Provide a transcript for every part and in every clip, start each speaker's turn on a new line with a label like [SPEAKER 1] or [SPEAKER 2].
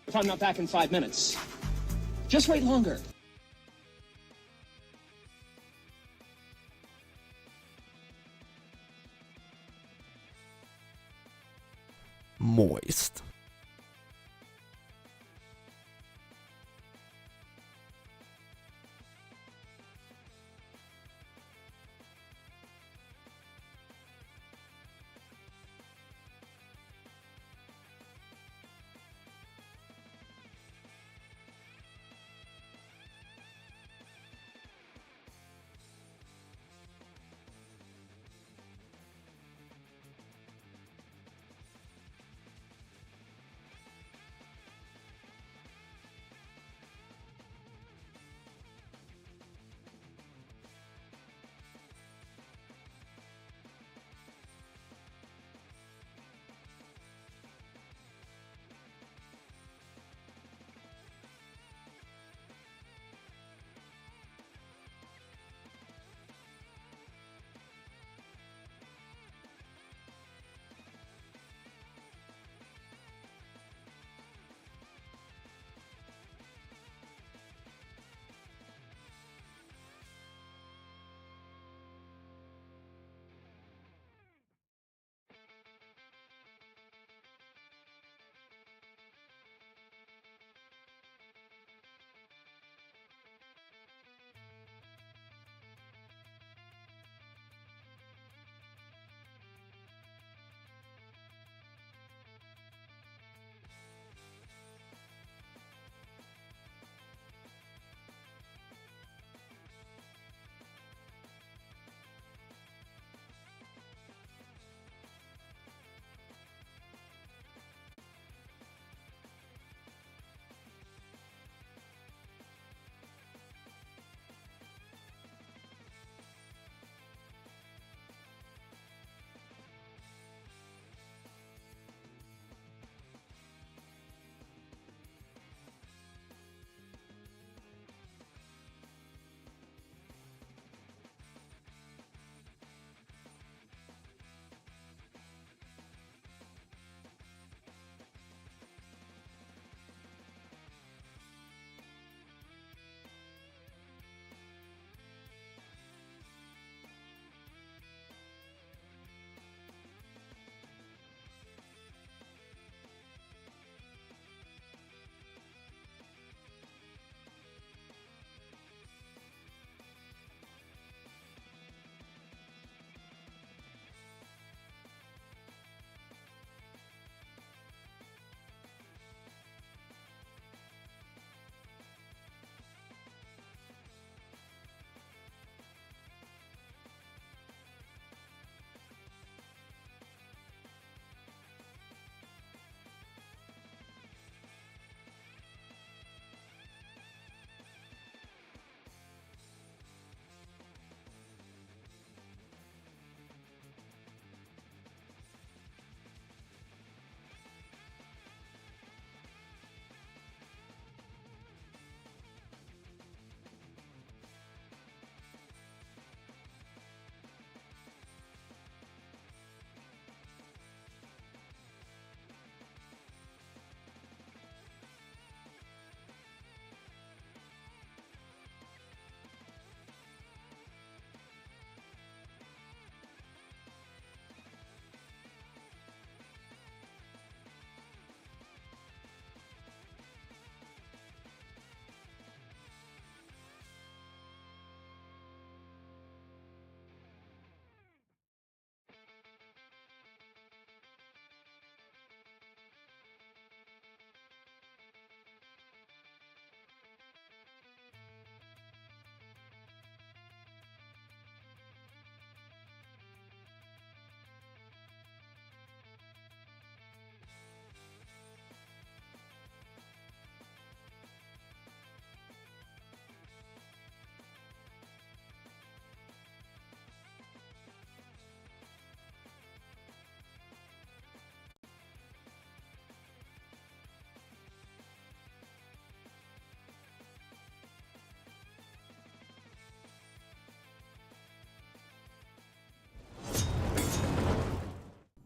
[SPEAKER 1] If I'm not back in 5 minutes, just wait longer.
[SPEAKER 2] Moist.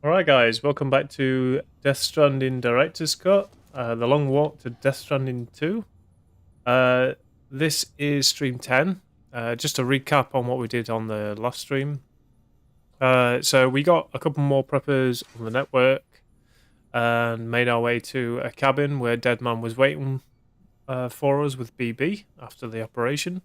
[SPEAKER 3] Alright guys, welcome back to Death Stranding Director's Cut.
[SPEAKER 2] The Long Walk to Death Stranding 2. This is stream 10. Just to recap on what we did on the last stream. So we got a couple more preppers on the network and made our way to a cabin where Deadman was waiting for us with BB after the operation.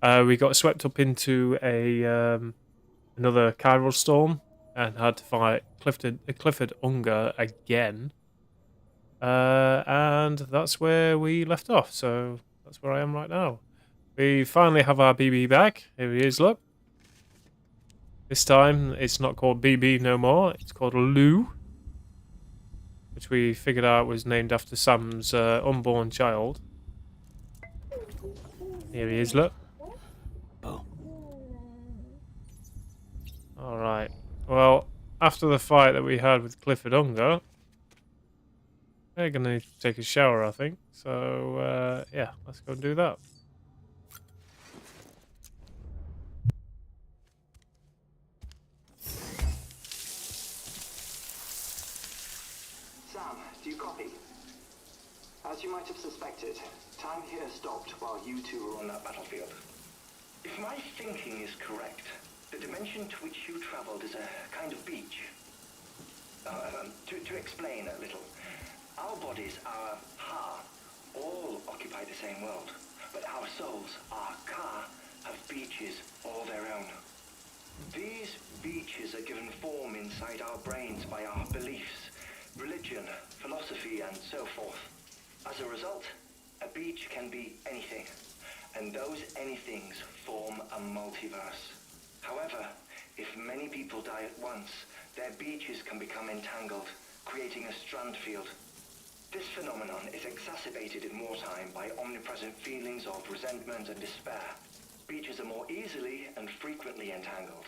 [SPEAKER 2] We got swept up into another chiral storm and had to fight Clifford Unger again. And that's where we left off. So that's where I am right now. We finally have our BB back. Here he is, look. This time it's not called BB no more. It's called Lou, which we figured out was named after Sam's unborn child. Here he is, look. Alright. Well, after the fight that we had with Clifford Unger, we're going to take a shower, I think. So, yeah, let's go and do that.
[SPEAKER 3] Sam, do you copy? As you might have suspected, time here stopped while you two were on that battlefield. If my thinking is correct, the dimension to which you traveled is a kind of beach. To explain a little, our bodies, our ha, all occupy the same world, but our souls, our ka, have beaches all their own. These beaches are given form inside our brains by our beliefs, religion, philosophy, and so forth. As a result, a beach can be anything, and those anythings form a multiverse. However, if many people die at once, their beaches can become entangled, creating a strand field. This phenomenon is exacerbated in wartime by omnipresent feelings of resentment and despair. Beaches are more easily and frequently entangled.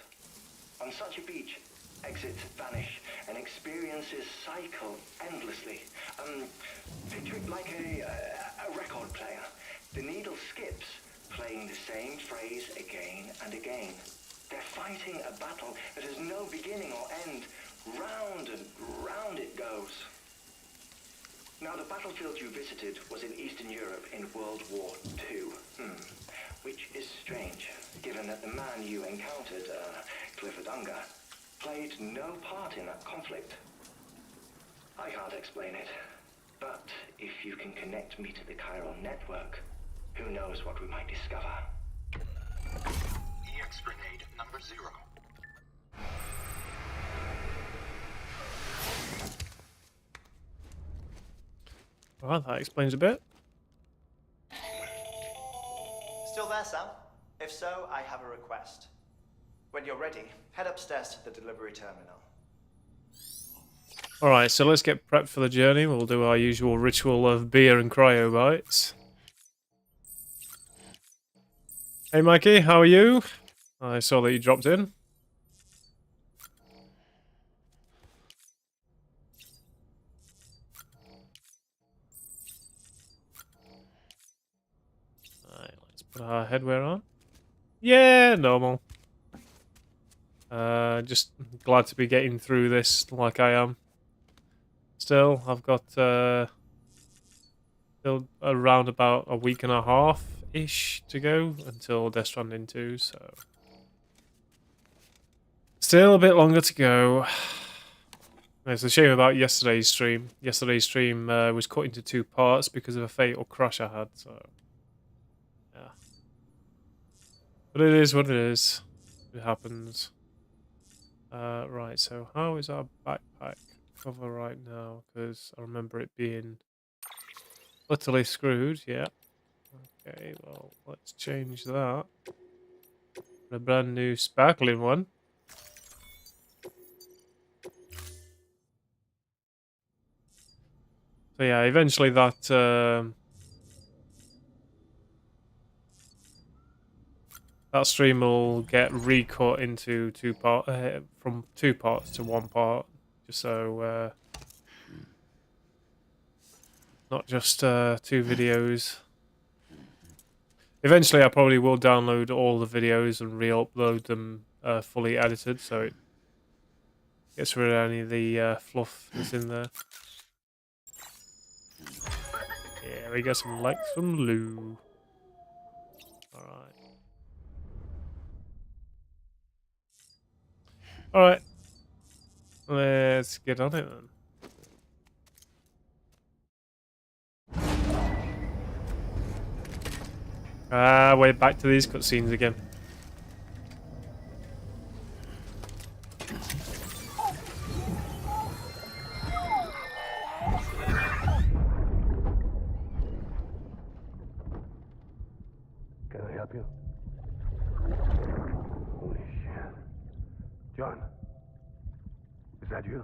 [SPEAKER 3] On such a beach, exits vanish and experiences cycle endlessly. Picture it like a record player. The needle skips, playing the same phrase again and again. They're fighting a battle that has no beginning or end. Round and round it goes. Now, the battlefield you visited was in Eastern Europe in World War II. Which is strange, given that the man you encountered, Clifford Unger, played no part in that conflict. I can't explain it, but if you can connect me to the chiral network, who knows what we might discover.
[SPEAKER 4] EX grenade number 0.
[SPEAKER 2] Well, that explains a bit.
[SPEAKER 5] Still there, Sam? If so, I have a request. When you're ready, head upstairs to the delivery terminal.
[SPEAKER 2] Alright, so let's get prepped for the journey. We'll do our usual ritual of beer and cryo bites. Hey Mikey, how are you? I saw that you dropped in. Alright, let's put our headwear on. Yeah, normal. Just glad to be getting through this like I am. Still, I've got still around about a week and a half-ish to go until Death Stranding 2, so... Still a bit longer to go. It's a shame about yesterday's stream. Yesterday's stream was cut into 2 parts because of a fatal crash I had, so... Yeah. But it is what it is. It happens. Right, so how is our backpack cover right now? Because I remember it being utterly screwed, yeah. Okay, well, let's change that. A brand new sparkling one. So yeah, eventually that that stream will get recut into from 2 parts to 1 part, just so not just 2 videos. Eventually, I probably will download all the videos and re-upload them fully edited, so it gets rid of any of the fluff that's in there. we get some legs from Lou. Alright. Alright. Let's get on it then. We're back to these cutscenes again.
[SPEAKER 4] Can I help you? Holy shit. John, is that you?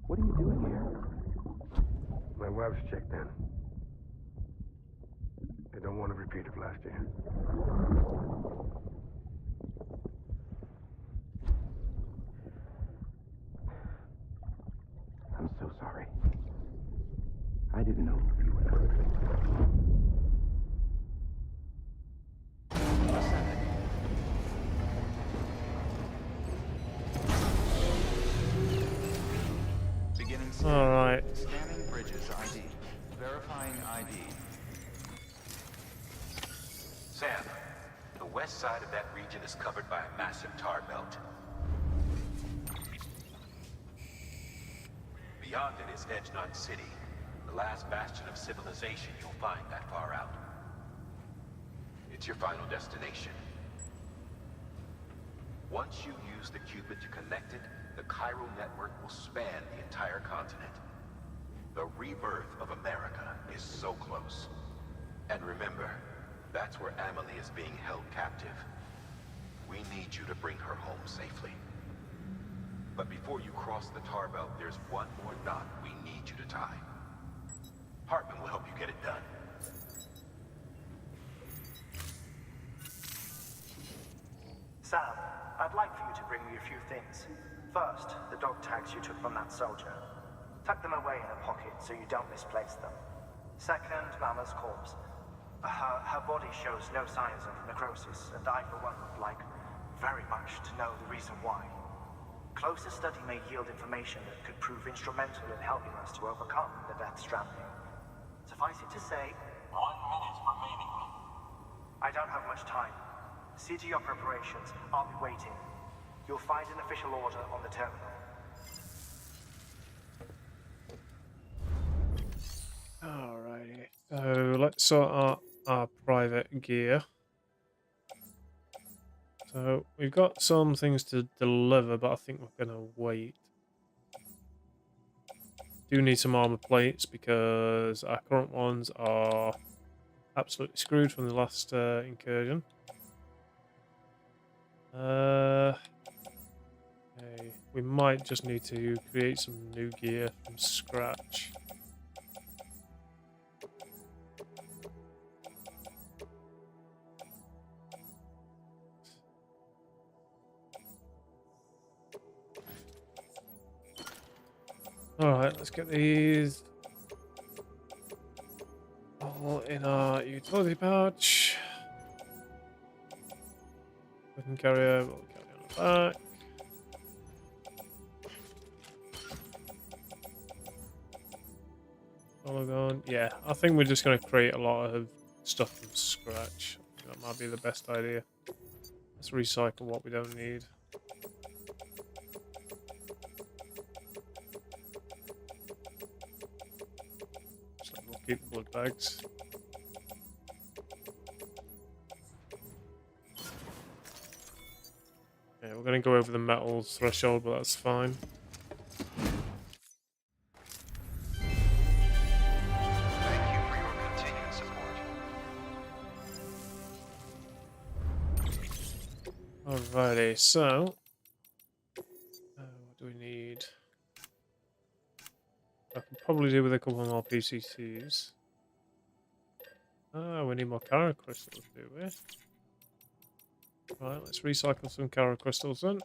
[SPEAKER 4] What are you doing here? My wife's checked in. I don't want a repeat of last year. I'm so sorry. I didn't know you were coming.
[SPEAKER 6] Beginning
[SPEAKER 2] All right.
[SPEAKER 6] Scanning bridges ID. Verifying ID.
[SPEAKER 7] Sam, the west side of that region is covered by a massive tar belt. Beyond it is Edgenut City, the last bastion of civilization you'll find that far out. It's your final destination. Once you use the Cupid to connect it, the chiral network will span the entire continent. The rebirth of America is so close. And remember, that's where Amelie is being held captive. We need you to bring her home safely. But before you cross the tar belt, there's one more knot we need you to tie. Hartman will help you get it done.
[SPEAKER 5] Sam, I'd like for you to bring me a few things. First, the dog tags you took from that soldier. Tuck them away in a pocket so you don't misplace them. Second, Mama's corpse. Her body shows no signs of necrosis, and I, for one, would like very much to know the reason why. Closer study may yield information that could prove instrumental in helping us to overcome the Death Stranding. Suffice it to say,
[SPEAKER 8] 1 minute remaining.
[SPEAKER 5] I don't have much time. See to your preparations. I'll be waiting. You'll find an official order on the terminal.
[SPEAKER 2] Alrighty. So let's sort out our private gear. So we've got some things to deliver, but I think we're gonna wait. Do need some armor plates because our current ones are absolutely screwed from the last incursion. Okay. We might just need to create some new gear from scratch. Alright, let's get these all in our utility pouch. Weapon carrier, we'll carry on the back. Polygon, yeah, I think we're just going to create a lot of stuff from scratch. That might be the best idea. Let's recycle what we don't need. Keep the blood bags. Yeah, we're going to go over the metals threshold, but that's fine.
[SPEAKER 6] Thank you for your continued support.
[SPEAKER 2] Alrighty, so what do we need? I can probably do with a couple more PCCs. We need more Chara crystals, do we? Right, let's recycle some Chara crystals then.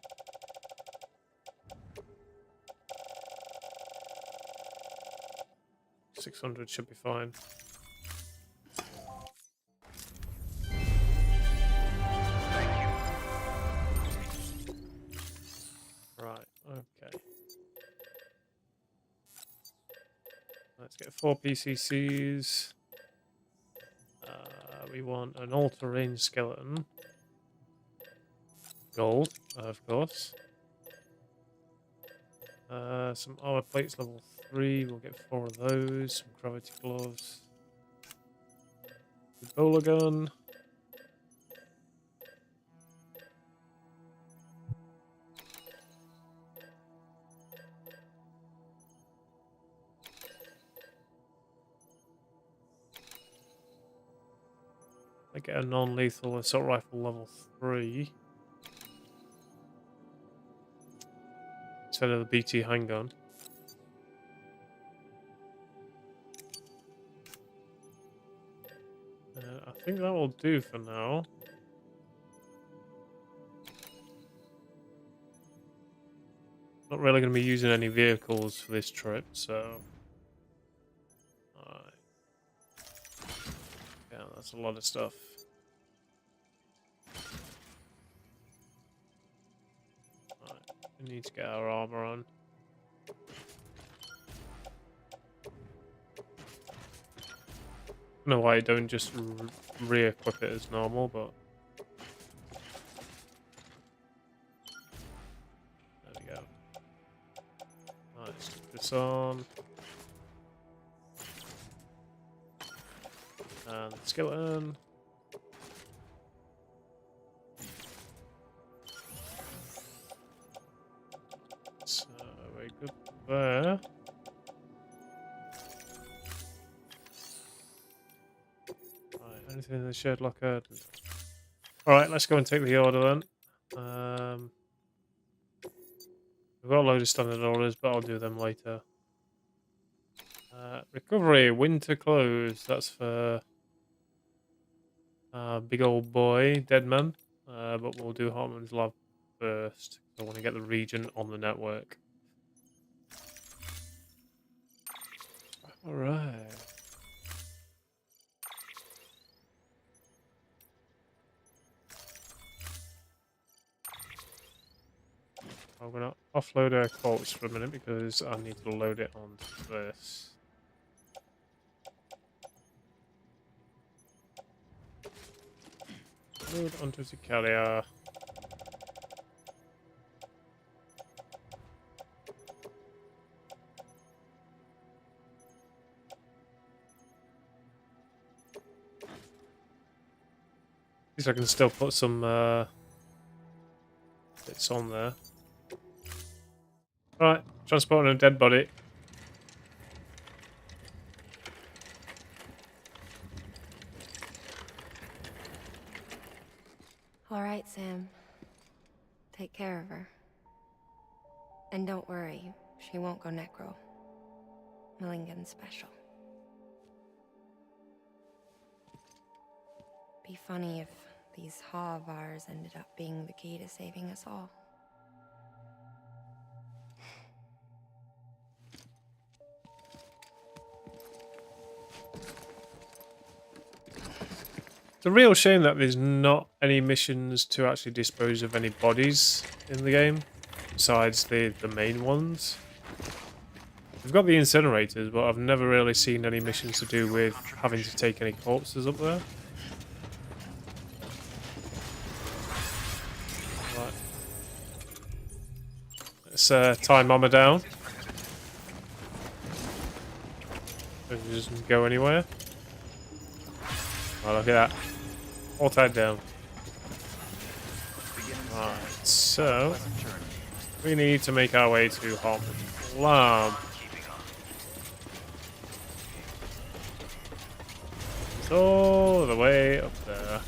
[SPEAKER 2] $600 should be fine.
[SPEAKER 6] Thank you.
[SPEAKER 2] Right, okay. Let's Get 4 PCCs. We want an all-terrain skeleton. Gold, of course. Some armor plates level 3. We'll get 4 of those. Some gravity gloves. Ebola gun. I get a non-lethal assault rifle level 3. Instead of the BT handgun. I think that will do for now. Not really going to be using any vehicles for this trip, so... Alright. Yeah, that's a lot of stuff. Alright, we need to get our armor on. I don't know why I don't just re-equip it as normal, but... There we go. Alright, let's put this on. And the skeleton. So, very good there. Anything in the shared locker? Alright, let's go and take the order then. We've got a load of standard orders, but I'll do them later. Recovery, winter clothes. That's for big old boy, Deadman. But we'll do Hartman's Lab first. I want to get the region on the network. Alright. I'm going to offload our corpse for a minute because I need to load it onto this. Load onto the carrier. At least I can still put some bits on there. Right, transporting a dead body.
[SPEAKER 9] All right, Sam. Take care of her. And don't worry, she won't go necro. Millingan's special. Be funny if these Ha of ours ended up being the key to saving us all.
[SPEAKER 2] It's a real shame that there's not any missions to actually dispose of any bodies in the game, besides the main ones. We've got the incinerators, but I've never really seen any missions to do with having to take any corpses up there. Right. Let's tie Mama down. She doesn't go anywhere. Oh, look at that. All tied down. Right, so we need to make our way to Hartman's Lab. It's all the way up there.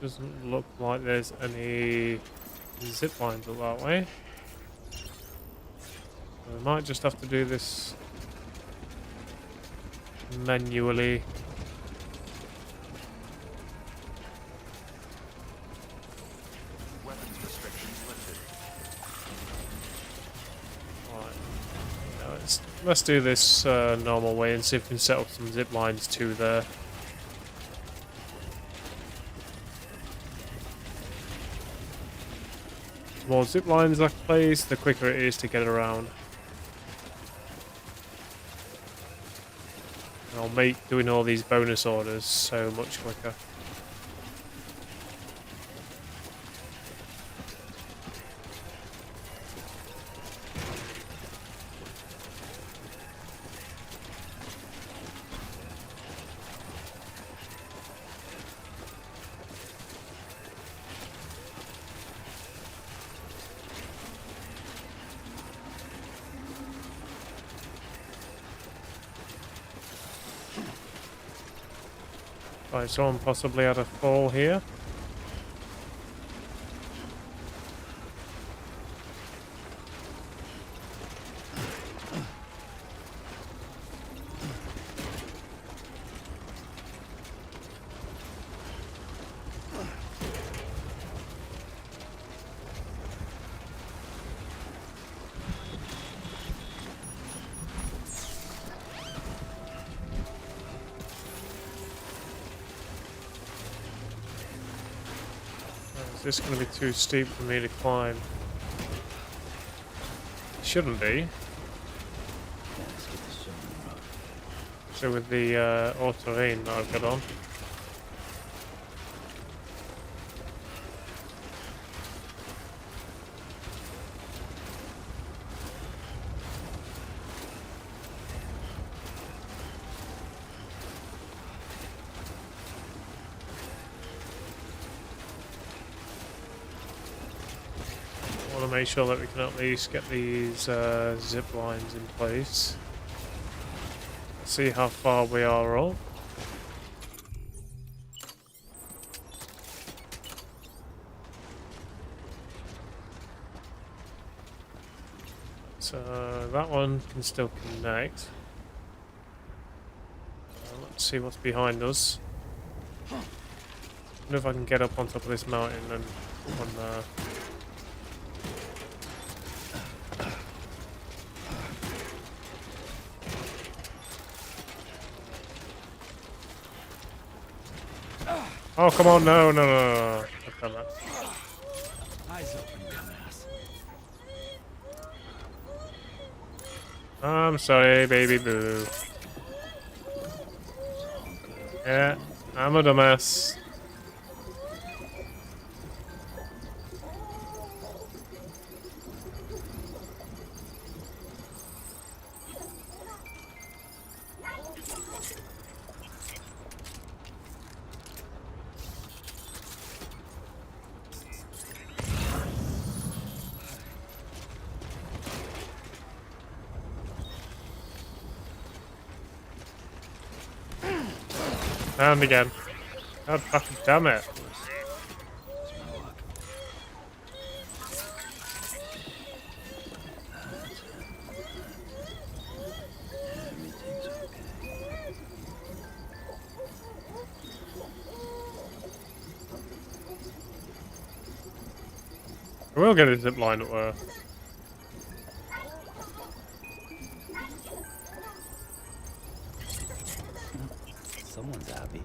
[SPEAKER 2] Doesn't look like there's any zip lines up that way. We might just have to do this manually.
[SPEAKER 6] Weapons restrictions lifted.
[SPEAKER 2] Right. Now let's do this normal way and see if we can set up some zip lines too there. The more zip lines I place, the quicker it is to get around. And I'll make doing all these bonus orders so much quicker. Right, someone possibly had a fall here. Is this going to be too steep for me to climb? It shouldn't be. So with the all-terrain that I've got on. I want to make sure that we can at least get these zip lines in place. Let's see how far we are up. So that one can still connect. Let's see what's behind us. I wonder if I can get up on top of this mountain and on Oh, come on, no. I've done that.
[SPEAKER 6] Eyes open, dumbass.
[SPEAKER 2] I'm sorry, baby boo. Yeah, I'm a dumbass. And again. God fucking damn it. I will get a zip line at worth.
[SPEAKER 6] Someone's happy.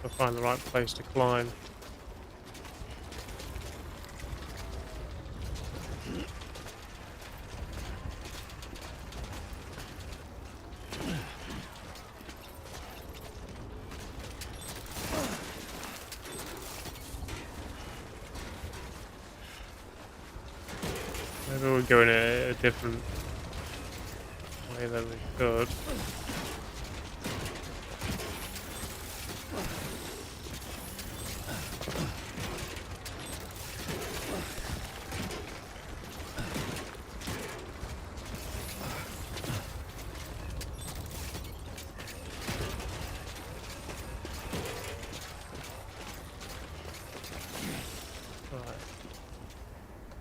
[SPEAKER 2] I'll find the right place to climb. Maybe we're going a different way than we could.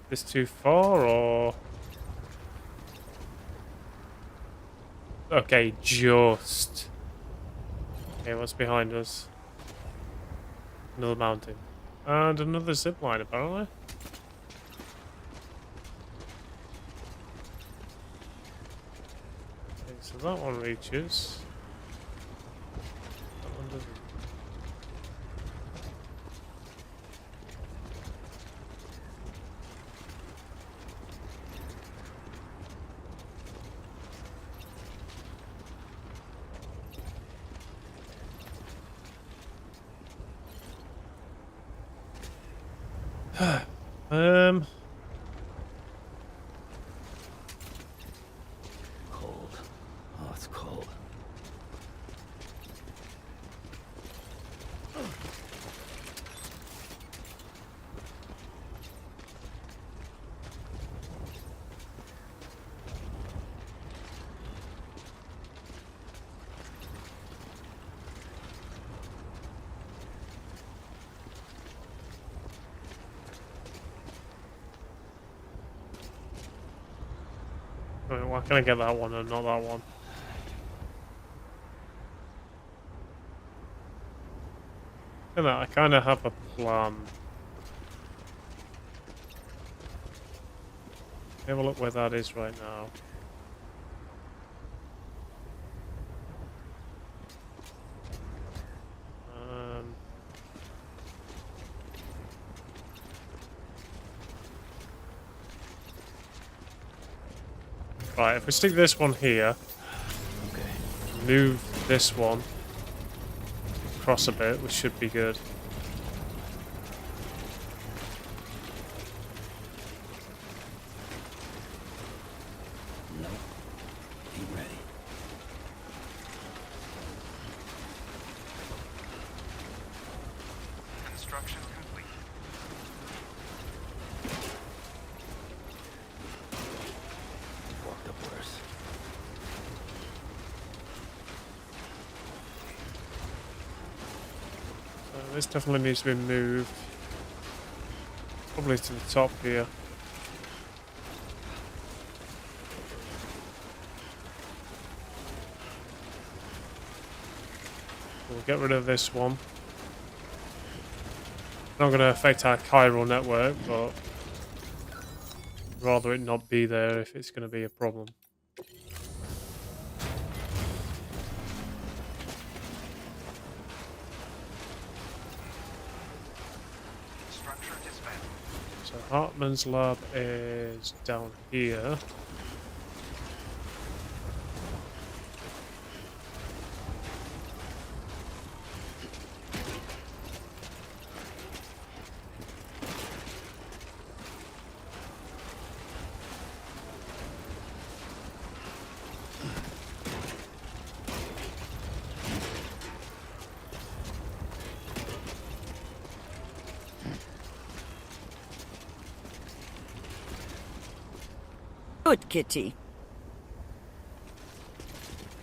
[SPEAKER 2] This too far, or okay, just okay. What's behind us? Another mountain and another zip line, apparently. Okay, So that one reaches. That one doesn't.
[SPEAKER 6] Cold. Oh, it's cold.
[SPEAKER 2] Wait, why can I get that one and not that one? And I kind of have a plan. Have a look where that is right now. Right, if we stick this one here,
[SPEAKER 6] Okay.
[SPEAKER 2] move this one across a bit, which should be good.
[SPEAKER 6] Nope. Ain't ready.
[SPEAKER 5] Construction complete.
[SPEAKER 6] Walked up worse.
[SPEAKER 2] This definitely needs to be moved. Probably to the top here. We'll get rid of this one. Not going to affect our chiral network, but rather it not be there if it's going to be a problem.
[SPEAKER 5] Structure dismantled.
[SPEAKER 2] So Hartman's lab is down here.
[SPEAKER 10] Good kitty.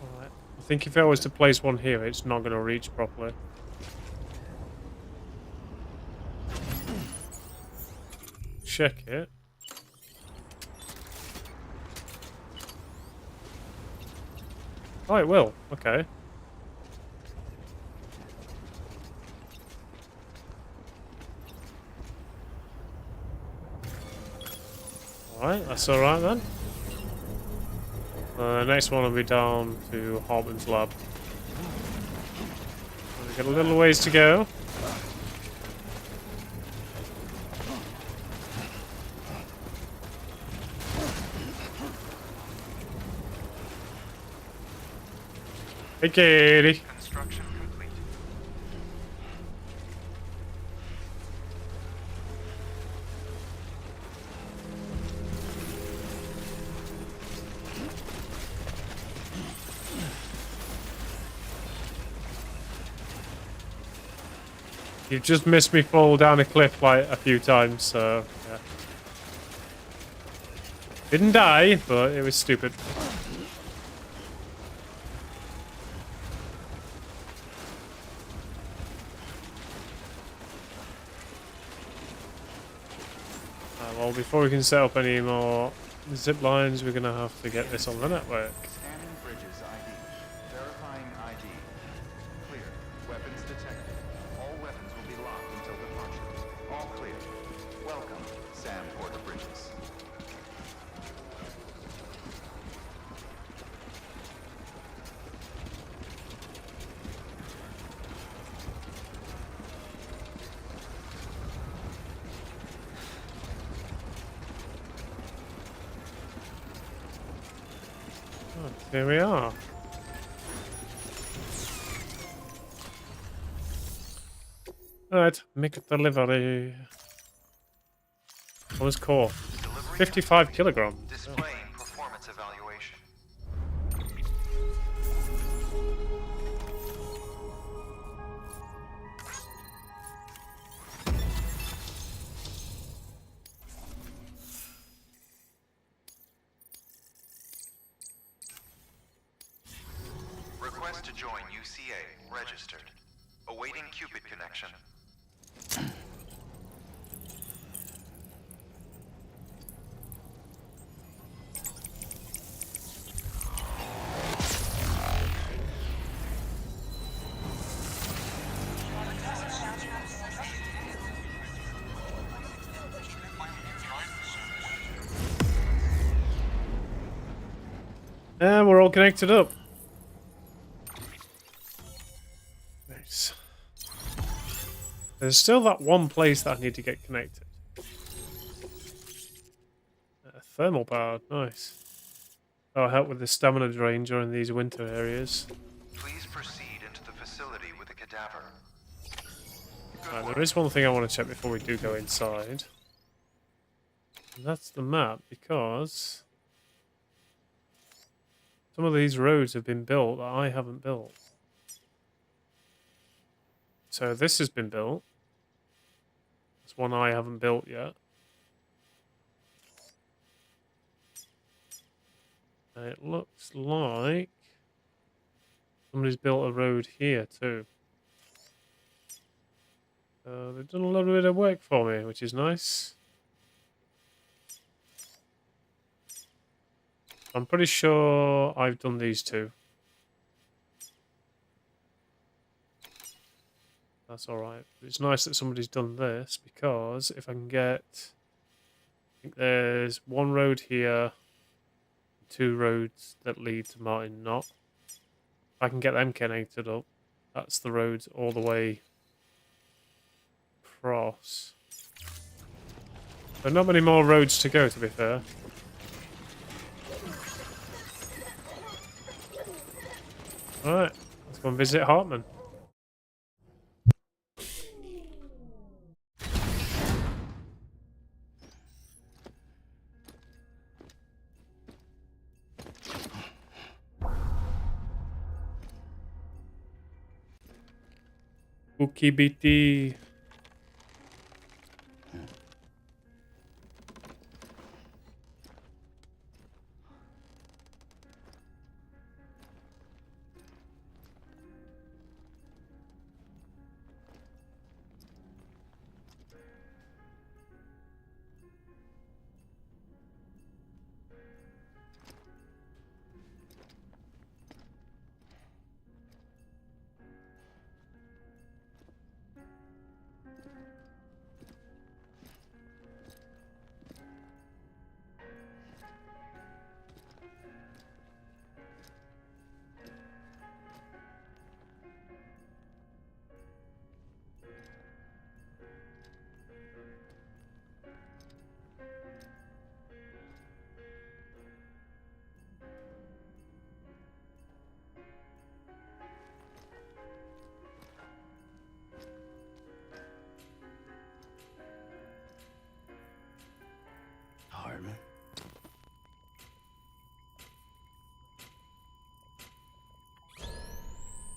[SPEAKER 2] Alright. I think if I was to place one here, it's not going to reach properly. Check it. Oh, it will. Okay. Alright, that's alright then. The next one will be down to Hartman's lab. We've got a little ways to go. Hey, Katie.
[SPEAKER 5] Construction complete.
[SPEAKER 2] You've just missed me fall down a cliff like a few times, so yeah. Didn't die, but it was stupid. Well, before we can set up any more zip lines, we're gonna have to get this on the network.
[SPEAKER 11] Scanning bridges ID. Verifying ID. Clear. Weapons detected. All weapons will be locked until departure. All clear. Welcome, Sam Porter Bridges.
[SPEAKER 2] Oh, here we are. Alright, make a delivery. What was core? 55 kilograms.
[SPEAKER 11] Displaying performance evaluation. Request to join UCA. Registered. Awaiting Cupid connection.
[SPEAKER 2] And we're all connected up. Nice. There's still that one place that I need to get connected. Thermal powered, nice. That'll help with the stamina drain during these winter areas.
[SPEAKER 11] Please proceed into the facility with the cadaver.
[SPEAKER 2] Right, there is one thing I want to check before we do go inside. And that's the map, because some of these roads have been built that I haven't built. So this has been built. It's one I haven't built yet. And it looks like somebody's built a road here too. They've done a little bit of work for me, which is nice. I'm pretty sure I've done these two. That's alright. It's nice that somebody's done this, because if I can get... I think there's one road here, 2 roads that lead to Martin Knot. If I can get them connected up, that's the roads all the way across. There are not many more roads to go, to be fair. Alright, let's go and visit Hartman. Cookie BT.
[SPEAKER 6] Hartman?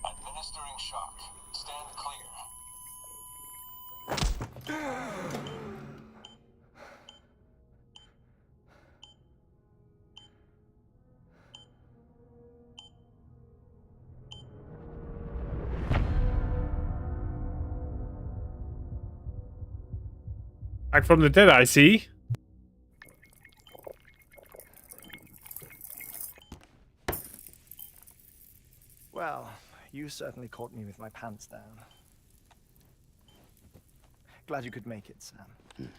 [SPEAKER 8] Administering shock. Stand clear.
[SPEAKER 2] Back from the dead, I see.
[SPEAKER 5] Well, you certainly caught me with my pants down. Glad you could make it, Sam.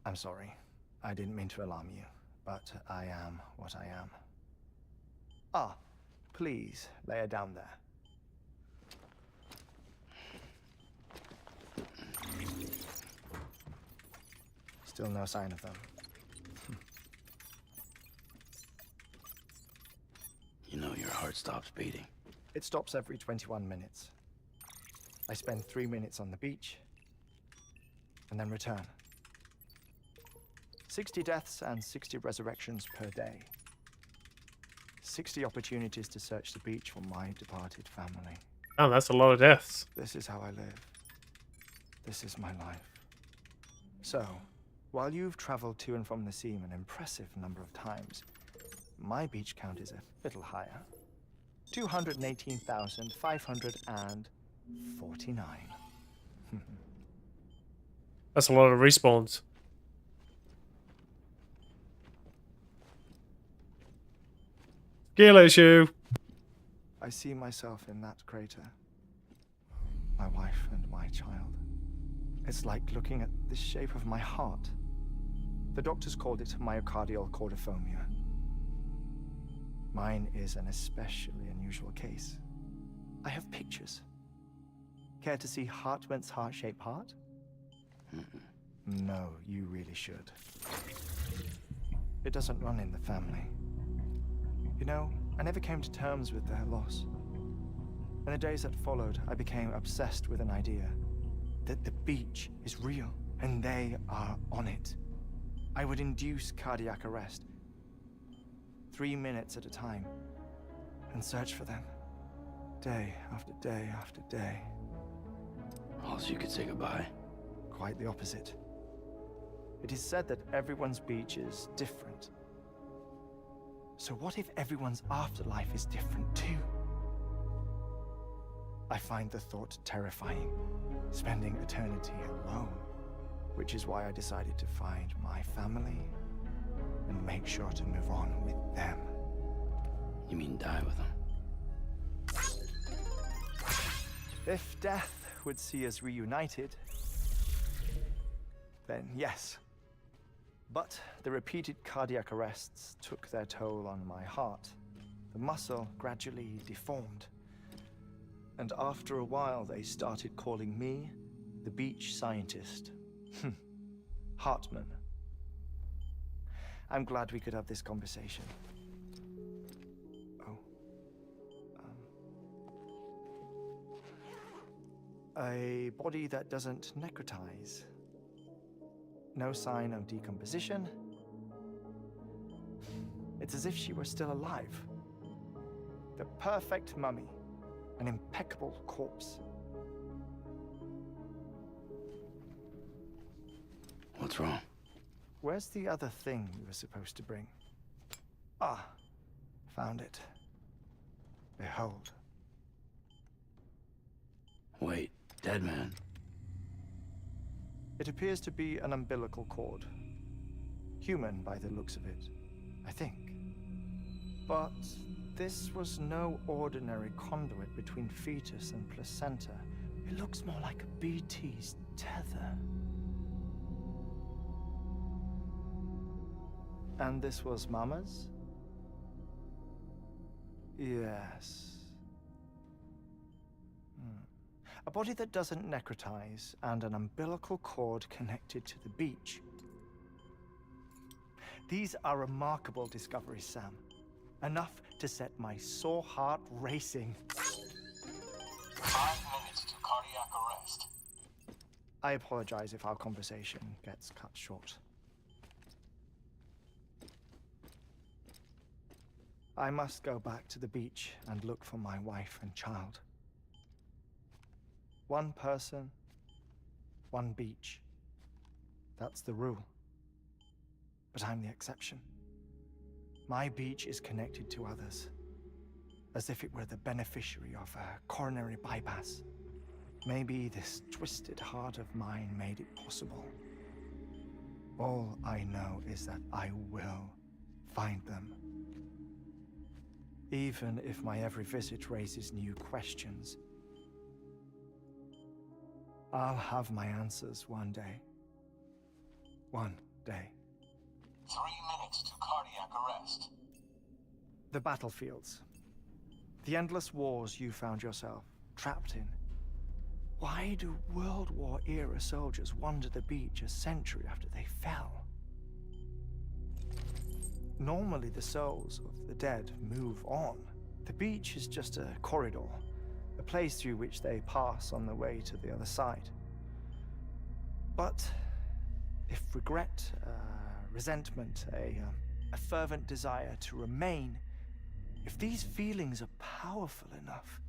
[SPEAKER 5] I'm sorry. I didn't mean to alarm you, but I am what I am. Ah, please, lay her down there. Still no sign of them.
[SPEAKER 6] heart stops beating?
[SPEAKER 5] It stops every 21 minutes. I spend 3 minutes on the beach, and then return. 60 deaths and 60 resurrections per day. 60 opportunities to search the beach for my departed family.
[SPEAKER 2] Oh, that's a lot of deaths.
[SPEAKER 5] This is how I live. This is my life. So, while you've traveled to and from the sea an impressive number of times, my beach count is a little higher. 218,549.
[SPEAKER 2] That's a lot of respawns. Skill issue.
[SPEAKER 5] I see myself in that crater. My wife and my child. It's like looking at the shape of my heart. The doctors called it myocardial cordiformia. Mine is an especially unusual case. I have pictures. Care to see Hartmann's heart-shaped heart? No, you really should. It doesn't run in the family. You know, I never came to terms with their loss. In the days that followed, I became obsessed with an idea that the beach is real and they are on it. I would induce cardiac arrest, 3 minutes at a time, and search for them, day after day after day.
[SPEAKER 6] Oh, so you could say goodbye?
[SPEAKER 5] Quite the opposite. It is said that everyone's beach is different. So what if everyone's afterlife is different too? I find the thought terrifying, spending eternity alone, which is why I decided to find my family and make sure to move on with them.
[SPEAKER 6] You mean die with them?
[SPEAKER 5] If death would see us reunited, then yes. But the repeated cardiac arrests took their toll on my heart. The muscle gradually deformed. And after a while, they started calling me the beach scientist. Hartmann. I'm glad we could have this conversation. Oh. A body that doesn't necrotize. No sign of decomposition. It's as if she were still alive. The perfect mummy. An impeccable corpse.
[SPEAKER 6] What's wrong?
[SPEAKER 5] Where's the other thing we were supposed to bring? Ah, found it. Behold.
[SPEAKER 6] Wait, dead man?
[SPEAKER 5] It appears to be an umbilical cord. Human by the looks of it, I think. But this was no ordinary conduit between fetus and placenta. It looks more like a BT's tether. And this was Mama's? Yes. A body that doesn't necrotize and an umbilical cord connected to the beach. These are remarkable discoveries, Sam. Enough to set my sore heart racing.
[SPEAKER 8] 5 minutes to cardiac arrest.
[SPEAKER 5] I apologize if our conversation gets cut short. I must go back to the beach and look for my wife and child. One person, one beach. That's the rule. But I'm the exception. My beach is connected to others, as if it were the beneficiary of a coronary bypass. Maybe this twisted heart of mine made it possible. All I know is that I will find them. Even if my every visit raises new questions, I'll have my answers one day. One day.
[SPEAKER 8] 3 minutes to cardiac arrest.
[SPEAKER 5] The battlefields. The endless wars you found yourself trapped in. Why do World War-era soldiers wander the beach a century after they fell? Normally the souls of the dead move on, The beach is just a corridor, a place through which they pass on the way to the other side. But if regret, resentment, a fervent desire to remain, if these feelings are powerful enough,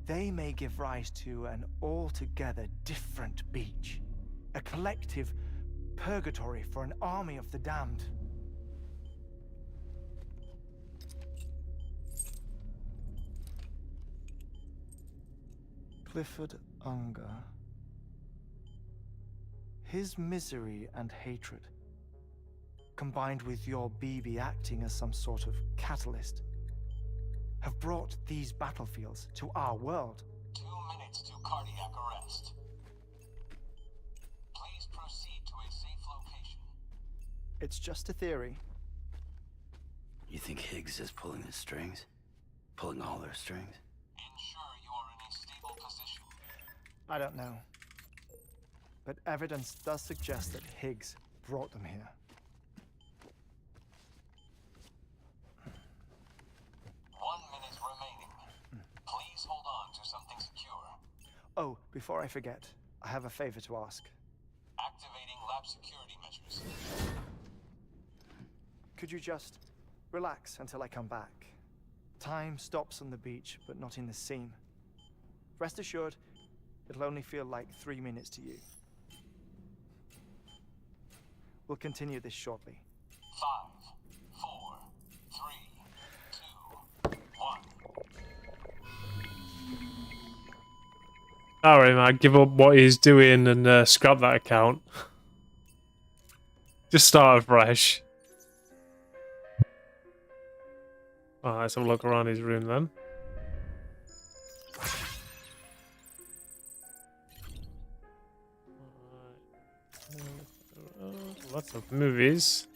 [SPEAKER 5] they may give rise to an altogether different beach, a collective purgatory for an army of the damned. Clifford Unger. His misery and hatred, combined with your BB acting as some sort of catalyst, have brought these battlefields to our world.
[SPEAKER 8] 2 minutes to cardiac arrest. Please proceed to a safe location.
[SPEAKER 5] It's just a theory.
[SPEAKER 6] You think Higgs is pulling the strings? Pulling all their strings?
[SPEAKER 8] Ensure you are in a stable position.
[SPEAKER 5] I don't know. But evidence does suggest that Higgs brought them here.
[SPEAKER 8] 1 minute remaining. Please hold on to something secure.
[SPEAKER 5] Oh, before I forget, I have a favor to ask.
[SPEAKER 8] Activating lab security measures.
[SPEAKER 5] Could you just relax until I come back? Time stops on the beach, but not in the scene. Rest assured, it'll only feel like 3 minutes to you. We'll continue this shortly.
[SPEAKER 8] 5, 4, 3, 2, 1.
[SPEAKER 2] Alright, man, give up what he's doing and scrap that account. Just start afresh. Alright, let's have a look around his room then. Lots of movies.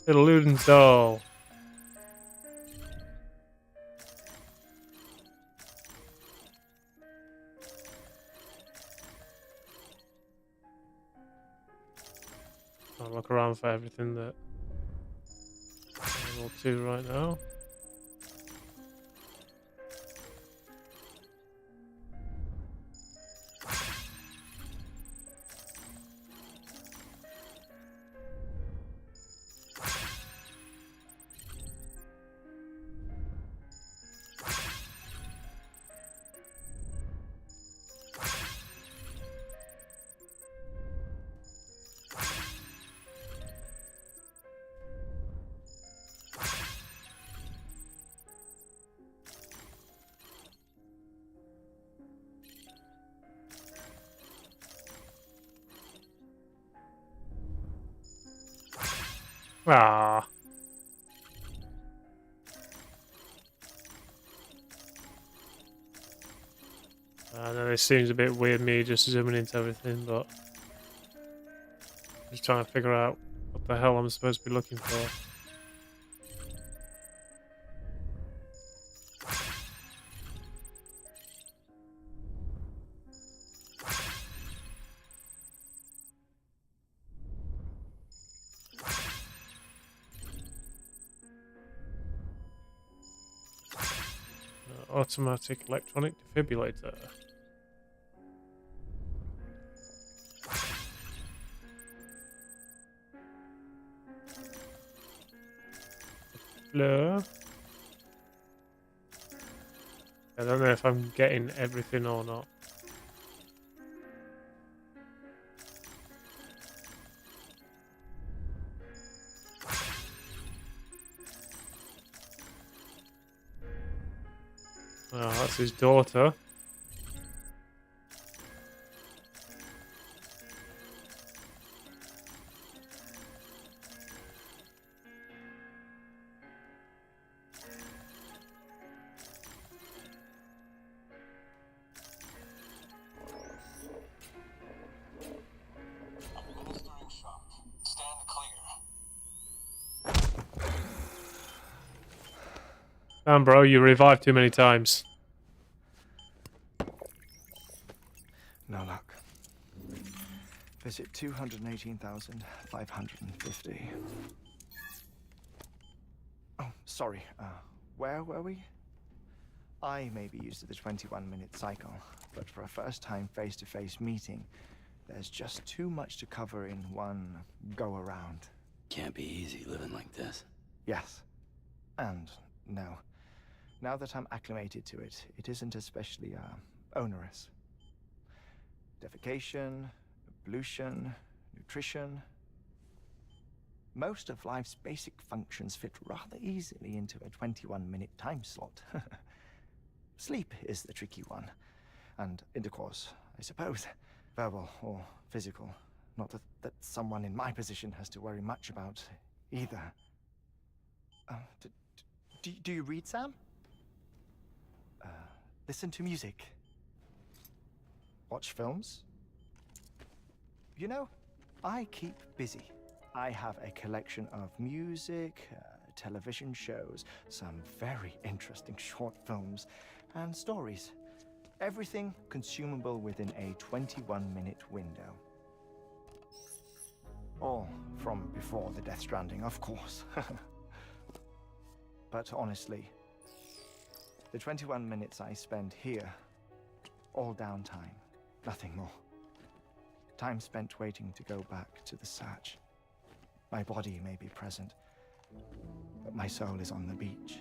[SPEAKER 2] Little Ludens doll. I'll look around for everything that I'm able to right now. Ah. I know it seems a bit weird me just zooming into everything, but just trying to figure out what the hell I'm supposed to be looking for. Automatic electronic defibrillator. Blur. I don't know if I'm getting everything or not. Oh, that's his daughter.
[SPEAKER 8] Administering shock. Stand clear.
[SPEAKER 2] Damn, bro, you revived too many times.
[SPEAKER 5] No luck. Visit 218,550. Oh, sorry. Where were we? I may be used to the 21-minute cycle, but for a first-time face-to-face meeting, there's just too much to cover in one go-around.
[SPEAKER 6] Can't be easy living like this.
[SPEAKER 5] Yes. And no. Now that I'm acclimated to it, it isn't especially, onerous. Defecation, pollution, nutrition. Most of life's basic functions fit rather easily into a 21-minute time slot. Sleep is the tricky one. And intercourse, I suppose. Verbal or physical. Not that someone in my position has to worry much about either. Do you read, Sam? Listen to music. Watch films. You know, I keep busy. I have a collection of music, television shows, some very interesting short films, and stories. Everything consumable within a 21-minute window. All from before the Death Stranding, of course. But honestly, the 21 minutes I spend here, all downtime, nothing more. Time spent waiting to go back to the search. My body may be present, but my soul is on the beach.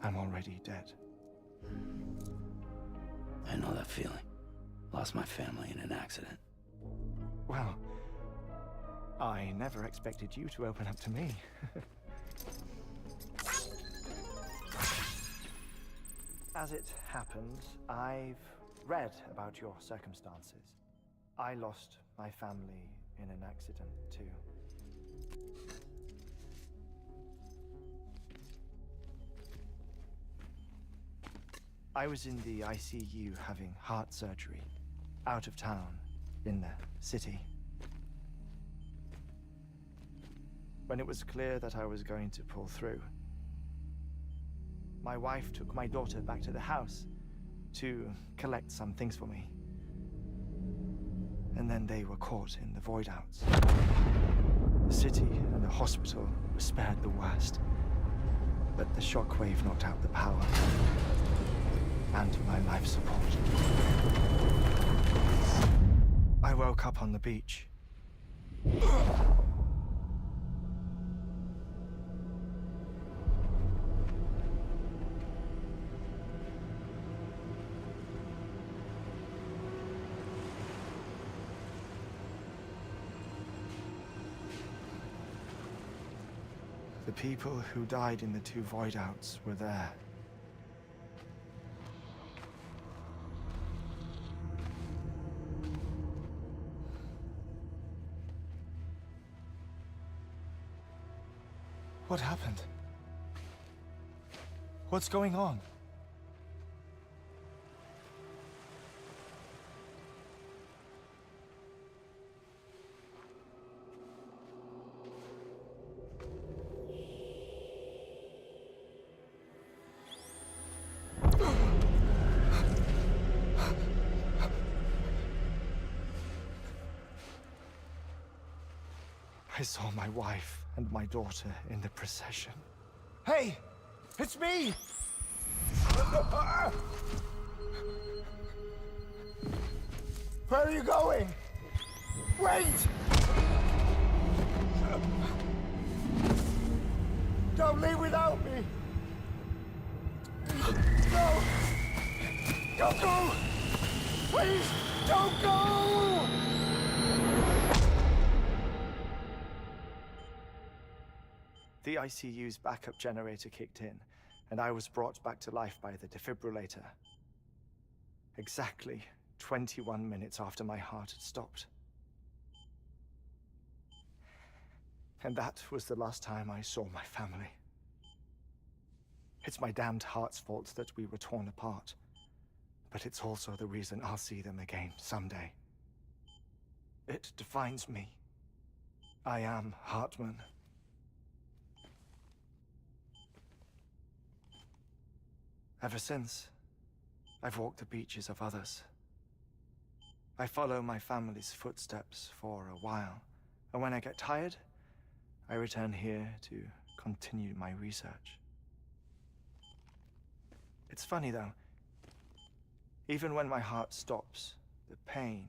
[SPEAKER 5] I'm already dead.
[SPEAKER 6] I know that feeling. Lost my family in an accident.
[SPEAKER 5] Well, I never expected you to open up to me. As it happens, I've read about your circumstances. I lost my family in an accident, too. I was in the ICU having heart surgery, out of town, in the city. When it was clear that I was going to pull through, my wife took my daughter back to the house to collect some things for me. And then they were caught in the void outs. The city and the hospital were spared the worst, but the shockwave knocked out the power and my life support. I woke up on the beach. The people who died in the two void outs were there. What happened? What's going on? I saw my wife and my daughter in the procession. Hey! It's me! Where are you going? Wait! Don't leave without me! No! Don't go! Please, don't go! The ICU's backup generator kicked in, and I was brought back to life by the defibrillator. Exactly 21 minutes after my heart had stopped. And that was the last time I saw my family. It's my damned heart's fault that we were torn apart, but it's also the reason I'll see them again someday. It defines me. I am Hartman. Ever since, I've walked the beaches of others. I follow my family's footsteps for a while, and when I get tired, I return here to continue my research. It's funny though, even when my heart stops, the pain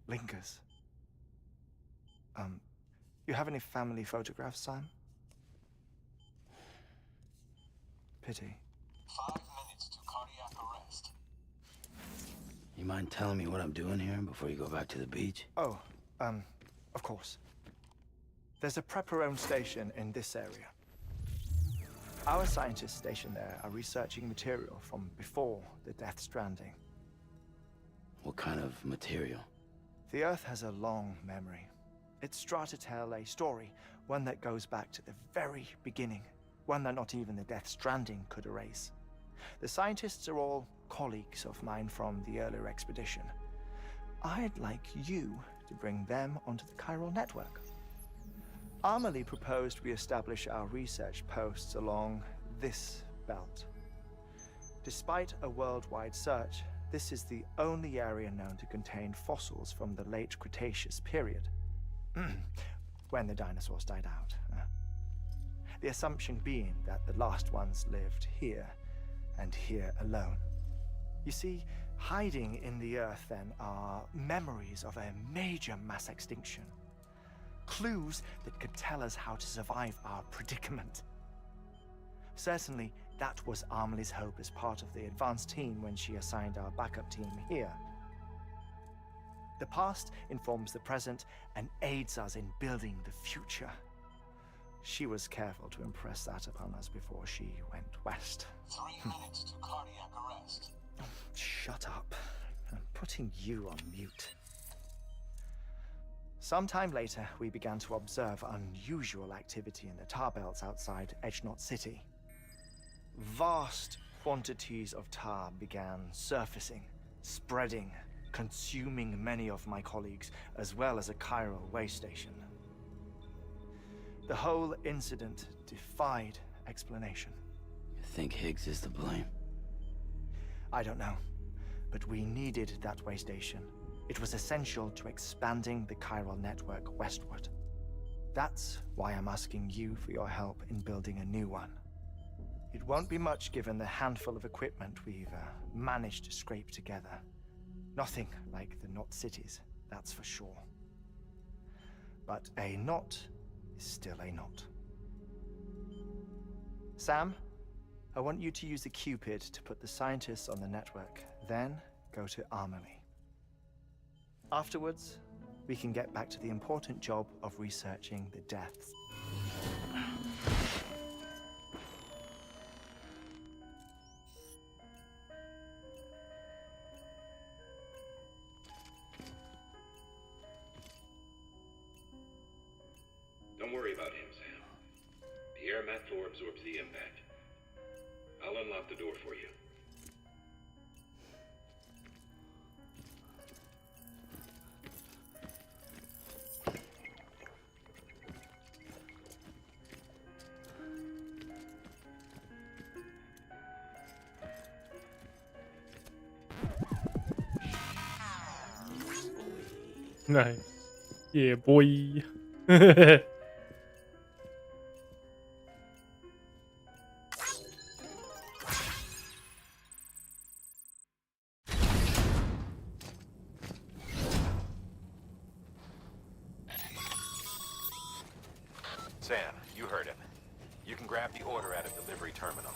[SPEAKER 5] lingers. You have any family photographs, Sam? Pity.
[SPEAKER 8] 5 minutes to cardiac arrest.
[SPEAKER 6] You mind telling me what I'm doing here before you go back to the beach?
[SPEAKER 5] Oh, of course. There's a prep-your-own station in this area. Our scientists stationed there are researching material from before the Death Stranding.
[SPEAKER 6] What kind of material?
[SPEAKER 5] The Earth has a long memory. It's trying to tell a story, one that goes back to the very beginning, one that not even the Death Stranding could erase. The scientists are all colleagues of mine from the earlier expedition. I'd like you to bring them onto the chiral network. Amelie proposed we establish our research posts along this belt. Despite a worldwide search, this is the only area known to contain fossils from the late Cretaceous period, when the dinosaurs died out. The assumption being that the last ones lived here, and here alone. You see, hiding in the Earth then are memories of a major mass extinction. Clues that could tell us how to survive our predicament. Certainly, that was Amelie's hope as part of the advanced team when she assigned our backup team here. The past informs the present and aids us in building the future. She was careful to impress that upon us before she went west.
[SPEAKER 8] 3 minutes to cardiac arrest.
[SPEAKER 5] Shut up. I'm putting you on mute. Sometime later, we began to observe unusual activity in the tar belts outside Edgenot City. Vast quantities of tar began surfacing, spreading, consuming many of my colleagues, as well as a chiral way station. The whole incident defied explanation.
[SPEAKER 6] You think Higgs is to blame?
[SPEAKER 5] I don't know, but we needed that way station. It was essential to expanding the chiral network westward. That's why I'm asking you for your help in building a new one. It won't be much given the handful of equipment we've managed to scrape together. Nothing like the knot cities, that's for sure. But a knot is still a knot. Sam, I want you to use the Cupid to put the scientists on the network, then go to Amelie. Afterwards, we can get back to the important job of researching the deaths.
[SPEAKER 7] Don't worry about him, Sam. The air mat floor absorbs the impact. I'll unlock the door for you.
[SPEAKER 2] Nice. Yeah, boy.
[SPEAKER 7] Sam, you heard him. You can grab the order at a delivery terminal.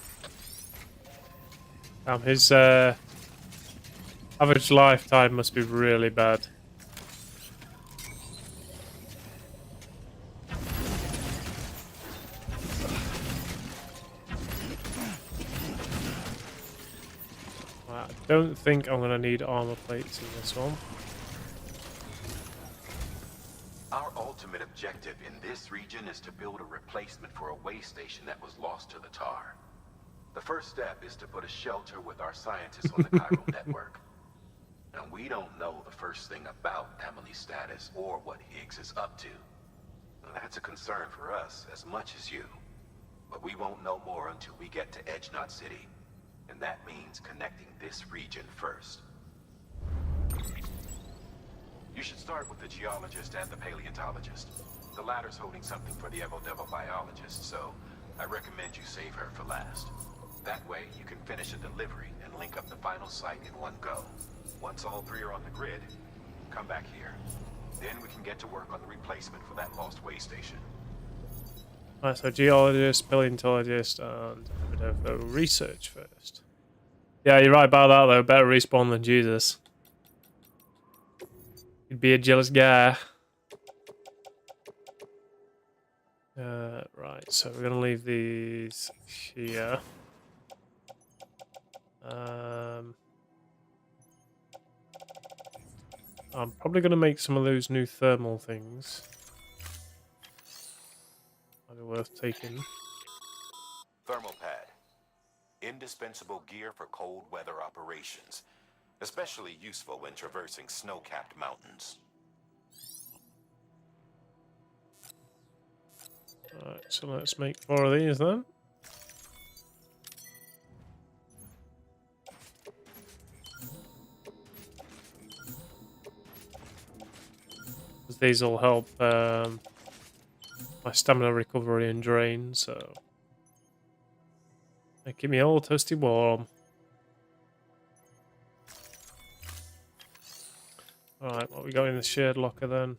[SPEAKER 2] His average lifetime must be really bad. I don't think I'm gonna need armor plates in this one.
[SPEAKER 7] Our ultimate objective in this region is to build a replacement for a way station that was lost to the tar. The first step is to put a shelter with our scientists on the chiral network. And we don't know the first thing about Amelie's status or what Higgs is up to. That's a concern for us as much as you. But we won't know more until we get to Edge Knot City. And that means connecting this region first. You should start with the geologist and the paleontologist. The latter's holding something for the Evo-Devil biologist, so I recommend you save her for last. That way, you can finish a delivery and link up the final site in one go. Once all three are on the grid, come back here. Then we can get to work on the replacement for that lost way station.
[SPEAKER 2] Alright, so geologist, paleontologist, and Evo-Devil research first. Yeah, you're right about that though. Better respawn than Jesus. You'd be a jealous guy. Right, so we're gonna leave these here. I'm probably gonna make some of those new thermal things. Might be worth taking.
[SPEAKER 7] Thermal pad. Indispensable gear for cold weather operations. Especially useful when traversing snow-capped mountains.
[SPEAKER 2] Alright, so let's make 4 of these then. These will help my stamina recovery and drain, so they keep me all toasty warm. Alright, what we got in the shared locker then?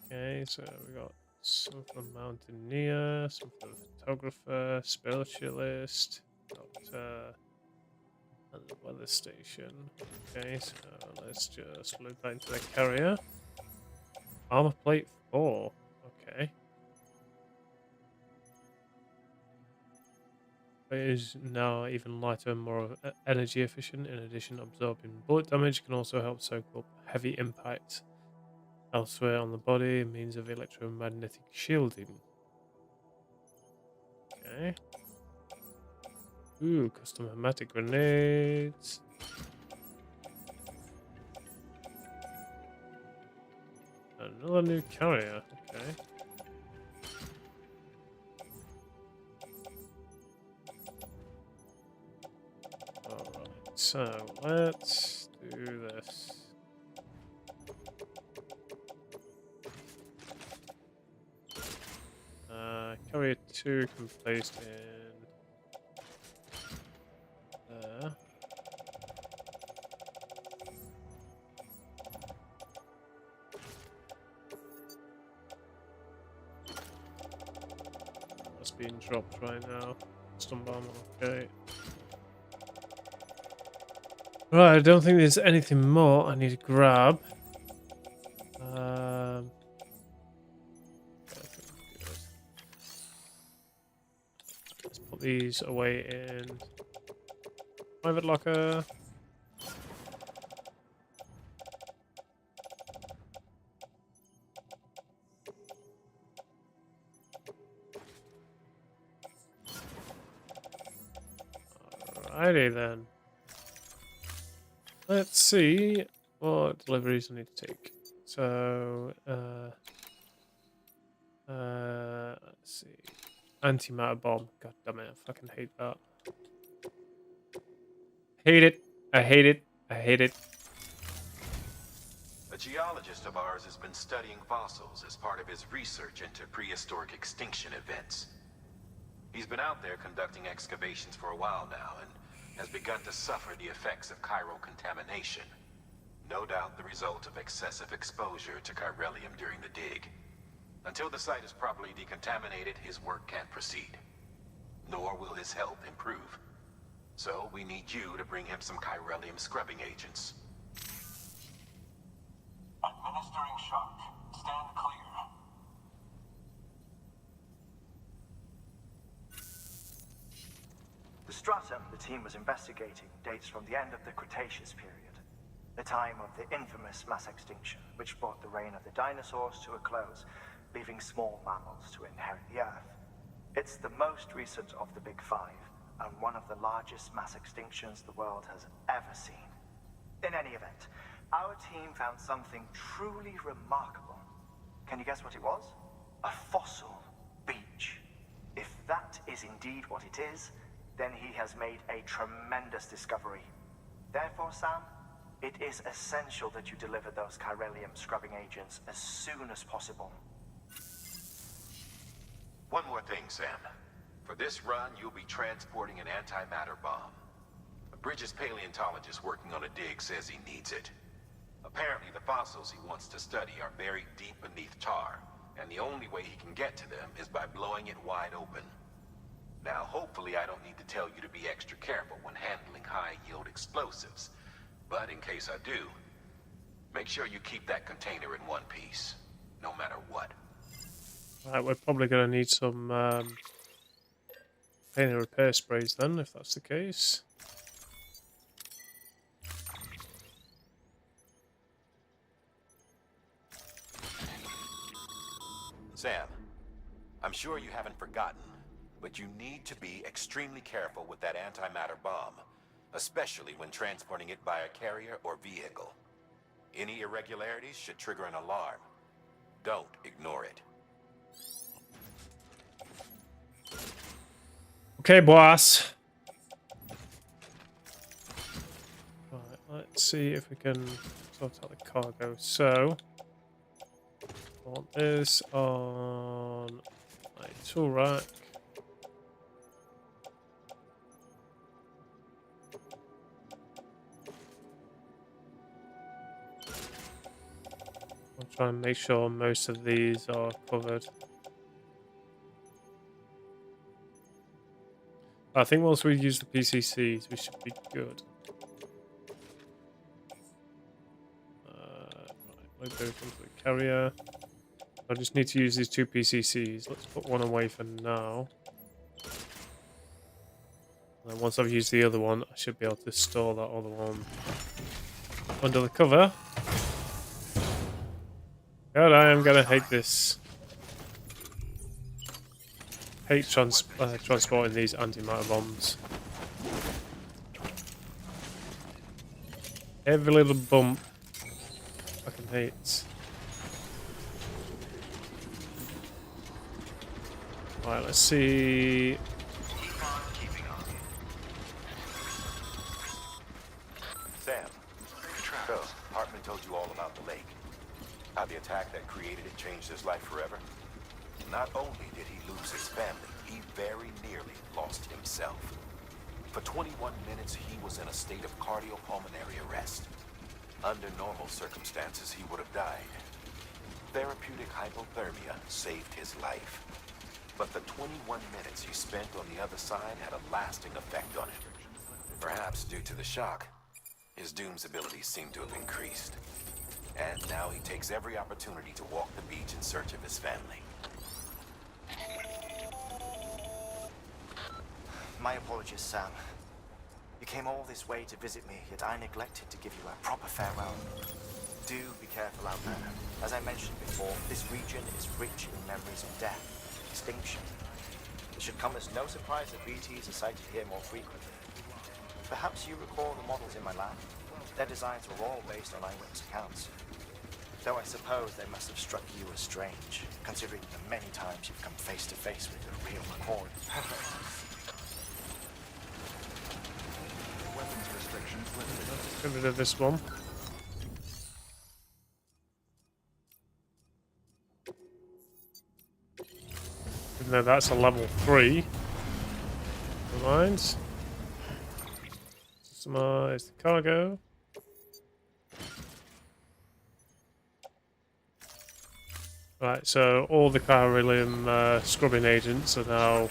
[SPEAKER 2] Okay, so we got some for mountaineer, some for photographer, specialist, doctor, and the weather station. Okay, so let's just load that into the carrier. Armor plate 4. Okay. It is now even lighter and more energy efficient. In addition, absorbing bullet damage can also help soak up heavy impact elsewhere on the body, means of electromagnetic shielding. Okay. Ooh, custom hermetic grenades. Another new carrier. Okay. Alright, so let's do this. Carrier 2 can be placed in there. That's being dropped right now. Stun bomb, okay. Right, I don't think there's anything more I need to grab. Let's put these away in private locker. Alrighty then. Let's see what deliveries I need to take. So, let's see. Antimatter bomb. God damn it, I fucking hate that. Hate it. I hate it. I hate it.
[SPEAKER 7] A geologist of ours has been studying fossils as part of his research into prehistoric extinction events. He's been out there conducting excavations for a while now and has begun to suffer the effects of chiral contamination. No doubt the result of excessive exposure to chiralium during the dig. Until the site is properly decontaminated, his work can't proceed. Nor will his health improve. So we need you to bring him some chiralium scrubbing agents.
[SPEAKER 8] Administering shock. Stand clear.
[SPEAKER 5] The stratum the team was investigating dates from the end of the Cretaceous period, the time of the infamous mass extinction, which brought the reign of the dinosaurs to a close, leaving small mammals to inherit the Earth. It's the most recent of the Big Five, and one of the largest mass extinctions the world has ever seen. In any event, our team found something truly remarkable. Can you guess what it was? A fossil. that is indeed what it is, then he has made a tremendous discovery. Therefore, Sam, it is essential that you deliver those chiralium scrubbing agents as soon as possible.
[SPEAKER 7] One more thing, Sam. For this run, you'll be transporting an antimatter bomb. A Bridges paleontologist working on a dig says he needs it. Apparently, the fossils he wants to study are buried deep beneath tar, and the only way he can get to them is by blowing it wide open. Now, hopefully I don't need to tell you to be extra careful when handling high-yield explosives, but in case I do, make sure you keep that container in one piece, no matter what.
[SPEAKER 2] Right, we're probably going to need some paint and repair sprays then, if that's the case.
[SPEAKER 7] Sam, I'm sure you haven't forgotten, but you need to be extremely careful with that antimatter bomb, especially when transporting it by a carrier or vehicle. Any irregularities should trigger an alarm. Don't ignore it.
[SPEAKER 2] Okay, boss. Right, let's see if we can sort out the cargo. So, I want this on my tool rack. I'll try and make sure most of these are covered. I think once we use the PCCs, we should be good. Right, load those onto the carrier. I just need to use these 2 PCCs. Let's put one away for now. And then once I've used the other one, I should be able to store that other one under the cover. God, I am gonna hate this. Hate transporting these antimatter bombs. Every little bump I can hate. Right, let's see.
[SPEAKER 7] Sam, so Hartman told you all about the lake. How the attack that created it changed his life forever. Not only did he lose his family, he very nearly lost himself. For 21 minutes, he was in a state of cardiopulmonary arrest. Under normal circumstances, he would have died. Therapeutic hypothermia saved his life. But the 21 minutes he spent on the other side had a lasting effect on him. Perhaps due to the shock, his Doom's abilities seem to have increased. And now he takes every opportunity to walk the beach in search of his family.
[SPEAKER 5] My apologies, Sam. You came all this way to visit me, yet I neglected to give you a proper farewell. Do be careful out there. As I mentioned before, this region is rich in memories of death, extinction. It should come as no surprise that BTs are sighted here more frequently. Perhaps you recall the models in my lab. Their designs were all based on eyewitness accounts. Though I suppose they must have struck you as strange, considering the many times you've come face to face with the real McCoy.
[SPEAKER 11] Weapons restrictions lifted.
[SPEAKER 2] Let's get rid of this one. Even though that's a level 3. Never mind. Customize the cargo. Right, so all the chiralium scrubbing agents are now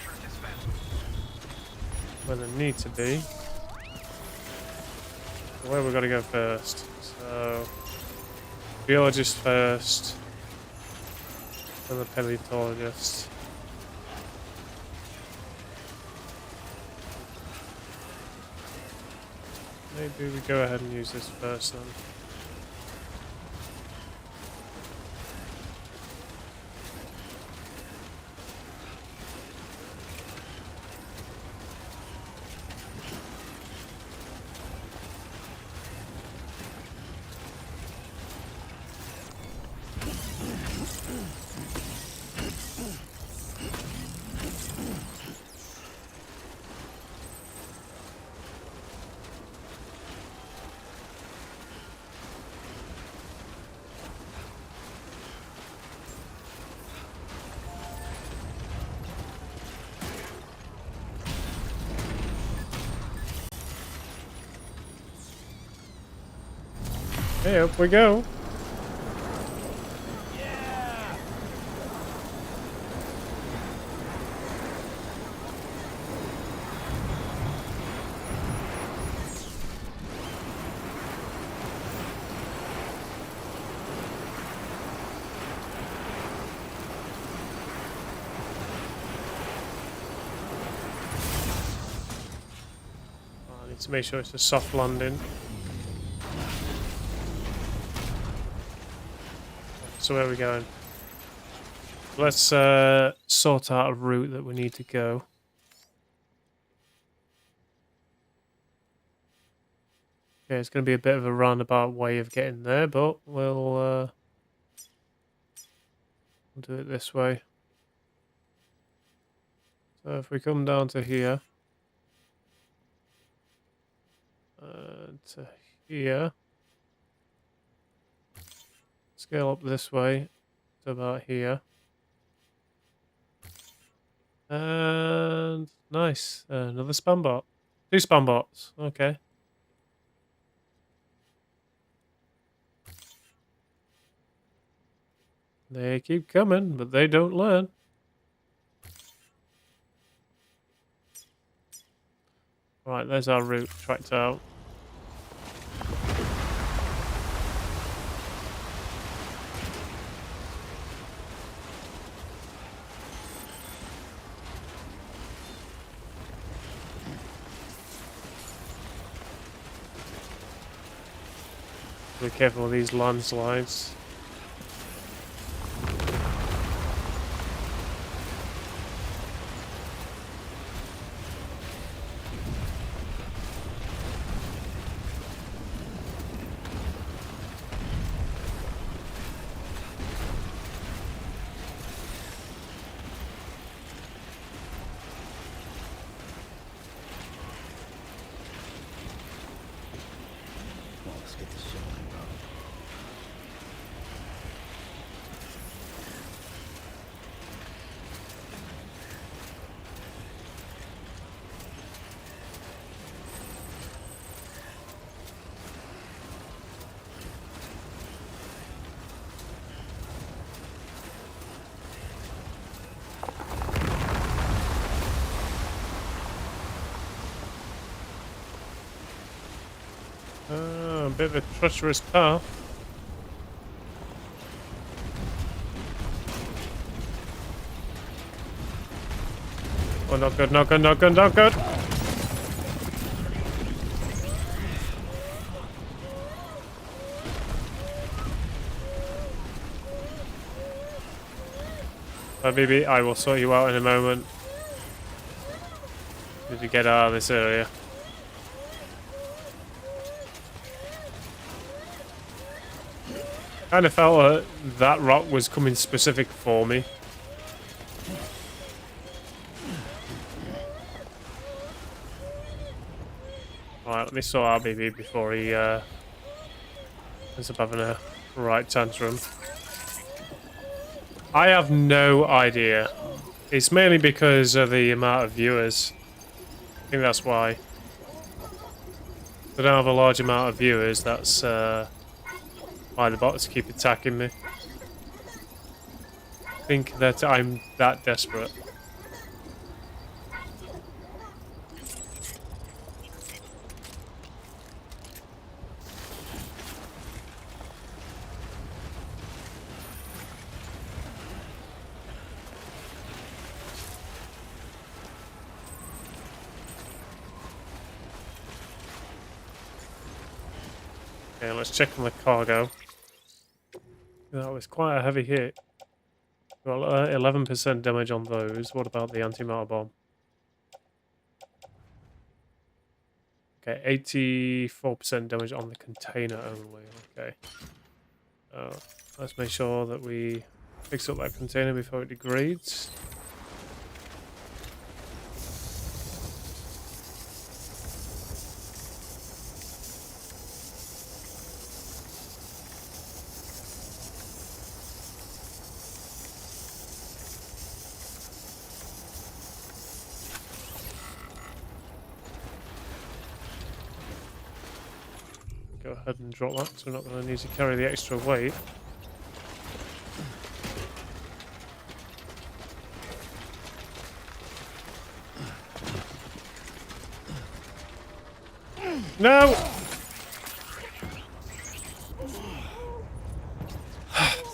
[SPEAKER 2] where they need to be. Where we've got to go first. So, biologist first, then the paleontologist. Maybe we go ahead and use this first then. Hey, up we go. I need to make sure it's a soft landing. So where are we going? Let's sort out a route that we need to go. Okay, it's going to be a bit of a roundabout way of getting there, but we'll do it this way. So if we come down to here, to here, scale up this way to about here, and nice, another spam bot, 2 spam bots. Okay. They keep coming, but they don't learn. Right, there's our route tracked out. Be careful with these landslides.
[SPEAKER 6] Well, let's get this shit on the road.
[SPEAKER 2] A bit of a treacherous path. Oh, not good, not good, not good, not good. BB, I will sort you out in a moment. Need to get out of this area. Kind of felt that rock was coming specific for me. Alright, let me sort out BB before he ends up having a right tantrum. I have no idea. It's mainly because of the amount of viewers. I think that's why. If I don't have a large amount of viewers, that's why the bots keep attacking me. I think that I'm that desperate. Okay, let's check on the cargo. That was quite a heavy hit. Well, 11% damage on those. What about the anti-matter bomb? Okay, 84% damage on the container only. Okay. Let's make sure that we fix up that container before it degrades. Go ahead and drop that, so we're not going to need to carry the extra weight. No!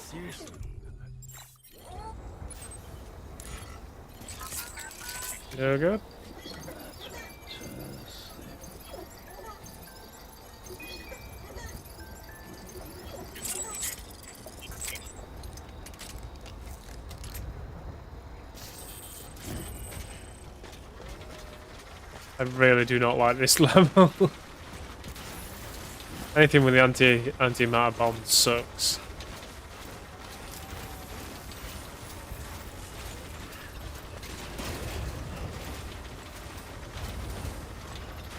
[SPEAKER 6] Seriously.
[SPEAKER 2] There we go. I really do not like this level. Anything with the anti-matter bomb sucks.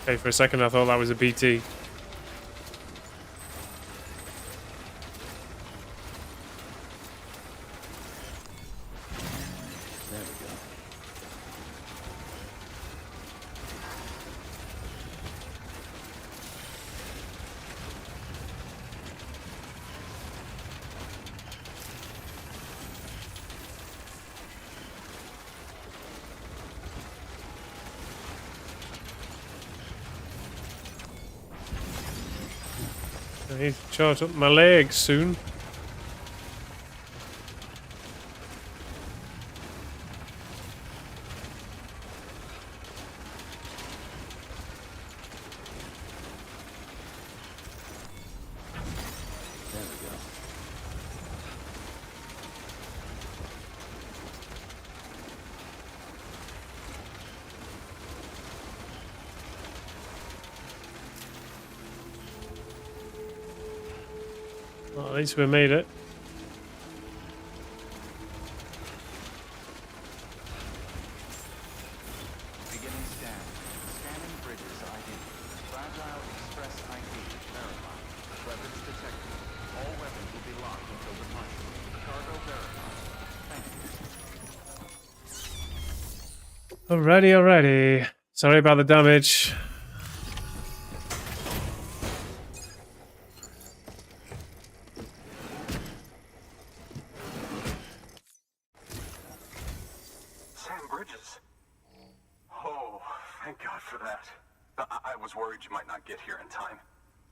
[SPEAKER 2] Okay, for a second I thought that was a BT.
[SPEAKER 6] There we go.
[SPEAKER 2] I need to charge up my legs soon.
[SPEAKER 6] There we go.
[SPEAKER 2] Well, at least we made it.
[SPEAKER 11] Beginning scan. Scanning bridges ID. Fragile Express ID verified. Weapons detected. All weapons will be locked until departure. Cargo verified. Thank you.
[SPEAKER 2] Alrighty, alrighty. Sorry about the damage.
[SPEAKER 7] Sam Bridges. Oh, thank God for that. I was worried you might not get here in time.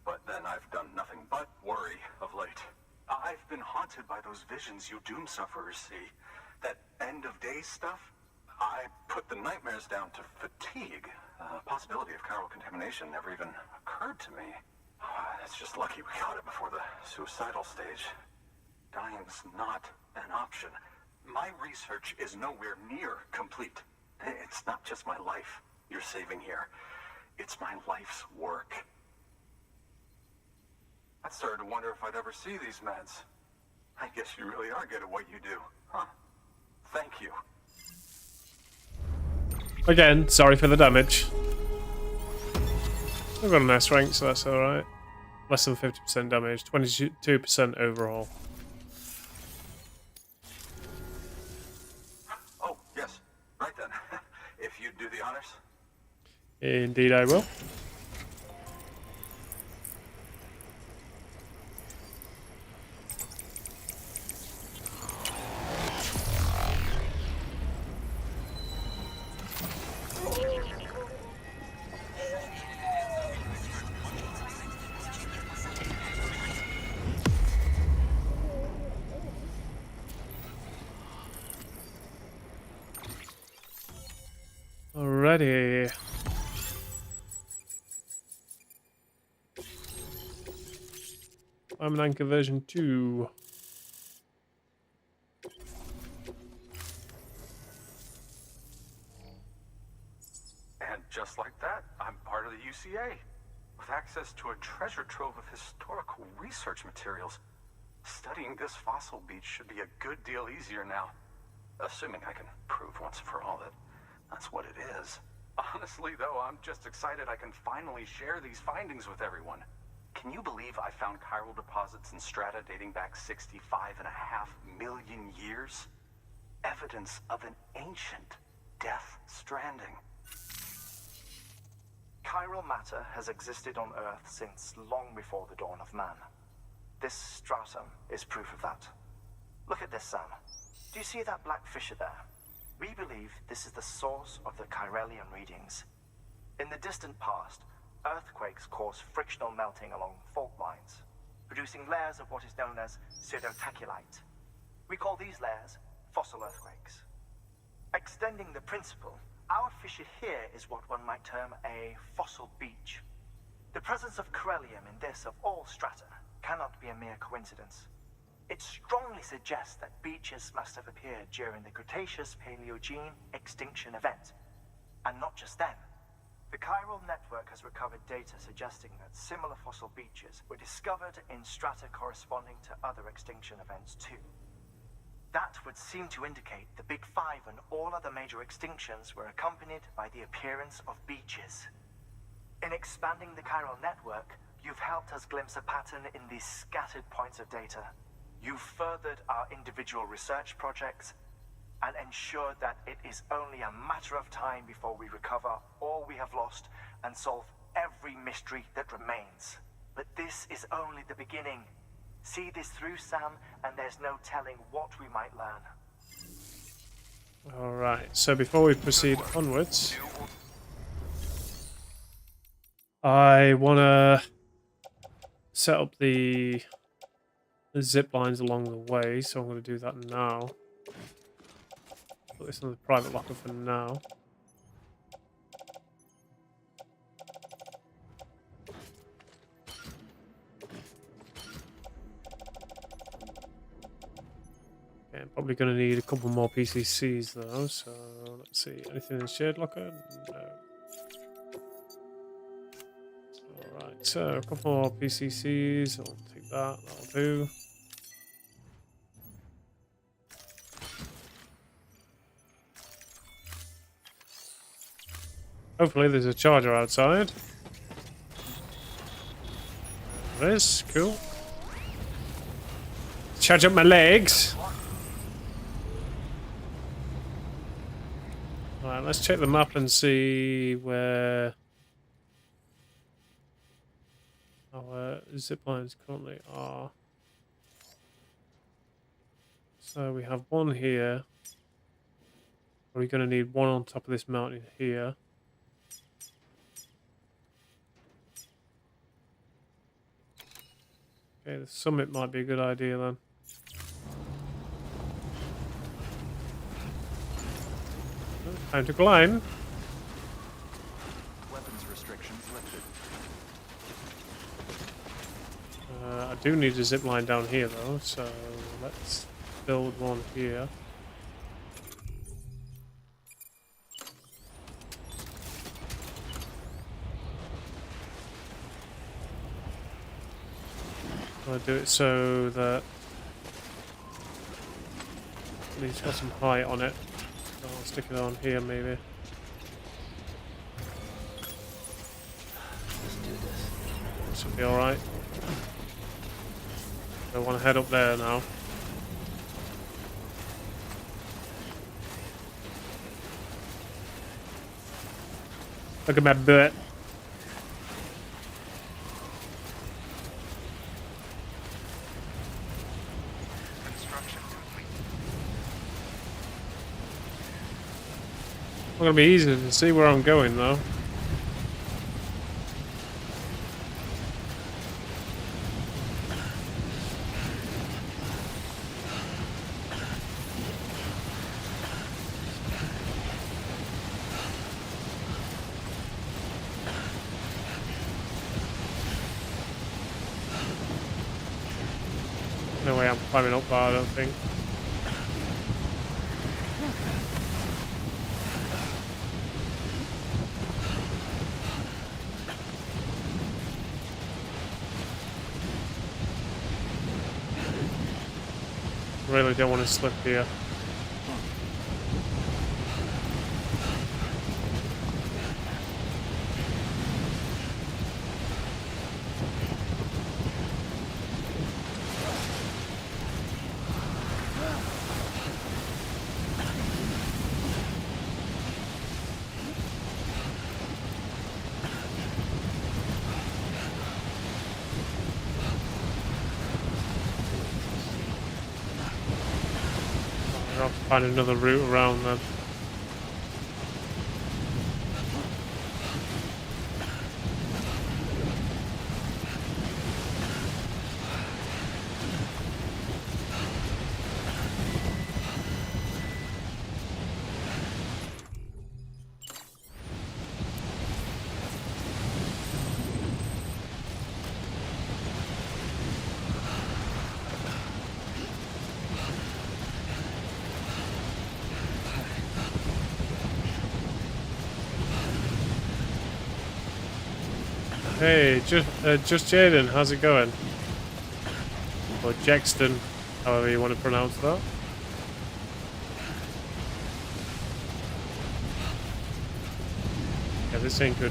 [SPEAKER 7] But then I've done nothing but worry of late. I've been haunted by those visions you doom sufferers see. That end of days stuff. I put the nightmares down to fatigue. Possibility of chiral contamination never even occurred to me. It's just lucky we caught it before the suicidal stage. Dying's not an option. My research is nowhere near complete. It's not just my life you're saving here. It's my life's work. I started to wonder if I'd ever see these meds. I guess you really are good at what you do, huh? Thank you.
[SPEAKER 2] Again, sorry for the damage. I've got an S rank, so that's alright. Less than 50% damage, 22% overall.
[SPEAKER 7] Oh, yes. Right then. If you'd do the honors.
[SPEAKER 2] Indeed I will. Alrighty. I'm an Anchor version 2.
[SPEAKER 7] And just like that, I'm part of the UCA. With access to a treasure trove of historical research materials. Studying this fossil beach should be a good deal easier now. Assuming I can prove once for all that that's what it is. Honestly, though, I'm just excited I can finally share these findings with everyone. Can you believe I found chiral deposits in strata dating back 65.5 million years? Evidence of an ancient Death Stranding.
[SPEAKER 5] Chiral matter has existed on Earth since long before the dawn of man. This stratum is proof of that. Look at this, Sam. Do you see that black fissure there? We believe this is the source of the Chiralian readings. In the distant past, earthquakes cause frictional melting along fault lines, producing layers of what is known as pseudotaculite. We call these layers fossil earthquakes. Extending the principle, our fissure here is what one might term a fossil beach. The presence of corellium in this of all strata cannot be a mere coincidence. It strongly suggests that beaches must have appeared during the Cretaceous-Paleogene extinction event. And not just then. The chiral network has recovered data suggesting that similar fossil beaches were discovered in strata corresponding to other extinction events too. That would seem to indicate the Big Five and all other major extinctions were accompanied by the appearance of beaches. In expanding the chiral network, you've helped us glimpse a pattern in these scattered points of data. You've furthered our individual research projects and ensured that it is only a matter of time before we recover all we have lost and solve every mystery that remains. But this is only the beginning. See this through, Sam, and there's no telling what we might learn.
[SPEAKER 2] Alright, so before we proceed onwards, I want to set up the zip lines along the way, so I'm going to do that now. Put this on the private locker for now. Okay, I'm probably going to need a couple more PCCs though, so let's see. Anything in the shared locker? No. Alright, so a couple more PCCs. I'll take that, that'll do. Hopefully there's a charger outside. There is, cool. Charge up my legs. Alright, let's check the map and see where our zip lines currently are. So we have one here. We're going to need one on top of this mountain here. Okay, the summit might be a good idea then. Time to climb.
[SPEAKER 11] Weapons restrictions lifted.
[SPEAKER 2] I do need a zip line down here though, so let's build one here. I'll do it so that it's got some height on it. So I'll stick it on here maybe.
[SPEAKER 6] Let's do this.
[SPEAKER 2] Should be alright. I want to head up there now. Look at my butt.
[SPEAKER 5] Construction complete.
[SPEAKER 2] It's not gonna be easy to see where I'm going though. No way I'm climbing up that, I don't think. Really don't want to slip here. I'll have to find another route around then. Hey, just Jaden, how's it going? Or Jexton, however you want to pronounce that. Yeah, this ain't good.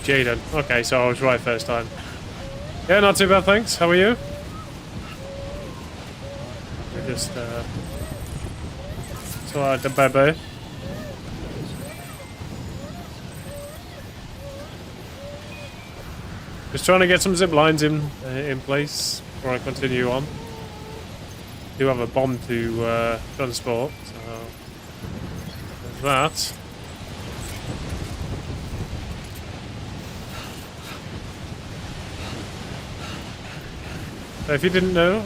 [SPEAKER 2] Jaden. Okay, so I was right first time. Yeah, not too bad, thanks. How are you? We're just, so the baby. Just trying to get some zip lines in place before I continue on. Do have a bomb to transport, so there's that. So if you didn't know,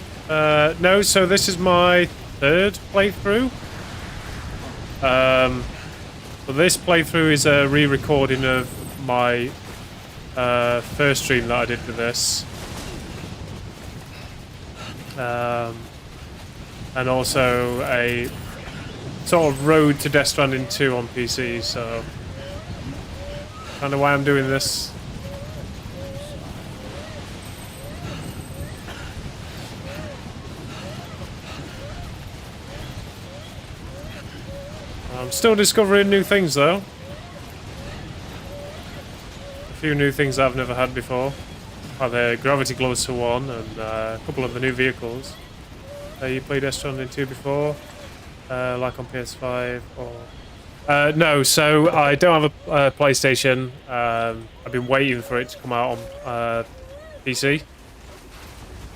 [SPEAKER 2] no. So this is my third playthrough. But this playthrough is a re-recording of my first stream that I did for this, and also a sort of road to Death Stranding 2 on PC, so kind of why I'm doing this. I'm still discovering new things though. Few new things I've never had before. Are the gravity gloves for one, and a couple of the new vehicles. You played Death Stranding 2 before, like on PS5 or? No, so I don't have a PlayStation. I've been waiting for it to come out on PC.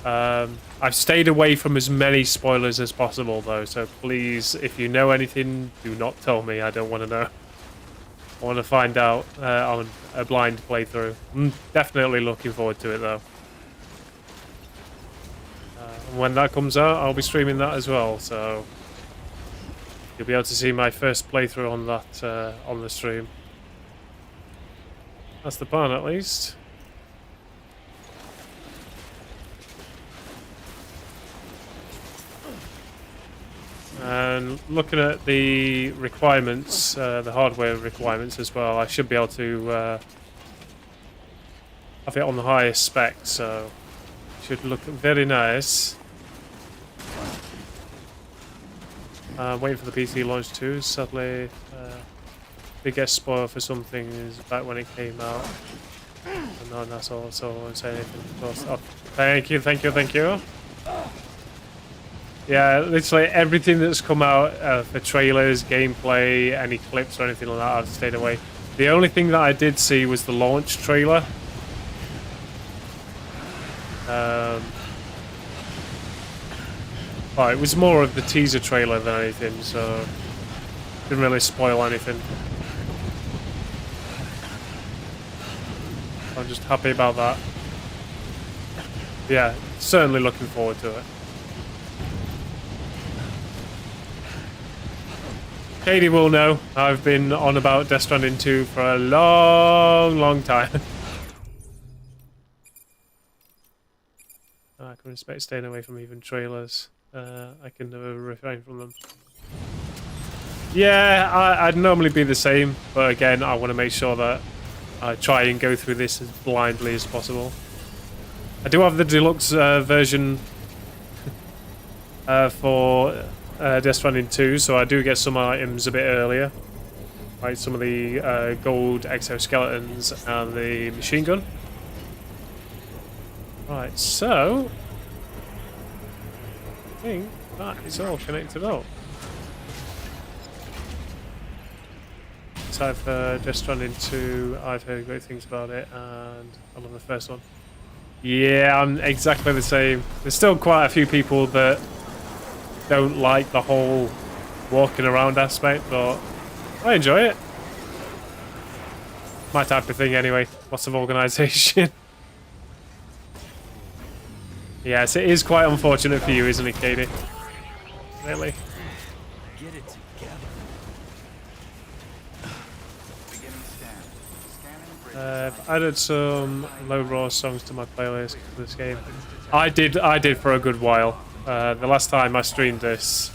[SPEAKER 2] I've stayed away from as many spoilers as possible though, so please, if you know anything, do not tell me. I don't want to know. I want to find out on a blind playthrough. I'm definitely looking forward to it though. When that comes out, I'll be streaming that as well, so you'll be able to see my first playthrough on that on the stream. That's the plan, at least. And looking at the requirements, the hardware requirements as well, I should be able to have it on the highest spec, so it should look very nice. Waiting for the PC launch too. Sadly, biggest spoil for something is back when it came out. And no, that's all. So I won't say anything. Oh, thank you, thank you, thank you. Yeah, literally everything that's come out for trailers, gameplay, any clips or anything like that, I've stayed away. The only thing that I did see was the launch trailer. Well, it was more of the teaser trailer than anything, so didn't really spoil anything. I'm just happy about that. Yeah, certainly looking forward to it. Katie will know I've been on about Death Stranding 2 for a long time. I can respect staying away from even trailers. I can never refrain from them. Yeah, I'd normally be the same, but again, I want to make sure that I try and go through this as blindly as possible. I do have the deluxe version for Death Stranding 2, so I do get some items a bit earlier. Like some of the gold exoskeletons and the machine gun. Right, so I think that is all connected up. So Death Stranding 2, I've heard great things about it, and I love the first one. Yeah, I'm exactly the same. There's still quite a few people that don't like the whole walking around aspect, but I enjoy it. My type of thing anyway. Lots of organisation. Yes, it is quite unfortunate for you, isn't it, Katie? Really?
[SPEAKER 6] Get it together.
[SPEAKER 11] Beginning scan. Scanning bridges.
[SPEAKER 2] I've added some low raw songs to my playlist for this game. I did for a good while. The last time I streamed this,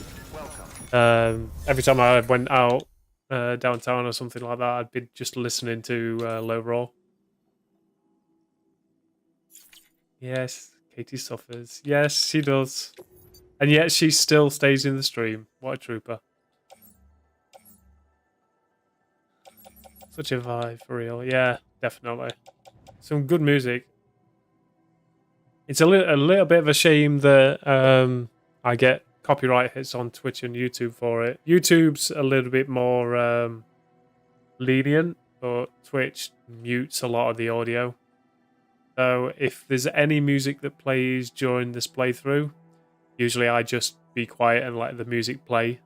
[SPEAKER 2] every time I went out downtown or something like that, I'd be just listening to low raw. Yes, Katie suffers. Yes, she does. And yet she still stays in the stream. What a trooper. Such a vibe, for real. Yeah, definitely. Some good music. It's a little bit of a shame that I get copyright hits on Twitch and YouTube for it. YouTube's a little bit more lenient, but Twitch mutes a lot of the audio. So if there's any music that plays during this playthrough, usually I just be quiet and let the music play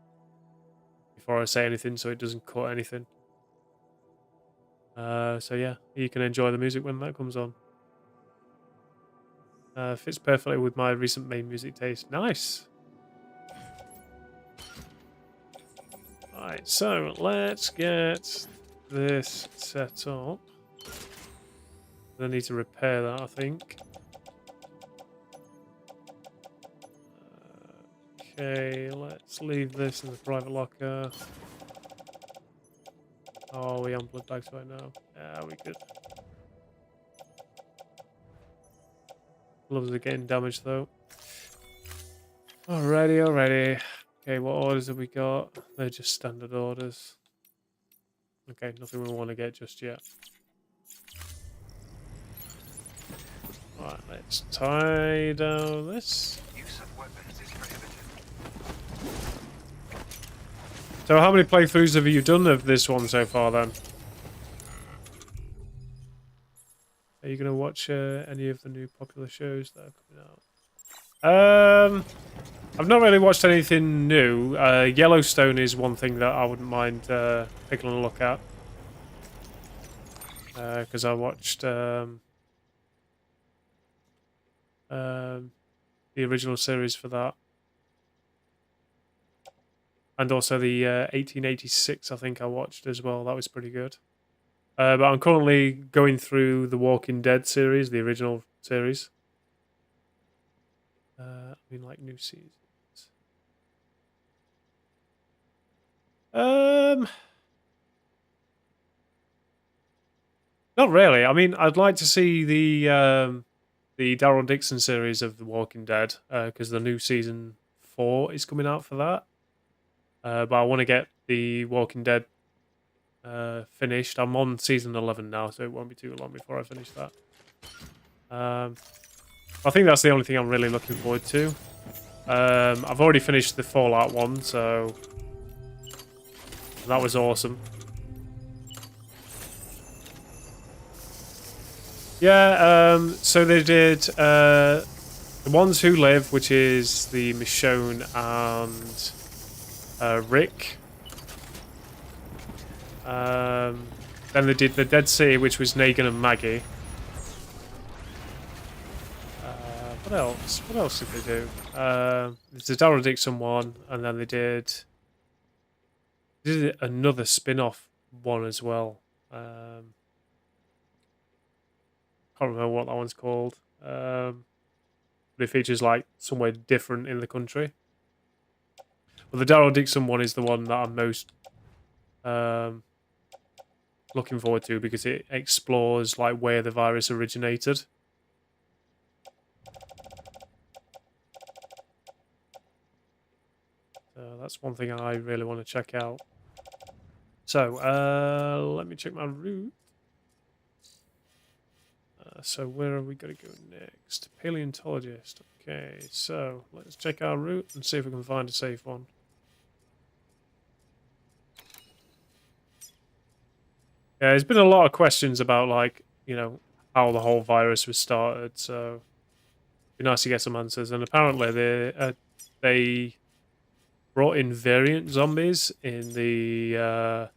[SPEAKER 2] before I say anything so it doesn't cut anything. So yeah, you can enjoy the music when that comes on. Fits perfectly with my recent main music taste. Nice! Right, so let's get this set up. I need to repair that, I think. Okay, let's leave this in the private locker. Oh, are we on blood bags right now? Yeah, we good. Gloves are getting damaged though. Alrighty. Okay, what orders have we got? They're just standard orders. Okay, nothing we want to get just yet. Right, let's tie down this.
[SPEAKER 5] Use of weapons is prohibited.
[SPEAKER 2] So how many playthroughs have you done of this one so far then? Are you going to watch any of the new popular shows that are coming out? I've not really watched anything new. Yellowstone is one thing that I wouldn't mind taking a look at. Because I watched the original series for that. And also the 1886 I think I watched as well. That was pretty good. But I'm currently going through the Walking Dead series, the original series. I mean, like new seasons. Not really. I mean, I'd like to see the Daryl Dixon series of The Walking Dead because the new season 4 is coming out for that. But I want to get the Walking Dead finished. I'm on season 11 now, so it won't be too long before I finish that. I think that's the only thing I'm really looking forward to. I've already finished the Fallout one, so that was awesome. Yeah, so they did The Ones Who Live, which is the Michonne and Rick. Then they did The Dead City, which was Negan and Maggie. What else? What else did they do? There's the Daryl Dixon one, and then they did another spin-off one as well. Can't remember what that one's called. But it features like somewhere different in the country. But the Daryl Dixon one is the one that I'm most looking forward to because it explores like where the virus originated. That's one thing I really want to check out. So let me check my route. So where are we going to go next? Paleontologist. Okay, so let's check our route and see if we can find a safe one. Yeah, there's been a lot of questions about, like, you know, how the whole virus was started. So it'd be nice to get some answers. And apparently they brought in variant zombies in the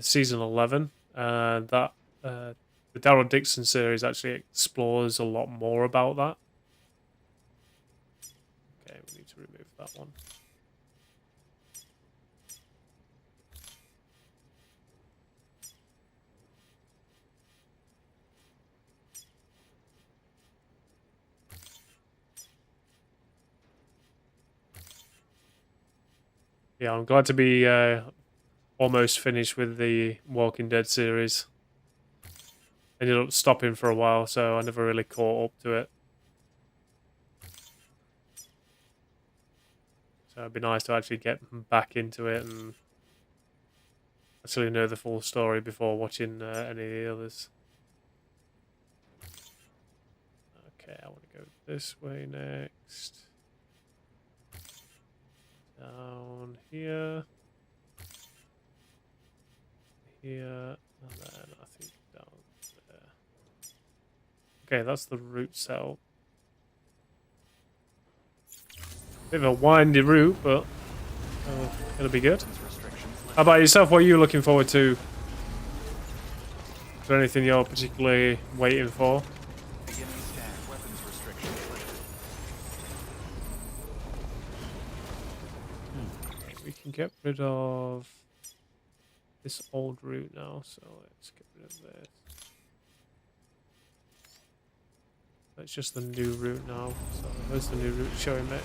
[SPEAKER 2] season 11, and that the Daryl Dixon series actually explores a lot more about that. Okay, we need to remove that one. Yeah, I'm glad to be almost finished with the Walking Dead series. Ended up stopping for a while, so I never really caught up to it. So it'd be nice to actually get back into it and actually know the full story before watching any of the others. Okay, I want to go this way next. Down here. Here, and then I think down there. Okay, that's the root cell. Bit of a windy route, but it'll be good. How about yourself? What are you looking forward to? Is there anything you're particularly waiting for? We can get rid of this old route now, so let's get rid of this. That's just the new route now. So there's the new route showing me.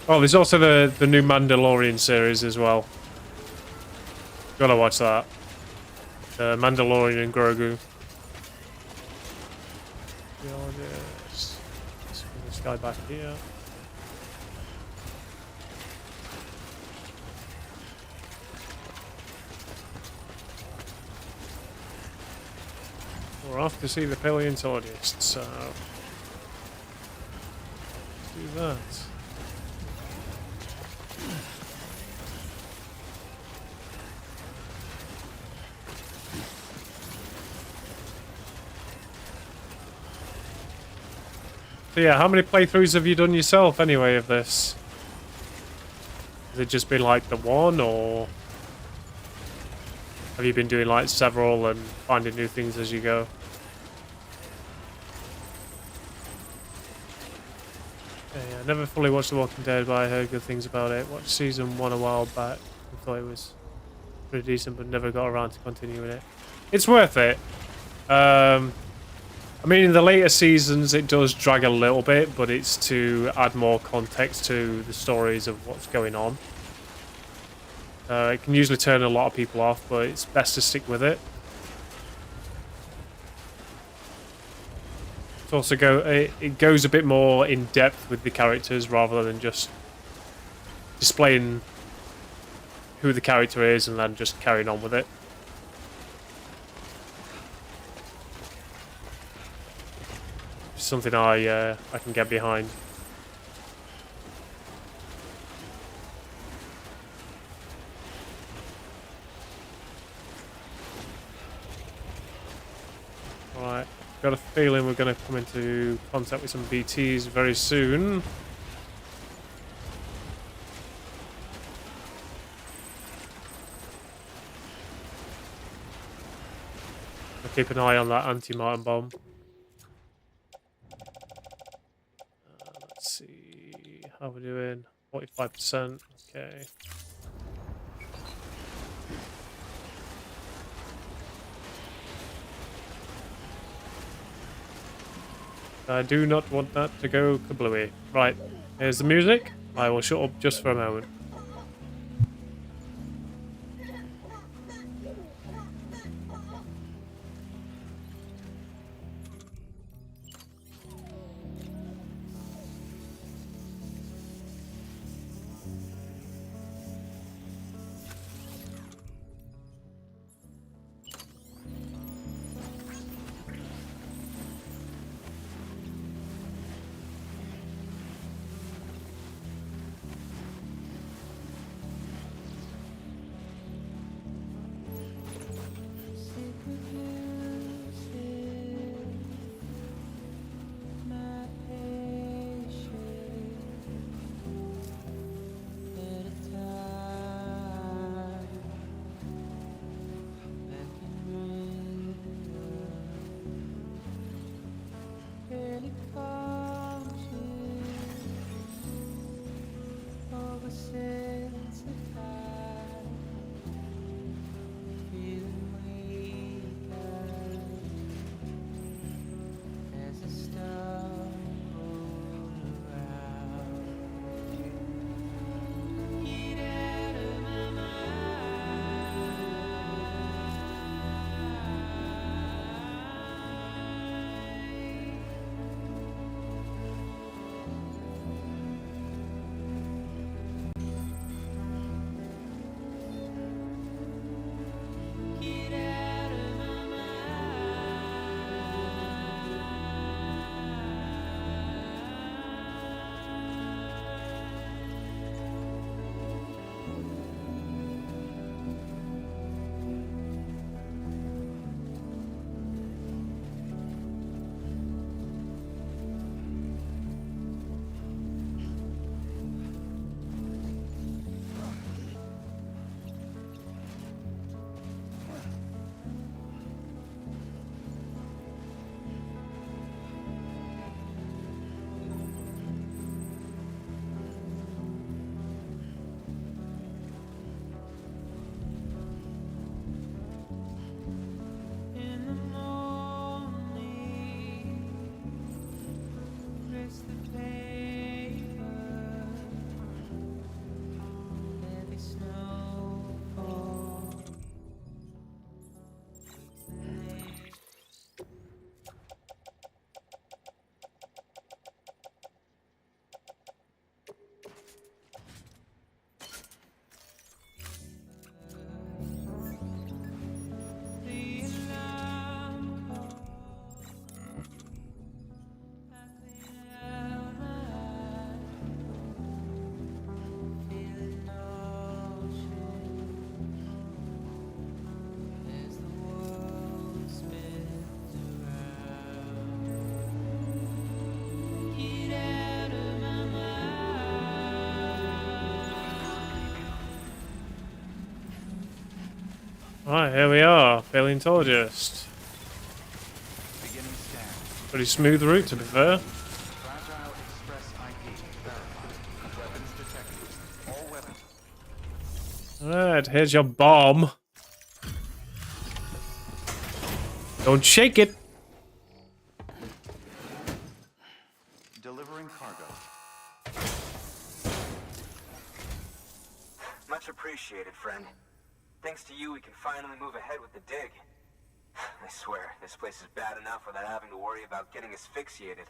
[SPEAKER 2] Oh, there's also the new Mandalorian series as well. Gotta watch that. The Mandalorian and Grogu. Let's put this guy back here. We're off to see the paleontologists, so let's do that. So yeah, how many playthroughs have you done yourself anyway of this? Has it just been like the one, or have you been doing like several and finding new things as you go? Yeah, I never fully watched The Walking Dead, but I heard good things about it. Watched season 1 a while back. I thought it was pretty decent, but never got around to continuing it. It's worth it. I mean, in the later seasons, it does drag a little bit, but it's to add more context to the stories of what's going on. It can usually turn a lot of people off, but it's best to stick with it. It's also it goes a bit more in depth with the characters rather than just displaying who the character is and then just carrying on with it. Something I can get behind. Alright, got a feeling we're going to come into contact with some BTs very soon. I'll keep an eye on that anti-Martin bomb. Let's see how we're doing. 45%. Okay. I do not want that to go kablooey. Right, here's the music. I will shut up just for a moment. Alright, here we are, paleontologist.
[SPEAKER 11] Beginning scan.
[SPEAKER 2] Pretty smooth route, to be fair.
[SPEAKER 11] Fragile Express ID verified. Weapons detected. All weapons.
[SPEAKER 2] Alright, here's your bomb. Don't shake it.
[SPEAKER 11] Delivering cargo.
[SPEAKER 10] Much appreciated, friend. Thanks to you, we can finally move ahead with the dig. I swear, this place is bad enough without having to worry about getting asphyxiated.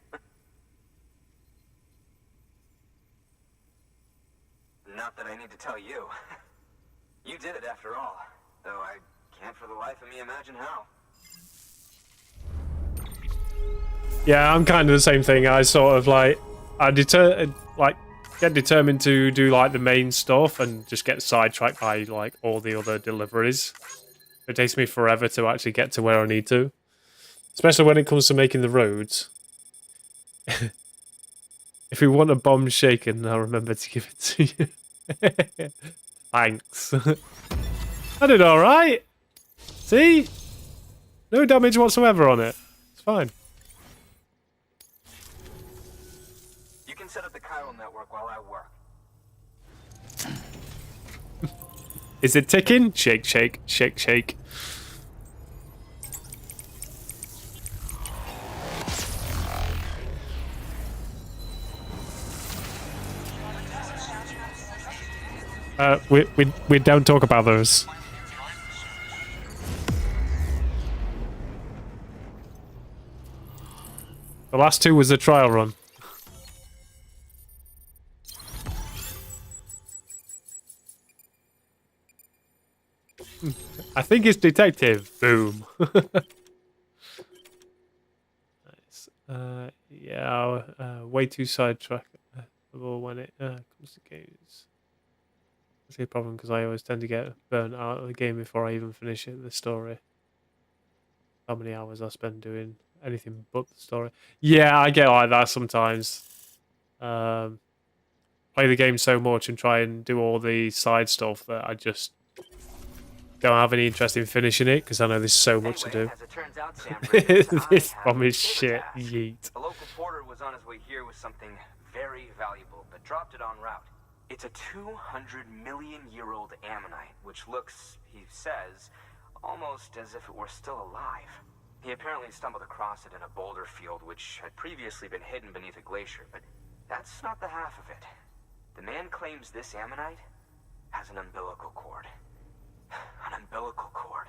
[SPEAKER 10] Not that I need to tell you. You did it after all, though I can't for the life of me imagine how.
[SPEAKER 2] Yeah, I'm kind of the same thing. I sort of like, get determined to do like the main stuff and just get sidetracked by like all the other deliveries. It takes me forever to actually get to where I need to, especially when it comes to making the roads. If you want a bomb shaken, I'll remember to give it to you. Thanks. I did all right. See, no damage whatsoever on it. It's fine.
[SPEAKER 10] Set up the chiral network while I work.
[SPEAKER 2] Is it ticking? Shake, shake, shake, shake. We don't talk about those. The last two was a trial run. I think it's detective. Boom. Nice. Yeah, way too sidetracked when it comes to games. That's a problem because I always tend to get burnt out of the game before I even finish it. The story. How many hours I spend doing anything but the story? Yeah, I get like that sometimes. Play the game so much and try and do all the side stuff that I just don't have any interest in finishing it because I know there's so much to do.
[SPEAKER 10] As it turns out, Sam Bridges,
[SPEAKER 2] This
[SPEAKER 10] I
[SPEAKER 2] bomb
[SPEAKER 10] have
[SPEAKER 2] is
[SPEAKER 10] a
[SPEAKER 2] shit.
[SPEAKER 10] task.
[SPEAKER 2] Yeet.
[SPEAKER 10] A local porter was on his way here with something very valuable, but dropped it en route. It's a 200-million-year-old ammonite, which looks, he says, almost as if it were still alive. He apparently stumbled across it in a boulder field, which had previously been hidden beneath a glacier, but that's not the half of it. The man claims this ammonite has an umbilical cord. An umbilical cord.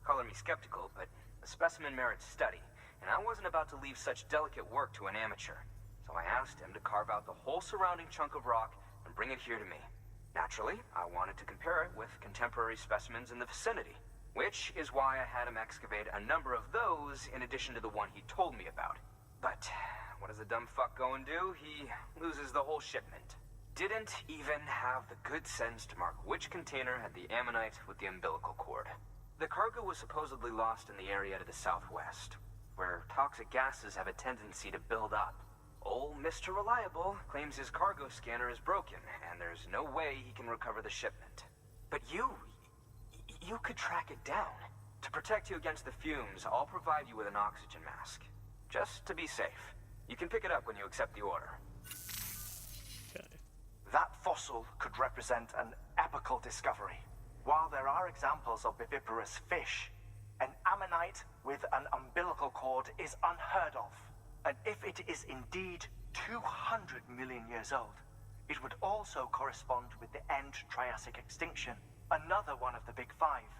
[SPEAKER 10] Color me skeptical, but the specimen merits study, and I wasn't about to leave such delicate work to an amateur. So I asked him to carve out the whole surrounding chunk of rock and bring it here to me. Naturally, I wanted to compare it with contemporary specimens in the vicinity, which is why I had him excavate a number of those in addition to the one he told me about. But what does the dumb fuck go and do? He loses the whole shipment. Didn't even have the good sense to mark which container had the ammonite with the umbilical cord. The cargo was supposedly lost in the area to the southwest, where toxic gases have a tendency to build up. Old Mr. Reliable claims his cargo scanner is broken, and there's no way he can recover the shipment. But you could track it down. To protect you against the fumes, I'll provide you with an oxygen mask. Just to be safe. You can pick it up when you accept the order.
[SPEAKER 5] That fossil could represent an epochal discovery. While there are examples of viviparous fish, an ammonite with an umbilical cord is unheard of. And if it is indeed 200 million years old, it would also correspond with the end Triassic extinction, another one of the big five.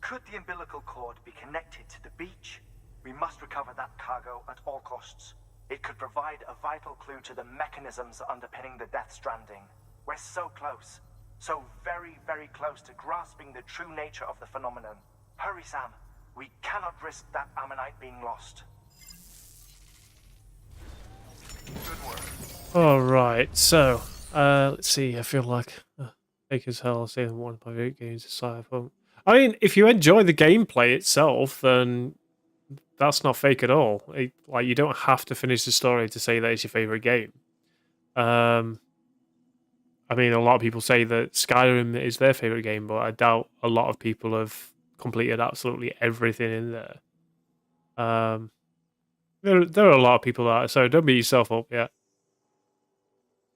[SPEAKER 5] Could the umbilical cord be connected to the beach? We must recover that cargo at all costs. It could provide a vital clue to the mechanisms underpinning the Death Stranding. We're so close. So very, very close to grasping the true nature of the phenomenon. Hurry, Sam. We cannot risk that ammonite being lost. Good work.
[SPEAKER 2] Alright, so, let's see, I feel like fake as hell saying one of my favorite games is Cyberpunk. I mean, if you enjoy the gameplay itself, then that's not fake at all. Like, you don't have to finish the story to say that it's your favorite game. I mean, a lot of people say that Skyrim is their favorite game, but I doubt a lot of people have completed absolutely everything in there. There are a lot of people that, so don't beat yourself up yet.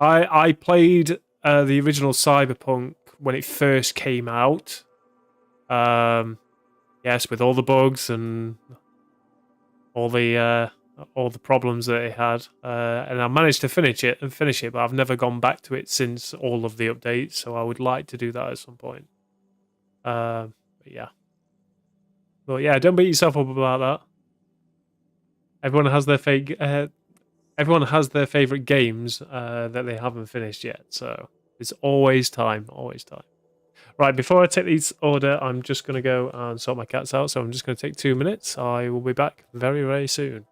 [SPEAKER 2] I played the original Cyberpunk when it first came out. Yes, with all the bugs and all the problems that it had, and I managed to finish it, but I've never gone back to it since all of the updates. So I would like to do that at some point. But yeah, don't beat yourself up about that. Everyone has their everyone has their favorite games that they haven't finished yet. So it's always time, always time. Right, before I take these order, I'm just going to go and sort my cats out. So I'm just going to take 2 minutes. I will be back very, very soon.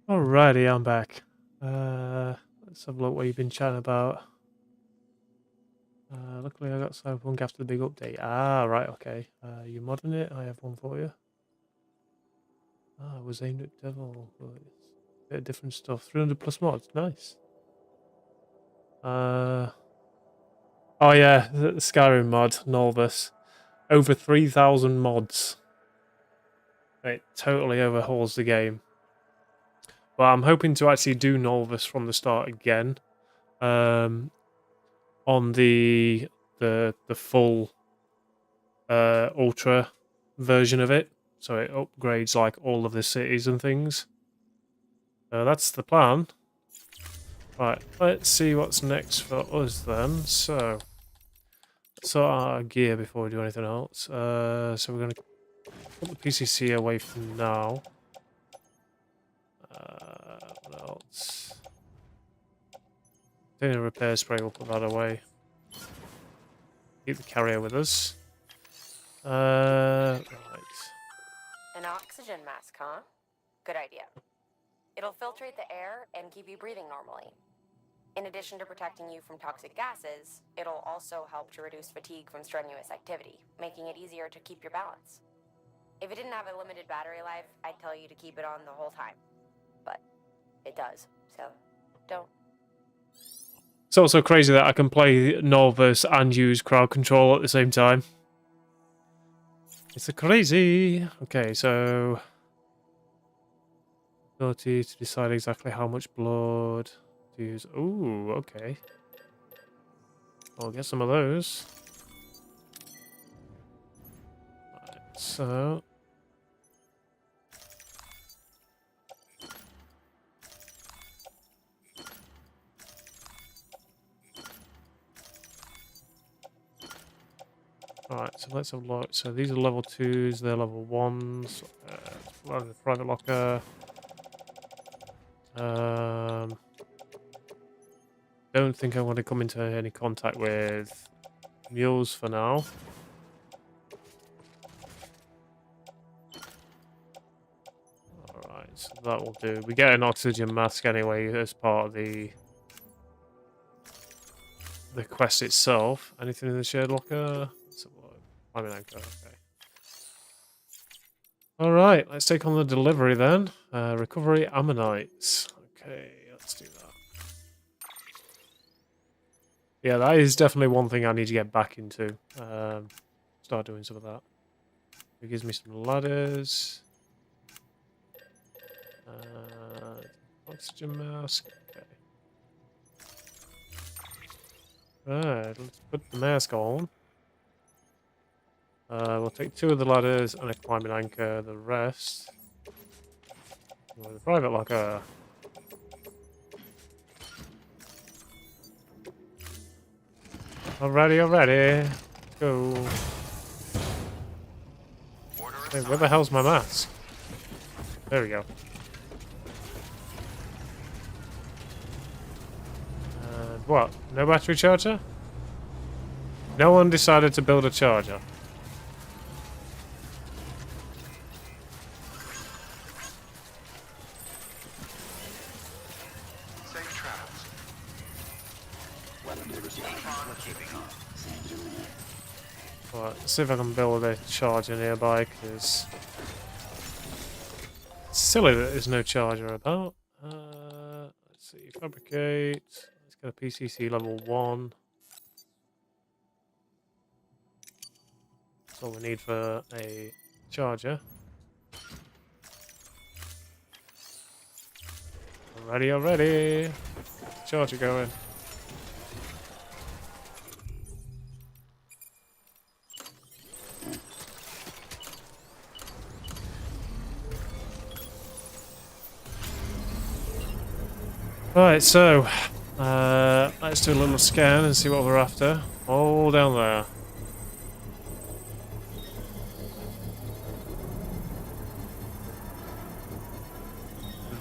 [SPEAKER 2] Alrighty, I'm back. Let's have a look what you've been chatting about. Luckily I got Cyberpunk after the big update. Ah, right, okay. You modding it? I have one for you. It was aimed at Devil, but it's a bit of different stuff. 300 plus mods, nice. Oh yeah, the Skyrim mod, Norvus. Over 3,000 mods. It totally overhauls the game. But I'm hoping to actually do Norvus from the start again. On the full ultra version of it. So it upgrades like all of the cities and things. That's the plan. Right, let's see what's next for us then. So, let's sort out our gear before we do anything else. So we're going to put the PCC away for now. What else? Doing a repair spray, we'll put that away. Keep the carrier with us. Right.
[SPEAKER 12] An oxygen mask, huh? Good idea. It'll filtrate the air and keep you breathing normally. In addition to protecting you from toxic gases, it'll also help to reduce fatigue from strenuous activity, making it easier to keep your balance. If it didn't have a limited battery life, I'd tell you to keep it on the whole time. But it does, so don't.
[SPEAKER 2] It's also crazy that I can play Norvus and use crowd control at the same time. It's a crazy. Okay, so ability to decide exactly how much blood to use. Ooh, okay. I'll get some of those. Right, so alright, so let's have a look. So these are level 2s, they're level 1s. The private locker. Don't think I want to come into any contact with mules for now. Alright, so that will do. We get an oxygen mask anyway as part of the quest itself. Anything in the shared locker? I'm an anchor, okay. Alright, let's take on the delivery then. Recovery ammonites. Okay, let's do that. Yeah, that is definitely one thing I need to get back into. Start doing some of that. It gives me some ladders. Oxygen mask. Okay. Right, let's put the mask on. We'll take 2 of the ladders and a climbing anchor. The rest. The private locker. Alrighty. Let's go. Hey, where the hell's my mask? There we go. What? No battery charger? No one decided to build a charger. Right, let's see if I can build a charger nearby, because it's silly that there's no charger about. Let's see, fabricate. Let's get a PCC level 1. That's all we need for a charger. Already. Charger going. Right, so let's do a little scan and see what we're after. All down there.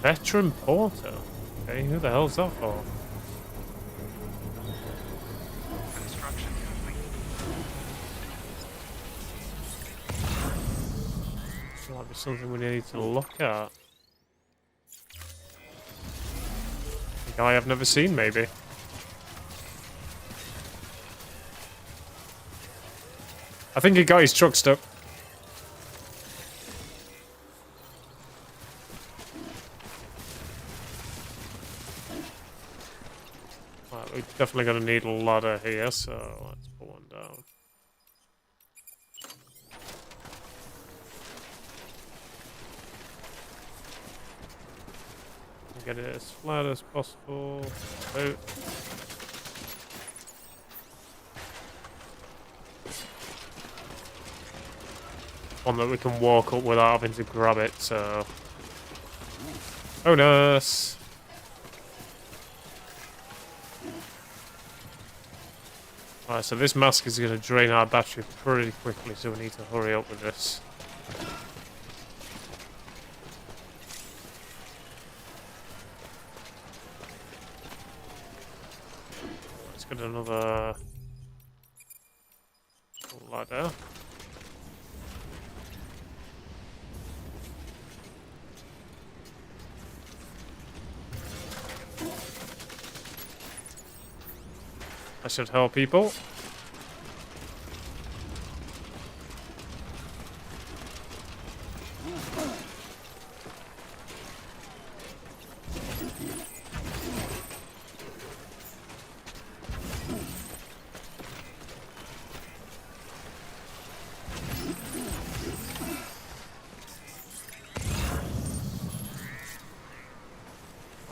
[SPEAKER 2] Veteran Porter? Okay, who the hell's that for?
[SPEAKER 11] Construction complete.
[SPEAKER 2] This might be something we need to look at. A guy I've never seen, maybe. I think he got his truck stuck. Right, Definitely going to need a ladder here, so let's put one down. Get it as flat as possible. Out. One that we can walk up without having to grab it, so... Bonus! Alright, so this mask is going to drain our battery pretty quickly, so we need to hurry up with this. Let's get another ladder. That should help people.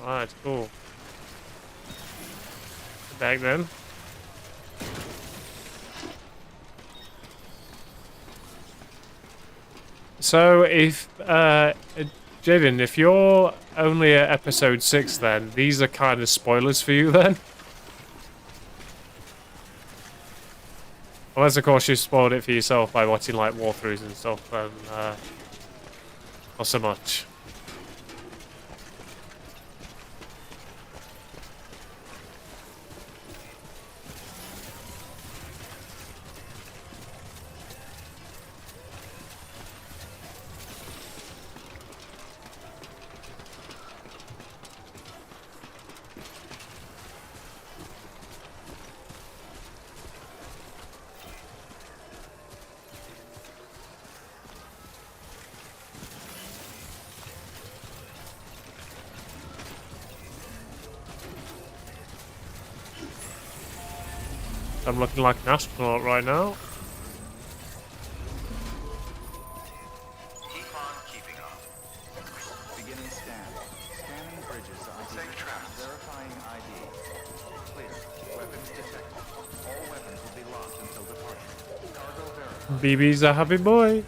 [SPEAKER 2] Alright, cool. Back then. So if Jaden, if you're only at episode 6 then, these are kind of spoilers for you then? Unless of course you spoiled it for yourself by watching like walkthroughs and stuff, then not so much. I'm looking like an astronaut right now.
[SPEAKER 11] Keep on keeping on. Beginning scan. Scanning bridges ID. Safe traps. Verifying ID. Clear. Weapons detected. All weapons will be locked until departure. Cargo verified.
[SPEAKER 2] BB's a happy boy.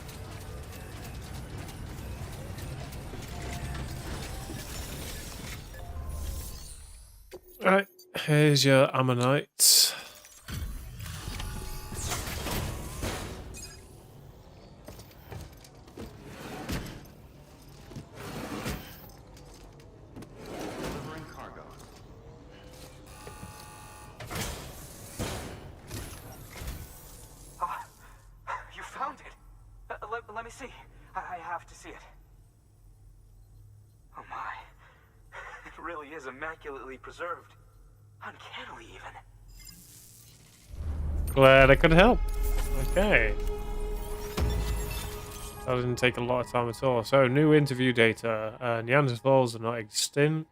[SPEAKER 2] Right, here's your ammonite.
[SPEAKER 10] Let me see. I have to see it. Oh my. It really is immaculately preserved. Uncannily even.
[SPEAKER 2] Glad I could help. Okay. That didn't take a lot of time at all. So, new interview data. Neanderthals are not extinct.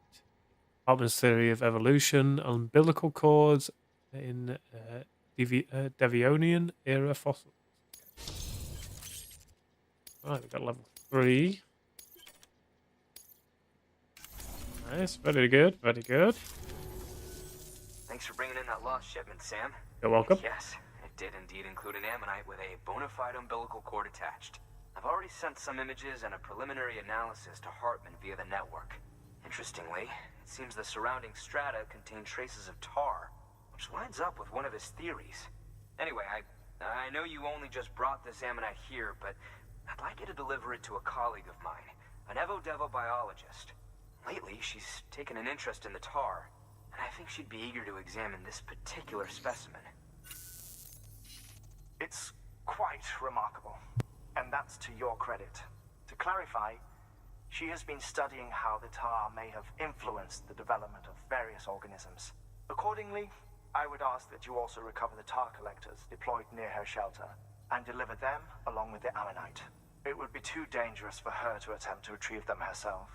[SPEAKER 2] Hartman's theory of evolution. Umbilical cords in Devonian era fossils. Right, we got level 3. Nice, very good, very good.
[SPEAKER 10] Thanks for bringing in that lost shipment, Sam.
[SPEAKER 2] You're welcome.
[SPEAKER 10] Yes, it did indeed include an ammonite with a bona fide umbilical cord attached. I've already sent some images and a preliminary analysis to Hartman via the network. Interestingly, it seems the surrounding strata contain traces of tar, which lines up with one of his theories. Anyway, I know you only just brought this ammonite here, but I'd like you to deliver it to a colleague of mine, an Evo-Devo biologist. Lately, she's taken an interest in the tar, and I think she'd be eager to examine this particular specimen.
[SPEAKER 5] It's quite remarkable, and that's to your credit. To clarify, she has been studying how the tar may have influenced the development of various organisms. Accordingly, I would ask that you also recover the tar collectors deployed near her shelter and deliver them along with the ammonite. It would be too dangerous for her to attempt to retrieve them herself,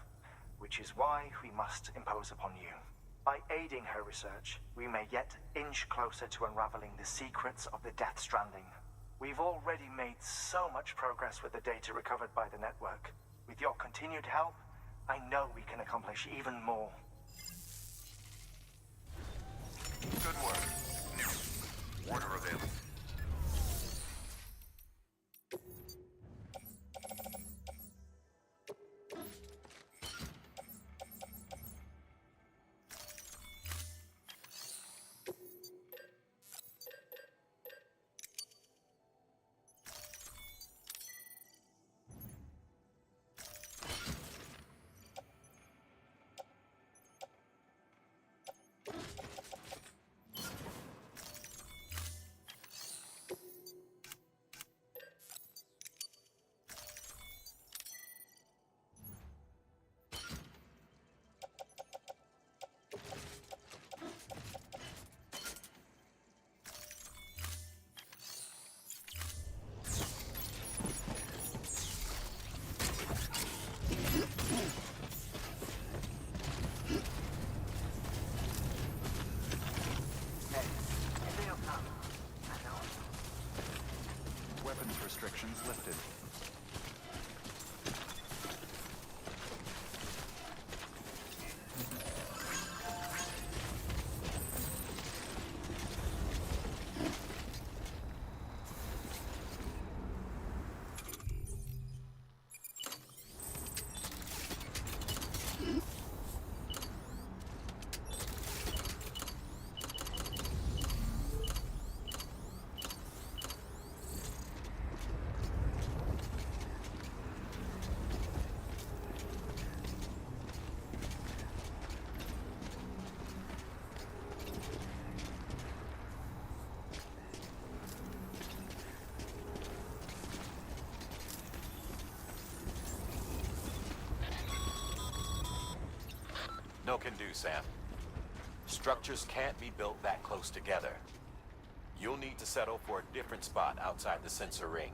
[SPEAKER 5] which is why we must impose upon you. By aiding her research, we may yet inch closer to unraveling the secrets of the Death Stranding. We've already made so much progress with the data recovered by the network. With your continued help, I know we can accomplish even more.
[SPEAKER 7] Good work. Order available.
[SPEAKER 11] Weapons restrictions lifted.
[SPEAKER 7] No can do, Sam. Structures can't be built that close together. You'll need to settle for a different spot outside the sensor ring.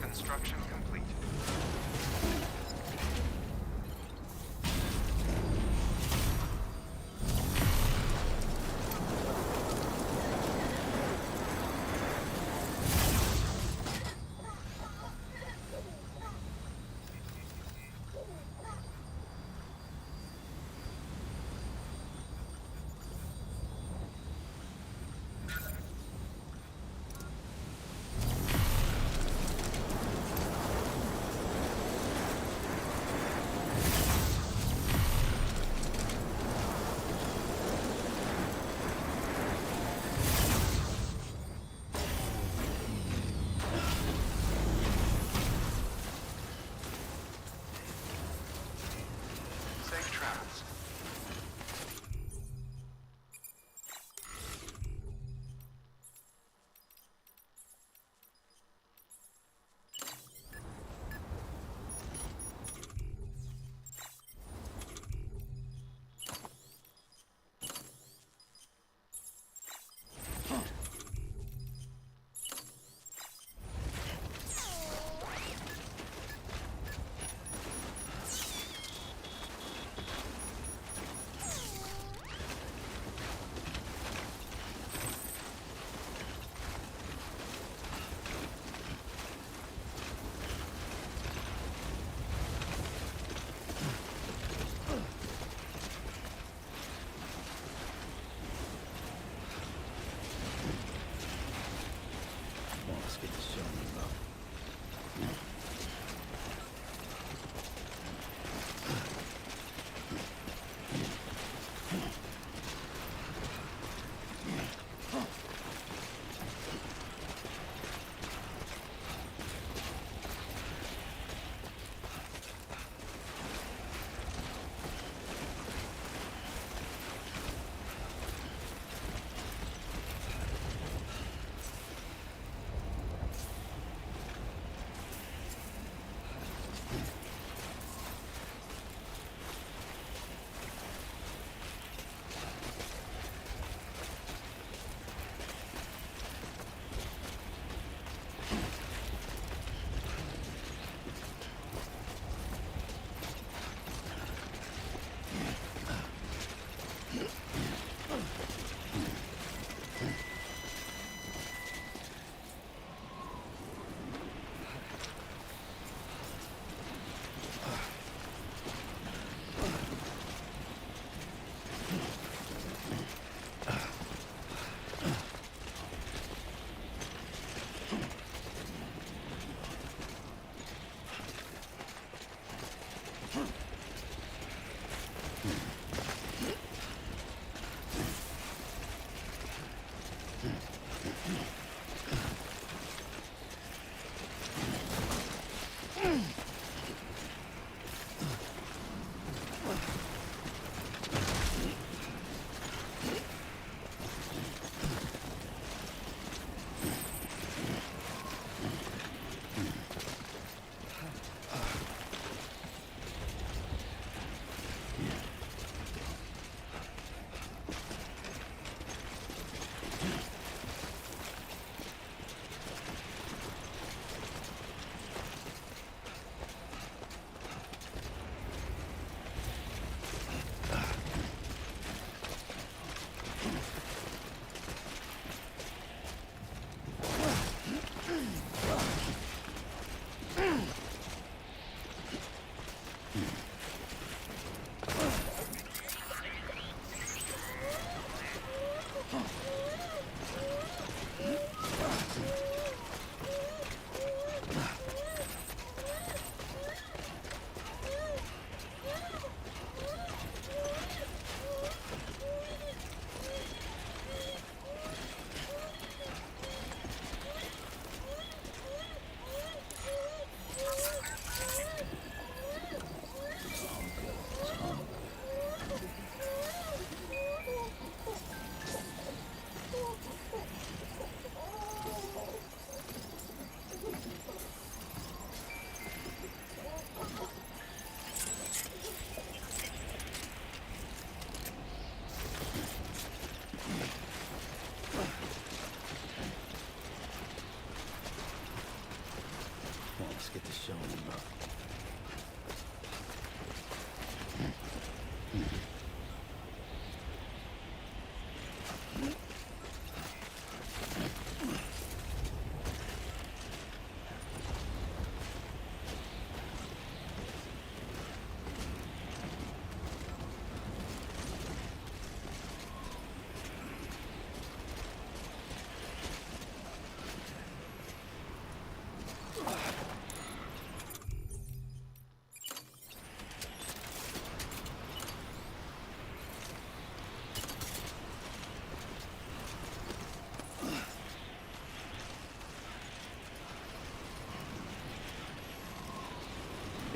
[SPEAKER 11] Construction complete.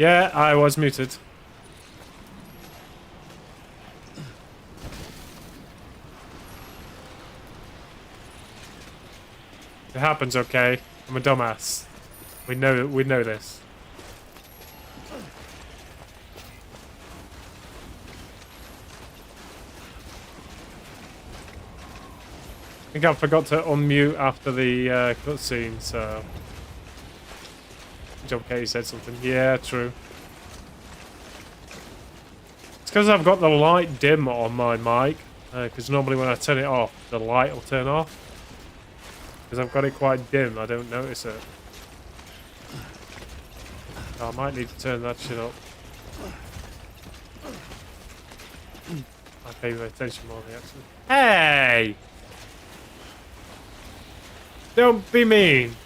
[SPEAKER 2] Yeah, I was muted. It happens, okay? I'm a dumbass. We know this. I think I forgot to unmute after the cutscene, so... John Katie said something. Yeah, true. It's because I've got the light dim on my mic. Because normally when I turn it off, the light will turn off. Because I've got it quite dim, I don't notice it. Oh, I might need to turn that shit up. I pay attention more than the accent. Hey! Don't be mean.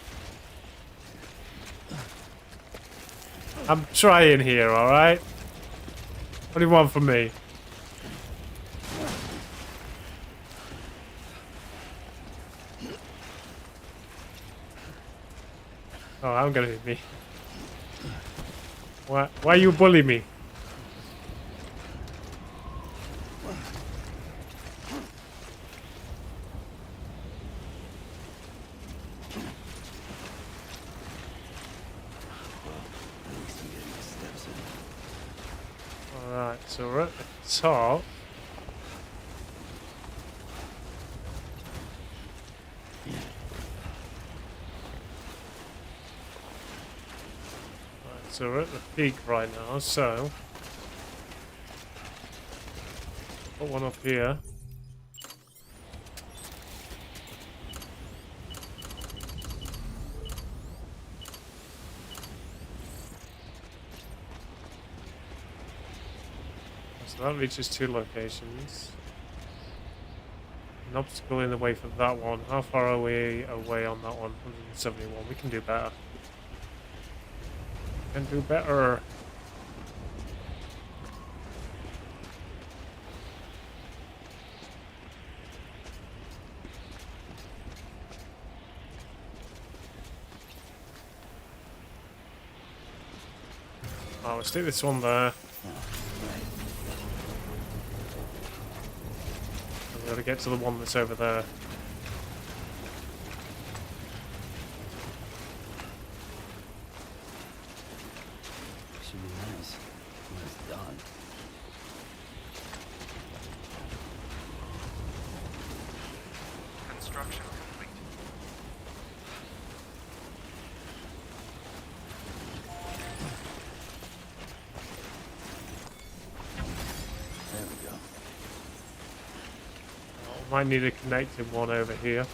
[SPEAKER 2] I'm trying here, alright? What do you want from me? Oh, I'm gonna hit me. Why you bully me? Alright, so we're at the top. So we're at the peak right now, so put one up here. So that reaches 2 locations. An obstacle in the way for that one. How far are we away on that one? 171. We can do better. Can do better. Oh, let's take this one there. I'm gonna get to the one that's over there.
[SPEAKER 6] Should be nice when it's done.
[SPEAKER 11] Construction complete.
[SPEAKER 6] There we go.
[SPEAKER 2] Might need a connecting one over here.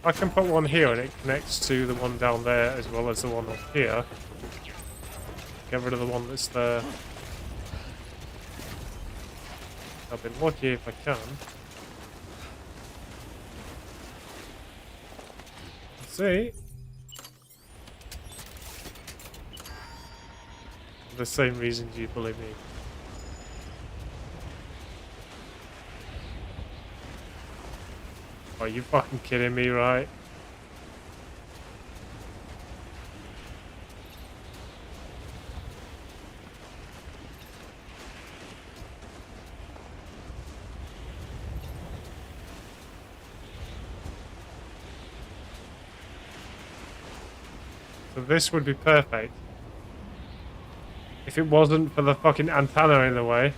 [SPEAKER 2] I can put one here and it connects to the one down there as well as the one up here. Get rid of the one that's there. I've been lucky if I can. Let's see. For the same reasons you bully me. Are you fucking kidding me, right? So this would be perfect. If it wasn't for the fucking antenna in the way.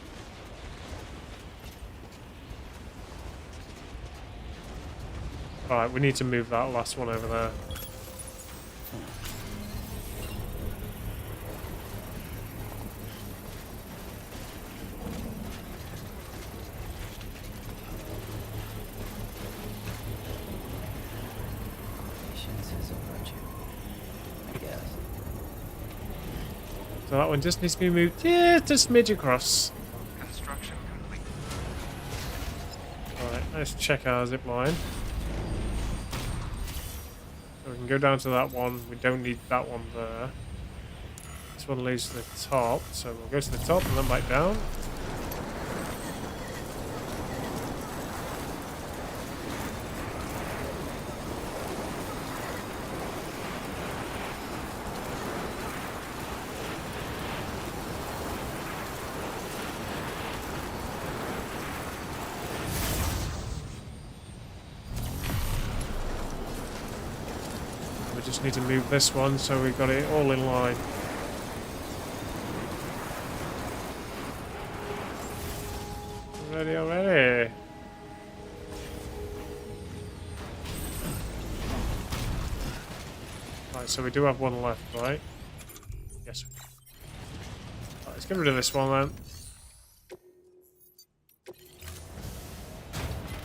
[SPEAKER 2] Alright, we need to move that last one over there.
[SPEAKER 6] Patience is a virtue, I guess.
[SPEAKER 2] So that one just needs to be moved. Yeah, just smidge across.
[SPEAKER 11] Construction complete.
[SPEAKER 2] Alright, let's check our zip line. So we can go down to that one. We don't need that one there. This one leads to the top, so we'll go to the top and then back down. We just need to move this one so we've got it all in line. Already. Right, so we do have one left, right? Yes. Right, let's get rid of this one then.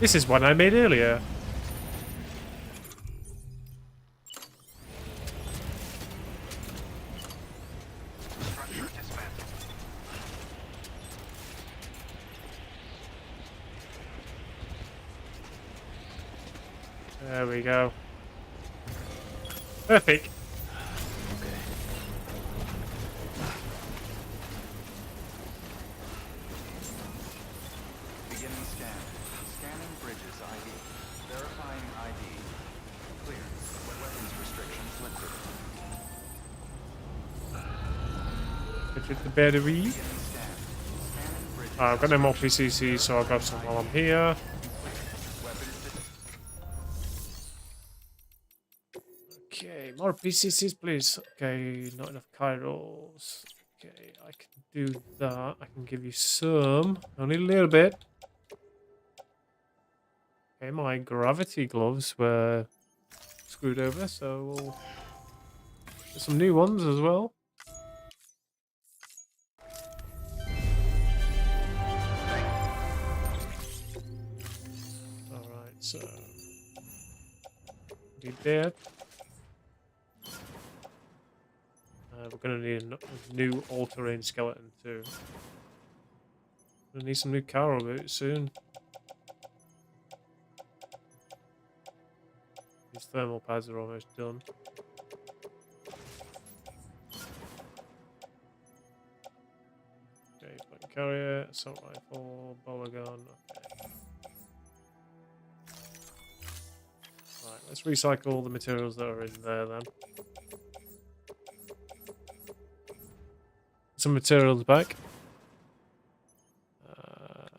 [SPEAKER 2] This is one I made earlier. There we go. Perfect.
[SPEAKER 11] Beginning scan. Scanning bridges ID. Verifying ID. Clear. Weapons restrictions lifted.
[SPEAKER 2] Get the battery. I've got no more PCC, so I'll grab some while I'm here. Okay, more PCCs, please. Okay, not enough Kairos. Okay, I can do that. I can give you some. Only a little bit. Okay, my gravity gloves were screwed over, so we'll get some new ones as well. Alright, so need that. We're going to need a new all-terrain skeleton too. We're going to need some new Carol boots soon. These thermal pads are almost done. Okay, point carrier, assault rifle, bowler gun. Okay. Right, let's recycle the materials that are in there then. Some materials back.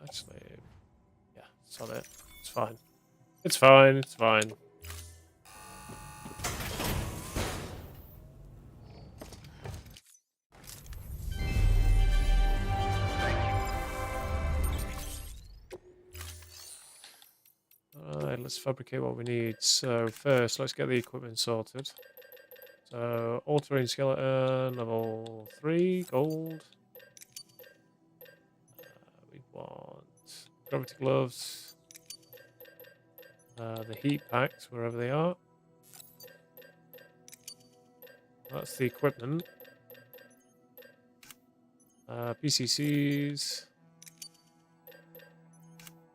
[SPEAKER 2] Actually, yeah, it's on it. It's fine. It's fine. It's fine. Alright, let's fabricate what we need. So first, let's get the equipment sorted. So, all-terrain skeleton, level 3, gold. We want gravity gloves. The heat packs, wherever they are. That's the equipment. PCCs.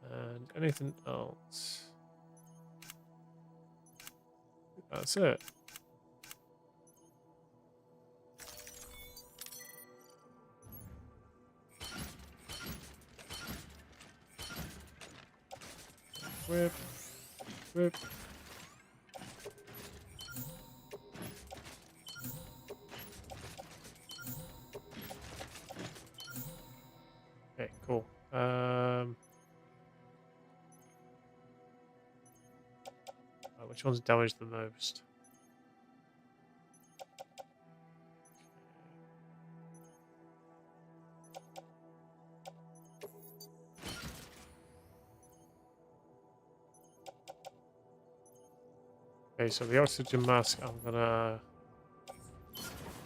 [SPEAKER 2] And anything else. That's it. Whip. Whip. Okay, cool. Which one's damaged the most? Okay, so the oxygen mask I'm gonna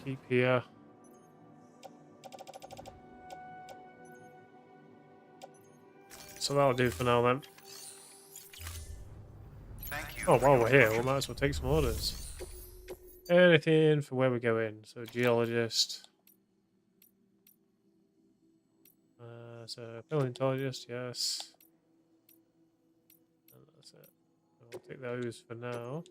[SPEAKER 2] keep here. So that'll do for now then. Oh, while we're here, we might as well take some orders. Anything for where we're going. So geologist. So building intelligence, yes. And that's it. I'll take those for now.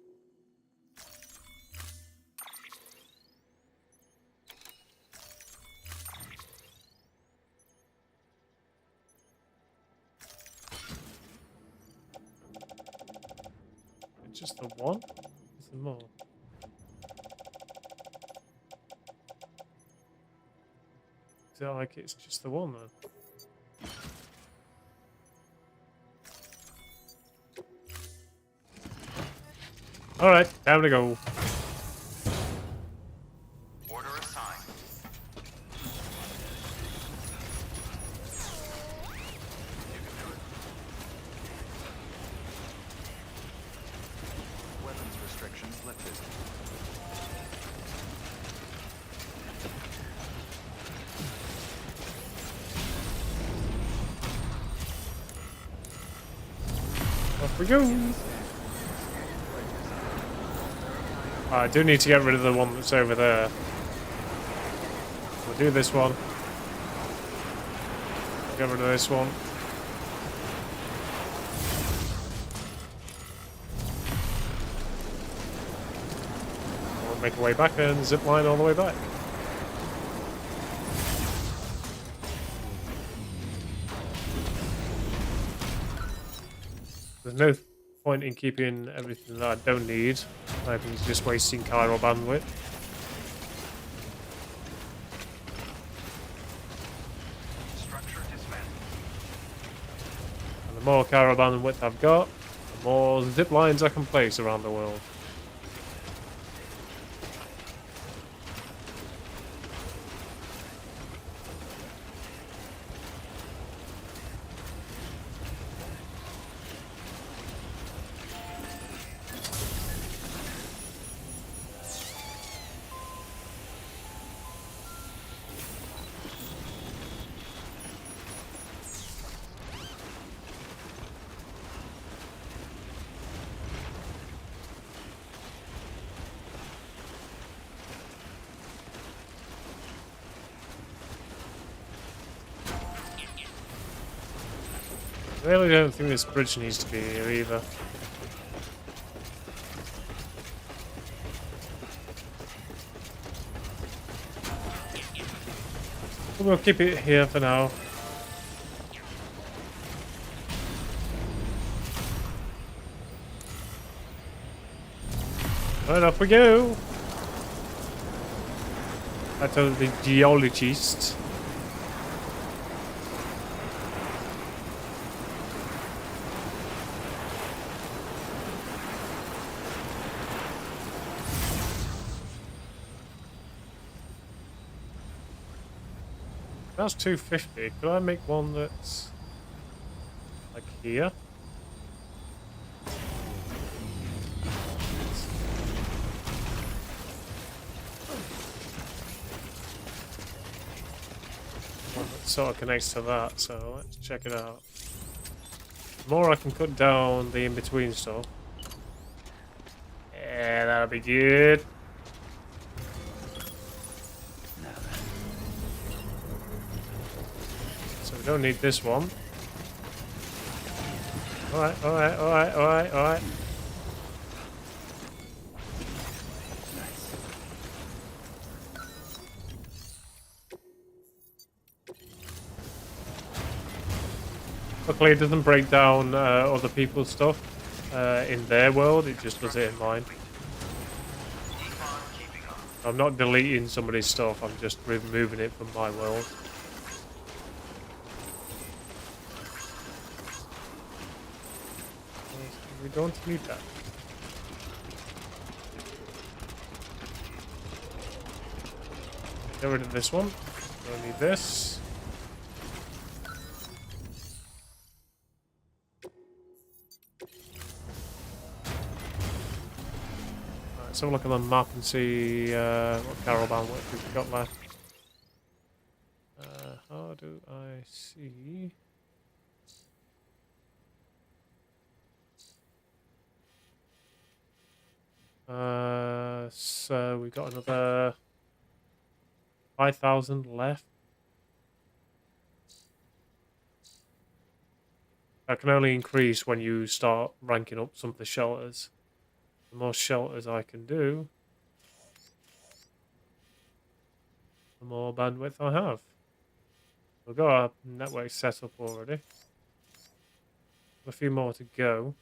[SPEAKER 2] It's just the one? Is there more? Is it like it's just the one then? Alright, time to go.
[SPEAKER 11] Order assigned. You can do it. Weapons restrictions lifted.
[SPEAKER 2] Off we go. I do need to get rid of the one that's over there. We'll do this one. Get rid of this one. We'll make our way back and zip line all the way back. There's no point in keeping everything that I don't need. I think it's just wasting chiral bandwidth.
[SPEAKER 11] Structure dismantled.
[SPEAKER 2] And the more chiral bandwidth I've got, the more zip lines I can place around the world. I really don't think this bridge needs to be here either. We'll keep it here for now. Right, off we go. I told the geologist. That's 250. Could I make one that's like here? One that sort of connects to that, so let's check it out. The more I can cut down the in-between stuff. Yeah, that'll be good. So we don't need this one. Alright, alright, alright, alright, alright. Luckily it doesn't break down other people's stuff in their world, it just does it in mine. I'm not deleting somebody's stuff, I'm just removing it from my world. We don't need that. Get rid of this one. Don't need this. Right, let's have a look at the map and see what chiral bandwidth we've got left. How do I see? So we got another 5,000 left. That can only increase when you start ranking up some of the shelters. The more shelters I can do, the more bandwidth I have. We've got our network set up already. A few more to go.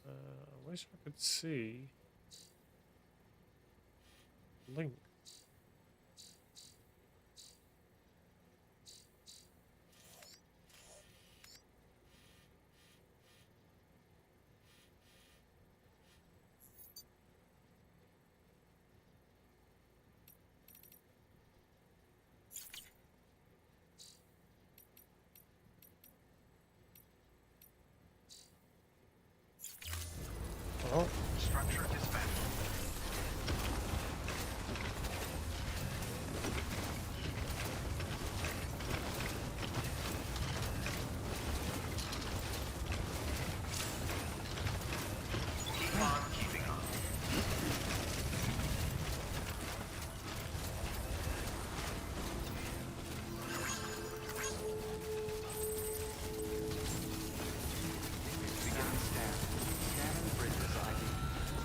[SPEAKER 2] I wish I could see link. Oh.
[SPEAKER 11] Structure disbanded. Keep on keeping on. Beginning scan. Scanning bridges ID.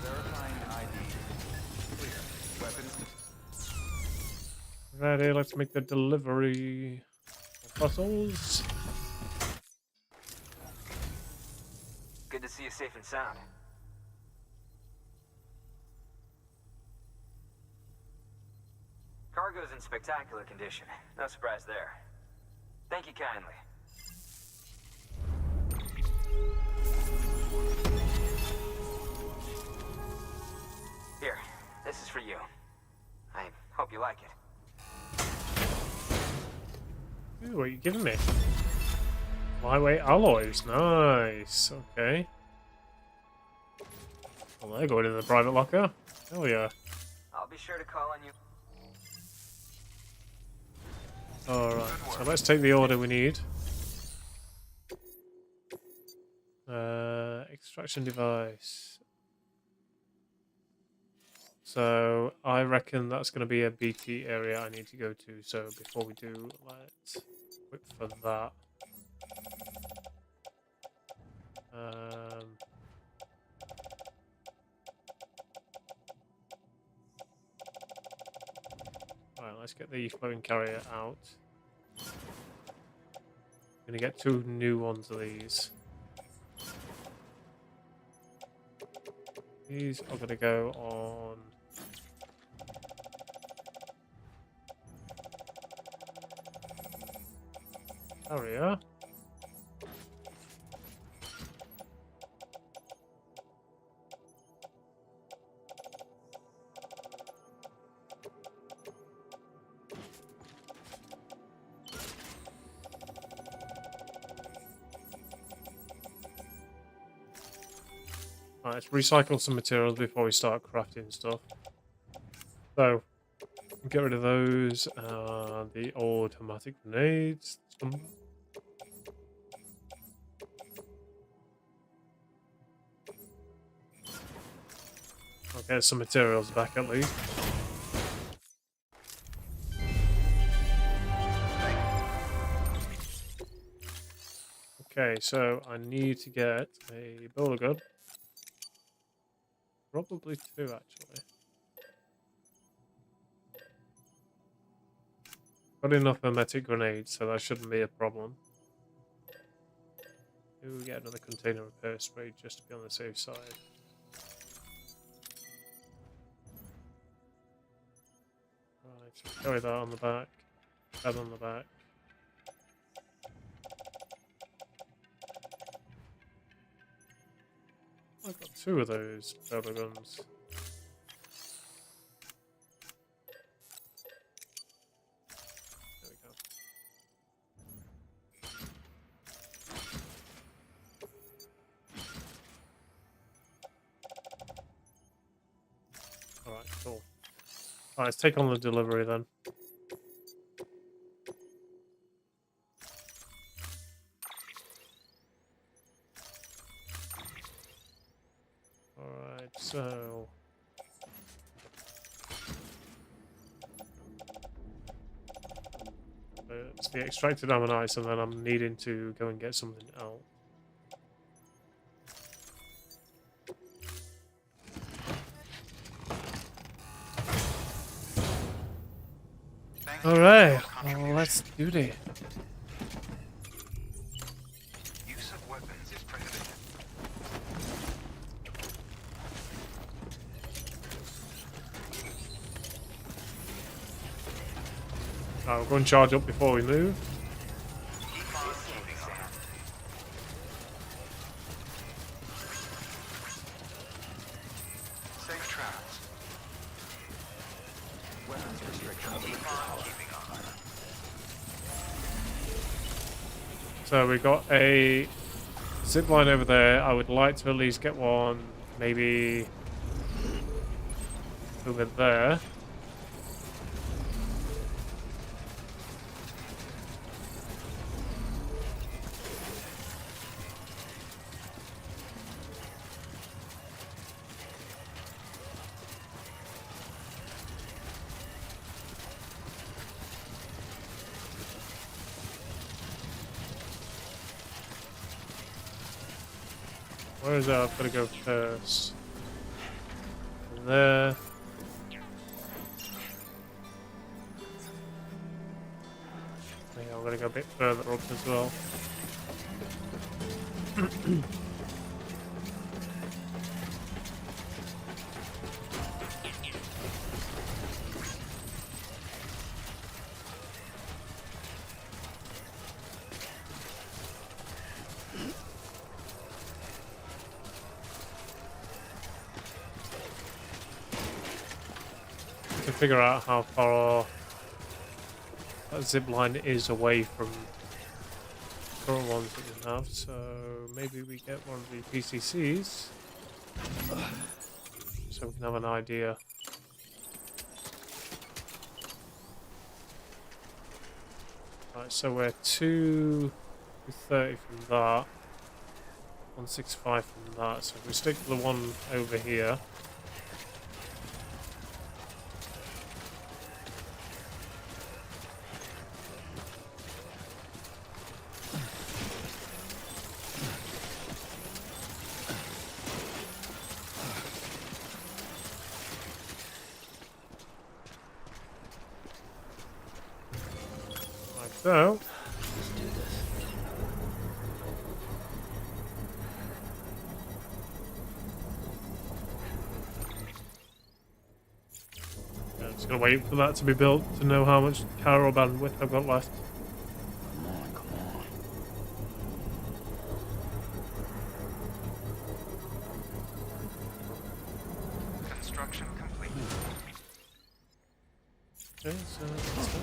[SPEAKER 11] Verifying ID. Clear. Weapons.
[SPEAKER 2] Ready, let's make the delivery of fossils.
[SPEAKER 10] Good to see you safe and sound. Cargo's in spectacular condition. No surprise there. Thank you kindly. Here, this is for you. I hope you like it.
[SPEAKER 2] Ooh, what are you giving me? Lightweight alloys, nice. Okay. Well, they're going in the private locker. Hell yeah.
[SPEAKER 10] I'll be sure to call on you.
[SPEAKER 2] Alright, so let's take the order we need. Extraction device. So I reckon that's going to be a BT area I need to go to. So before we do, let's equip for that. Alright, let's get the floating carrier out. I'm going to get 2 new ones of these. These are going to go on... carrier. Right, let's recycle some materials before we start crafting stuff. So, get rid of those. The automatic grenades. I'll get some materials back at least. Okay, so I need to get a bowler gun. Probably 2 actually. Got enough hermetic grenades, so that shouldn't be a problem. Maybe we get another container repair spray just to be on the safe side. Right, so carry that on the back, that on the back. I've got 2 of those bowler guns. There we go. Alright, cool. Alright, let's take on the delivery then. Alright, so... It's the extracted ammonite, and then I'm needing to go and get something else. Alright, well, let's do this.
[SPEAKER 11] Use of weapons is prohibited.
[SPEAKER 2] We'll go and charge up before we move.
[SPEAKER 11] Keep on keeping on. Safe travels. Weapons restrictions. Keep on keeping on.
[SPEAKER 2] So we got a zip line over there. I would like to at least get one, maybe over there. Where is that? I've got to go first. And there. I think I'm going to go a bit further up as well. To figure out how far that zip line is away from the current ones that we have, so maybe we get one of the PCCs so we can have an idea. Right, so we're 230 from that, 165 from that, so if we stick to the one over here. So,
[SPEAKER 6] Let's do this.
[SPEAKER 2] yeah, I'm just gonna wait for that to be built to know how much power or bandwidth I've got left.
[SPEAKER 6] Come on, come on.
[SPEAKER 11] Construction complete.
[SPEAKER 2] Okay, so that's it.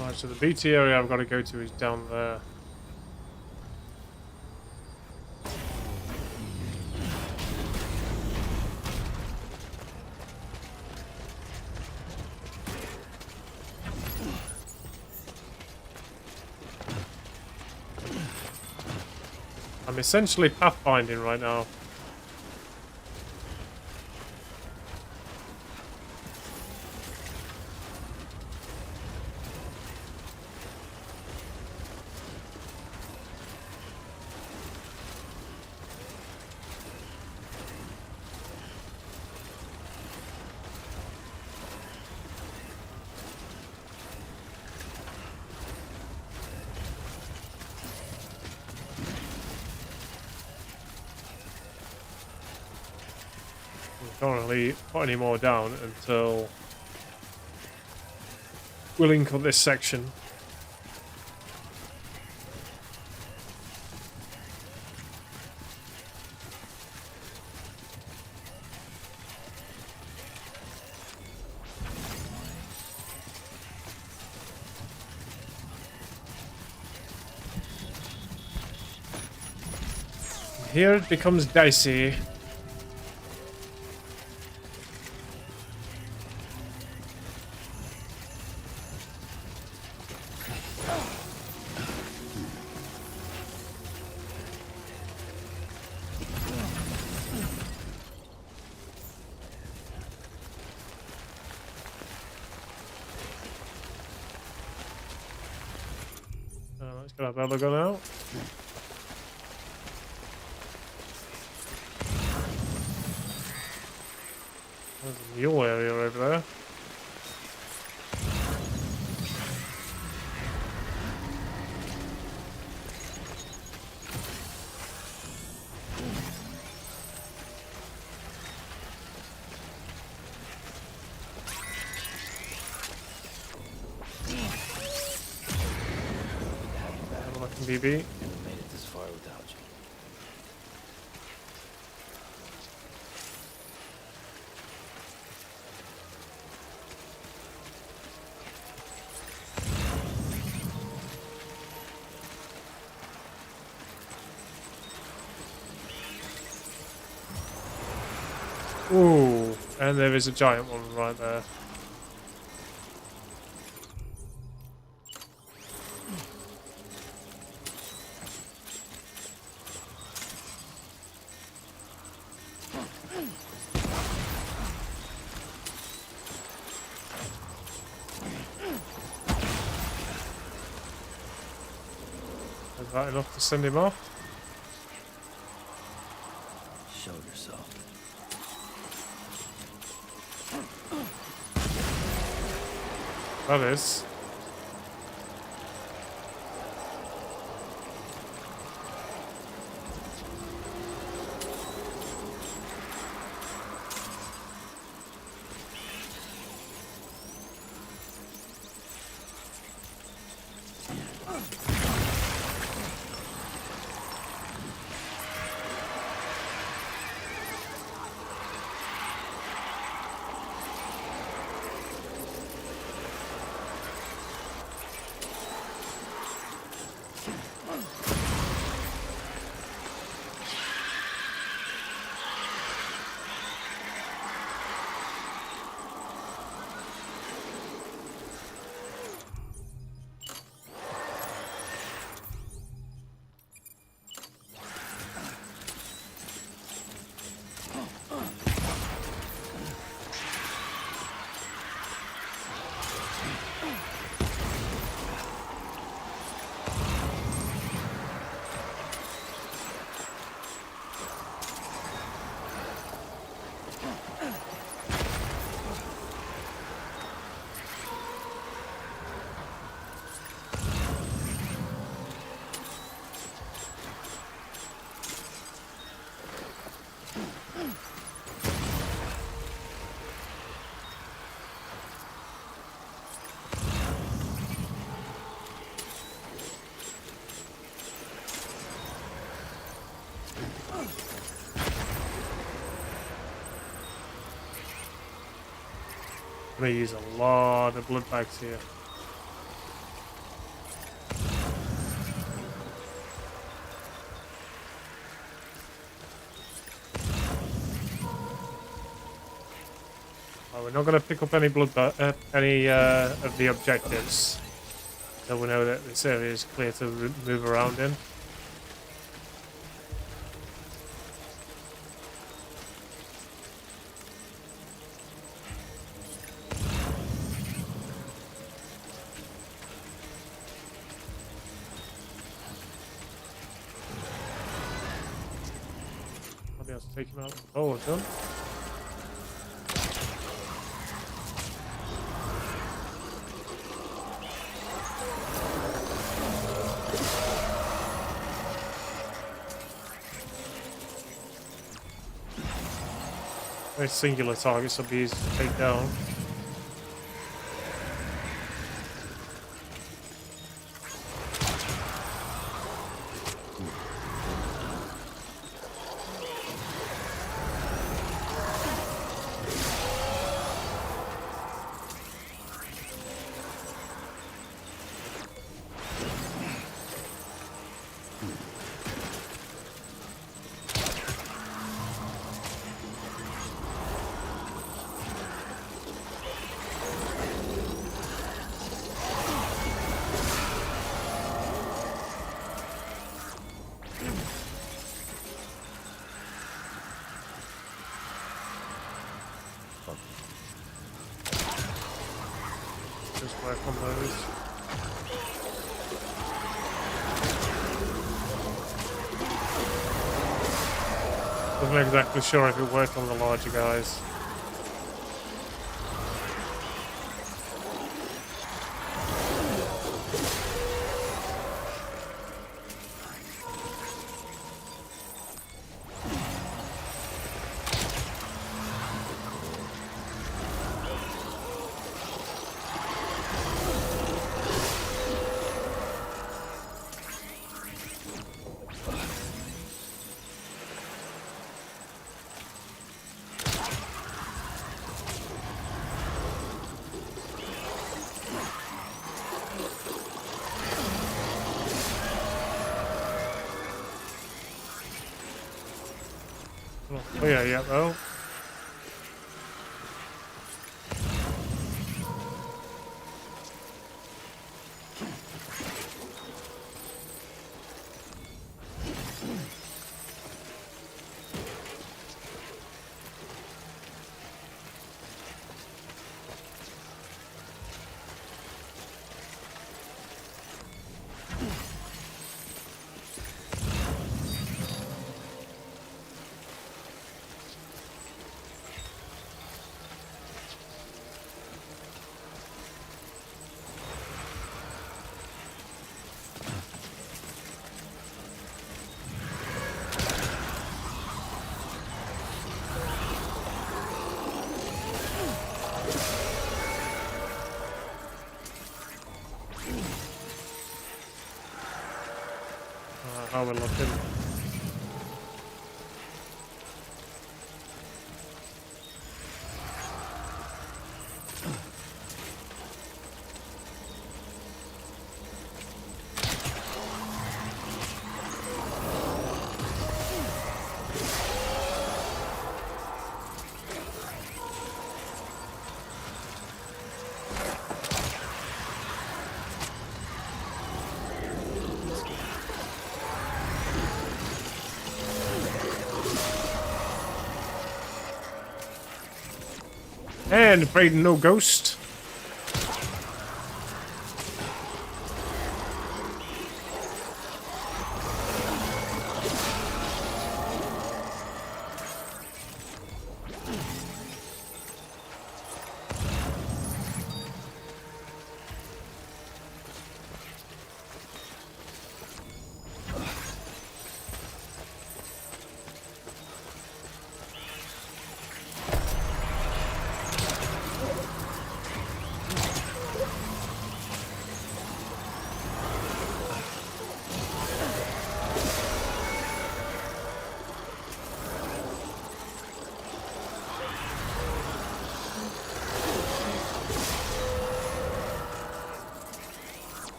[SPEAKER 2] Right, so the BT area I've got to go to is down there. I'm essentially pathfinding right now. Can't really put any more down until we link up this section. Here it becomes dicey. Let's get our Bella gun out. There's a mule area over there. BB.
[SPEAKER 6] Never made it this far without you.
[SPEAKER 2] Ooh, and there is a giant one right there. Is that enough to send him off?
[SPEAKER 6] Show yourself.
[SPEAKER 2] That is. I'm going to use a lot of blood bags here. Well, we're not going to pick up any any of the objectives, so we know that this area is clear to move around in. Take him out. Oh, it's done. Very singular targets will be easy to take down. Just work on those. wasn't exactly sure if it worked on the larger guys. Oh yeah, well. How we're looking. And afraid no ghost.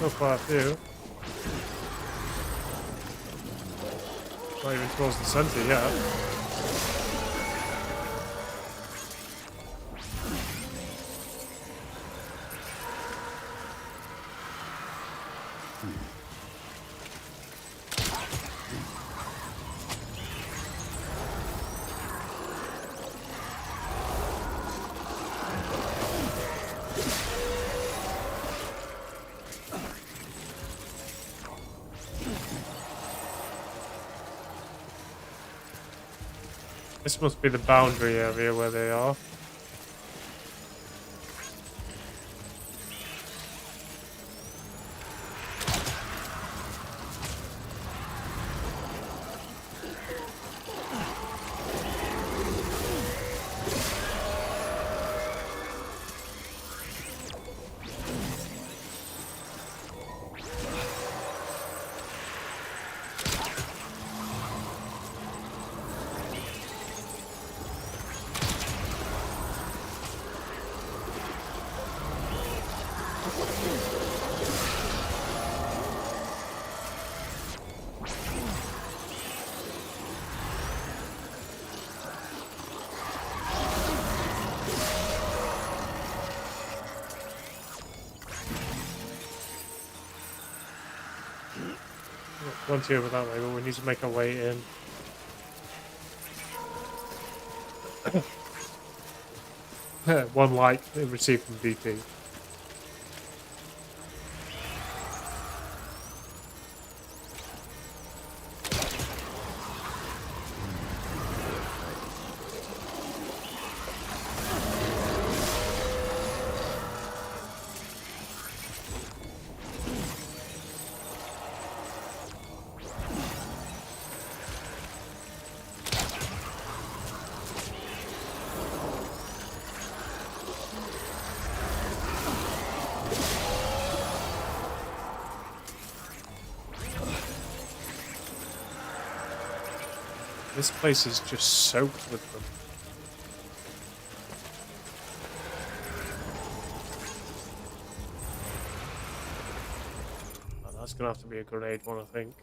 [SPEAKER 2] Still far through. Not even towards the center yet. This must be the boundary area where they are. Plenty over that way, but we need to make our way in. One like received from DP. This place is just soaked with them. Oh, that's gonna have to be a grenade one, I think.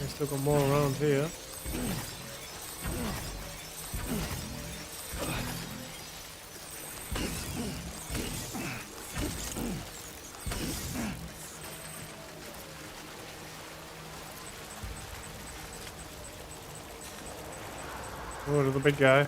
[SPEAKER 2] Still got more around here. Oh, another big guy.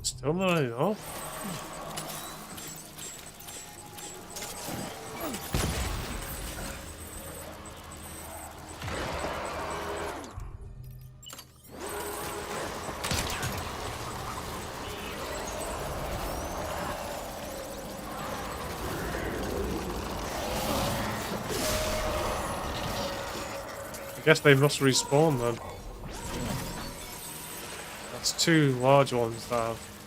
[SPEAKER 2] Still not enough. I guess they must respawn then. That's two large ones that I've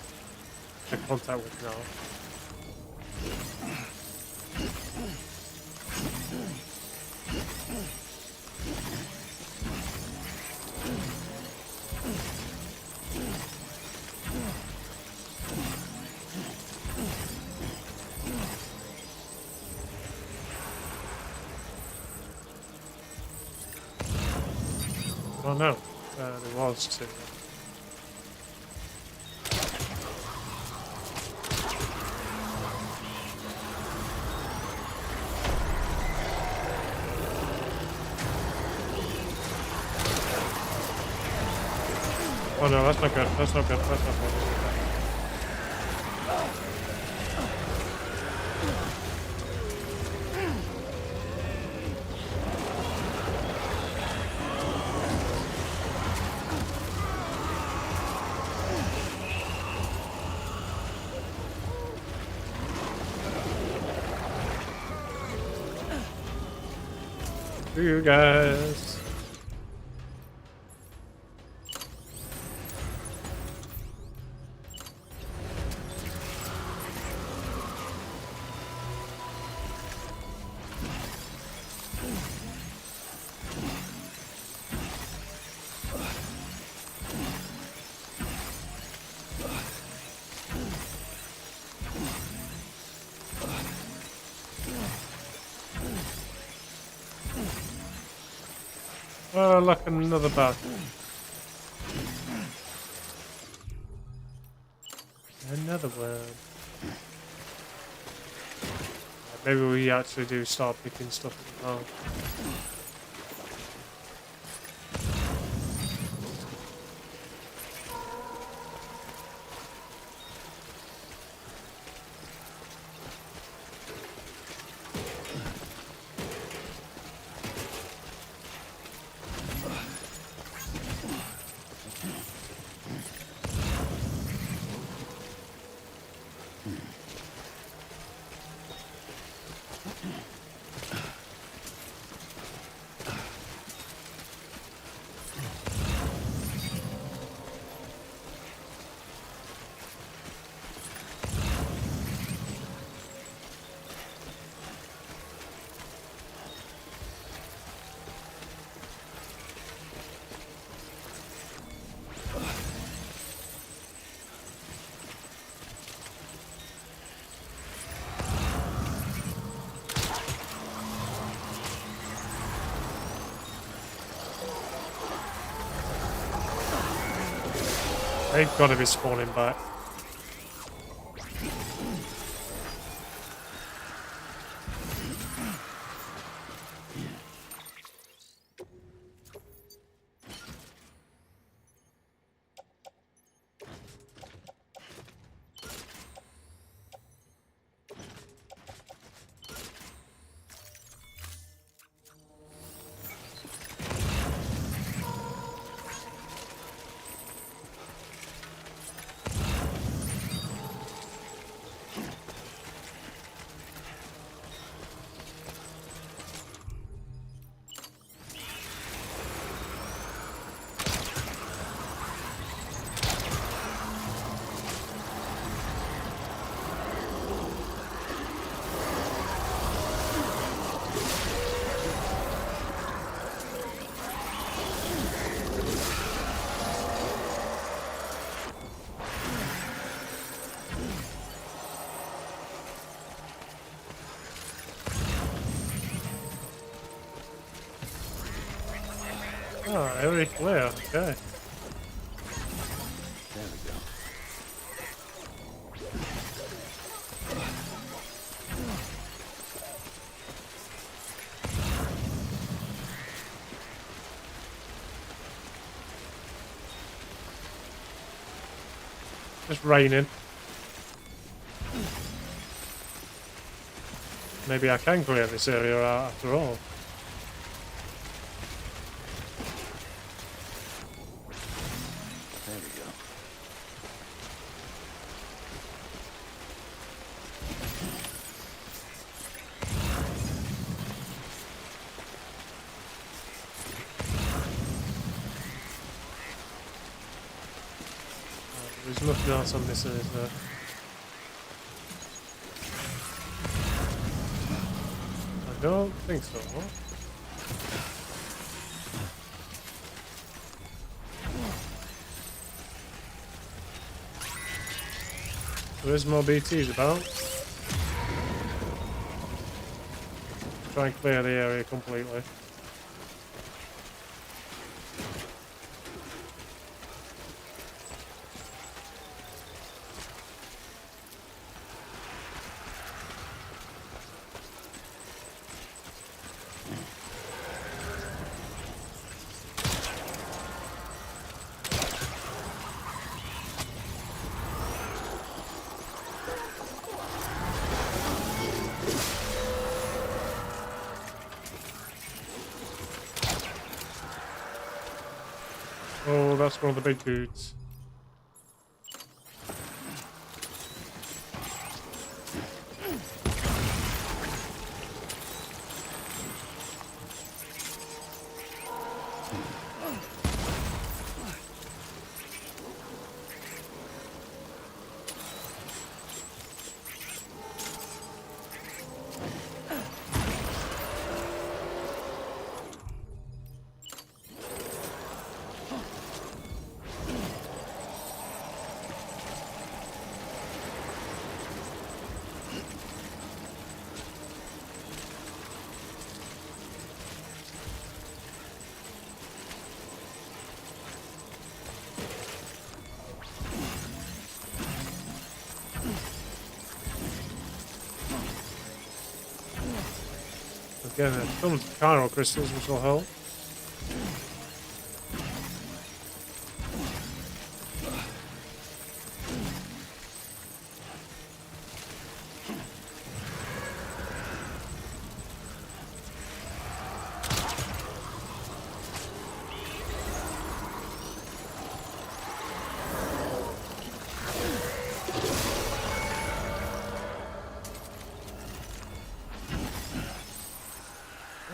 [SPEAKER 2] in contact with now. Oh no, there was two. Oh no, that's not good, that's not good, that's not good. To you guys. Oh, look, another bat. Another one. Maybe we actually do start picking stuff up now. They've got to be spawning back. Oh, area clear, okay.
[SPEAKER 6] There we go.
[SPEAKER 2] It's raining. Maybe I can clear this area out after all.
[SPEAKER 6] There we go.
[SPEAKER 2] There's nothing else I'm missing, is there? I don't think so. There's more BTs about. Try and clear the area completely. Oh, that's one of the big dudes. Again, a ton of chiral crystals, which will help.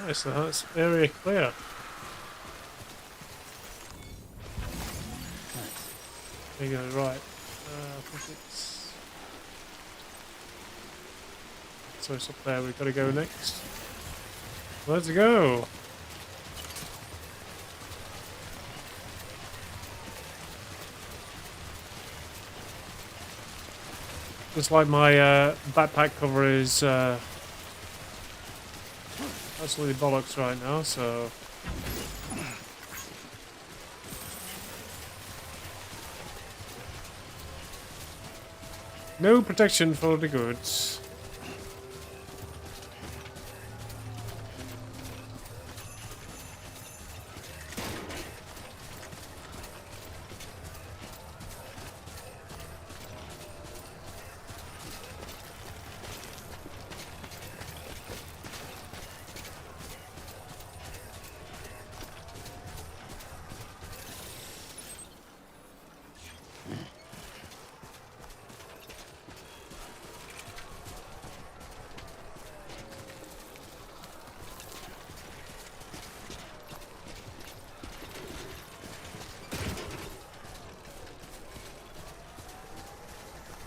[SPEAKER 2] Nice, so that's area clear. There you go, right. I think it's... So it's up there, we've got to go next. Let's go! Looks like my backpack cover is absolutely bollocks right now, so... No protection for the goods.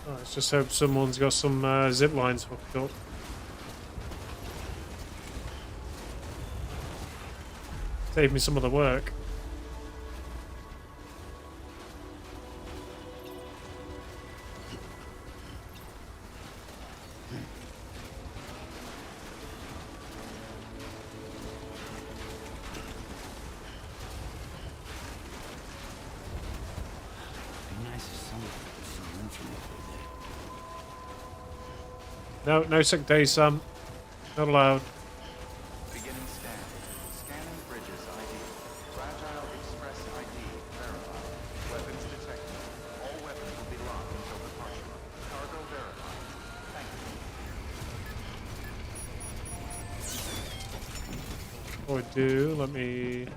[SPEAKER 2] Let's just hope someone's got some zip lines hooked up. Save me some of the work. No, no sick days, Sam. Not allowed.
[SPEAKER 11] Beginning scan. Scanning bridges ID. Fragile Express ID verified. Weapons detected. All weapons will be locked until departure. Cargo verified. Thank you.
[SPEAKER 2] Before I do, let me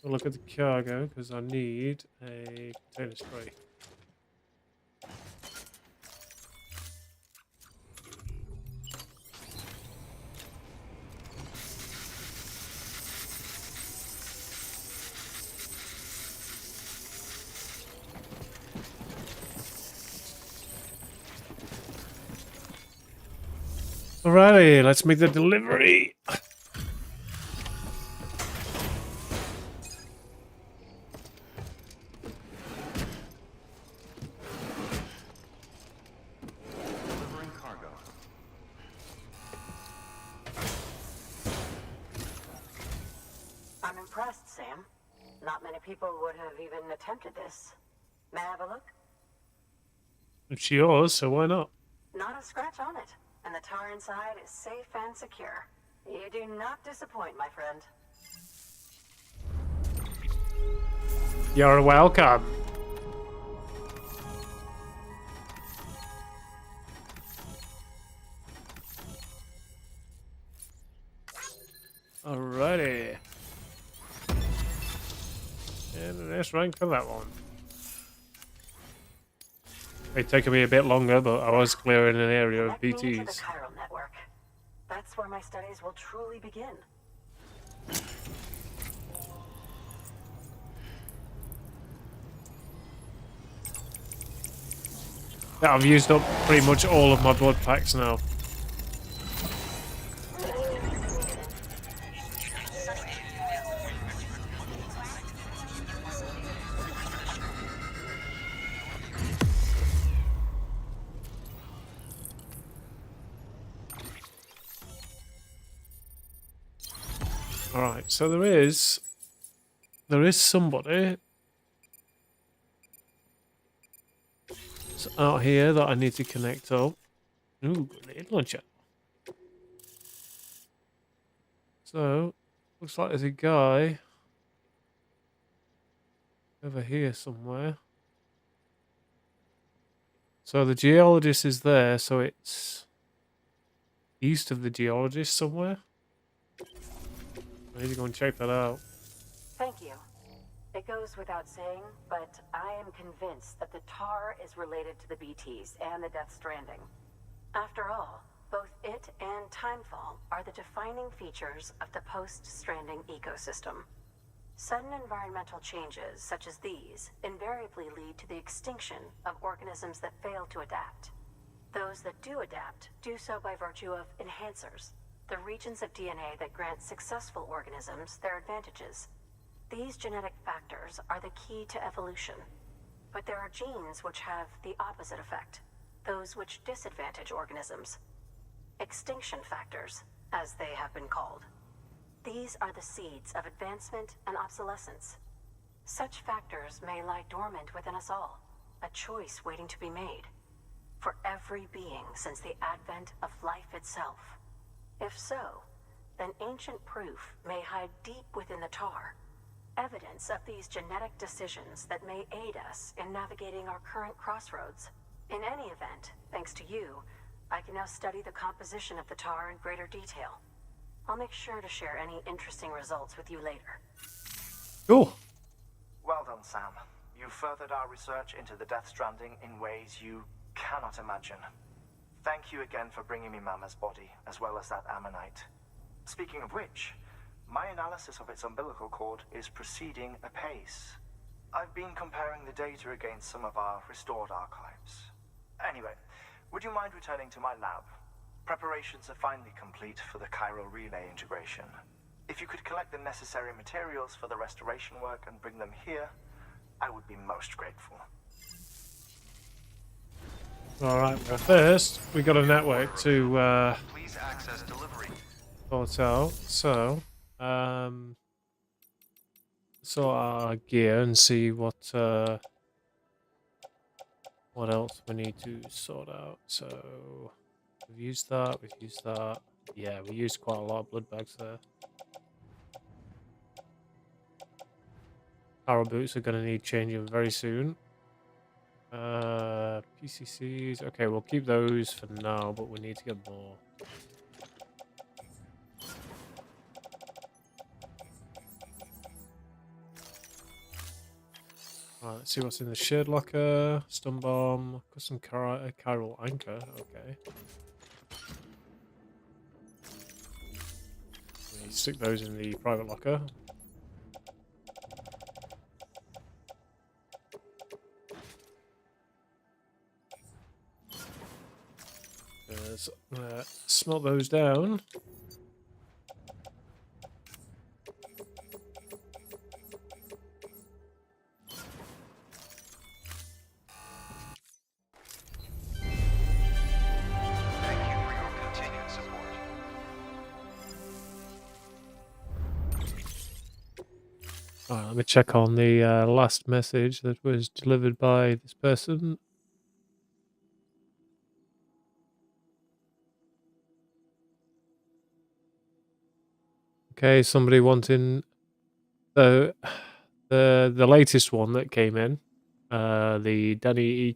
[SPEAKER 2] look at the cargo because I need a container spray. Alrighty, let's make the delivery.
[SPEAKER 11] Delivering cargo.
[SPEAKER 13] I'm impressed, Sam. Not many people would have even attempted this. May I have a look?
[SPEAKER 2] It's yours, so why not?
[SPEAKER 13] Not a scratch on it. And the tar inside is safe and secure. You do not disappoint, my friend.
[SPEAKER 2] You're welcome. Alrighty. And an S rank for that one. It's taken me a bit longer, but I was clearing an area of
[SPEAKER 13] Connect me to the
[SPEAKER 2] BTs.
[SPEAKER 13] chiral network. That's where my studies will truly begin.
[SPEAKER 2] Yeah, I've used up pretty much all of my blood packs now. Alright, so there is somebody out here that I need to connect up. Ooh, grenade launcher. So, looks like there's a guy over here somewhere. So the geologist is there, so it's east of the geologist somewhere. I need to go and check that out.
[SPEAKER 13] Thank you. It goes without saying, but I am convinced that the tar is related to the BTs and the Death Stranding. After all, both it and Timefall are the defining features of the post-Stranding ecosystem. Sudden environmental changes such as these invariably lead to the extinction of organisms that fail to adapt. Those that do adapt do so by virtue of enhancers, the regions of DNA that grant successful organisms their advantages. These genetic factors are the key to evolution. But there are genes which have the opposite effect, those which disadvantage organisms. Extinction factors, as they have been called. These are the seeds of advancement and obsolescence. Such factors may lie dormant within us all, a choice waiting to be made. For every being since the advent of life itself. If so, then ancient proof may hide deep within the tar, evidence of these genetic decisions that may aid us in navigating our current crossroads. In any event, thanks to you, I can now study the composition of the tar in greater detail. I'll make sure to share any interesting results with you later.
[SPEAKER 2] Cool.
[SPEAKER 5] Well done, Sam. You furthered our research into the Death Stranding in ways you cannot imagine. Thank you again for bringing me Mama's body, as well as that ammonite. Speaking of which, my analysis of its umbilical cord is proceeding apace. I've been comparing the data against some of our restored archives. Anyway, would you mind returning to my lab? Preparations are finally complete for the chiral relay integration. If you could collect the necessary materials for the restoration work and bring them here, I would be most grateful.
[SPEAKER 2] Alright, well first, we got a network to
[SPEAKER 11] Please access delivery.
[SPEAKER 2] sort out. So, sort our gear and see what else we need to sort out. So, we've used that, Yeah, we used quite a lot of blood bags there. Power boots are going to need changing very soon. PCCs. Okay, we'll keep those for now, but we need to get more. Alright, let's see what's in the shared locker. Stun bomb, custom chiral anchor. Okay. We stick those in the private locker. Smelt those down.
[SPEAKER 11] Thank you for your continued support.
[SPEAKER 2] Alright, let me check on the last message that was delivered by this person. Okay, somebody wanting the latest one that came in, the Danny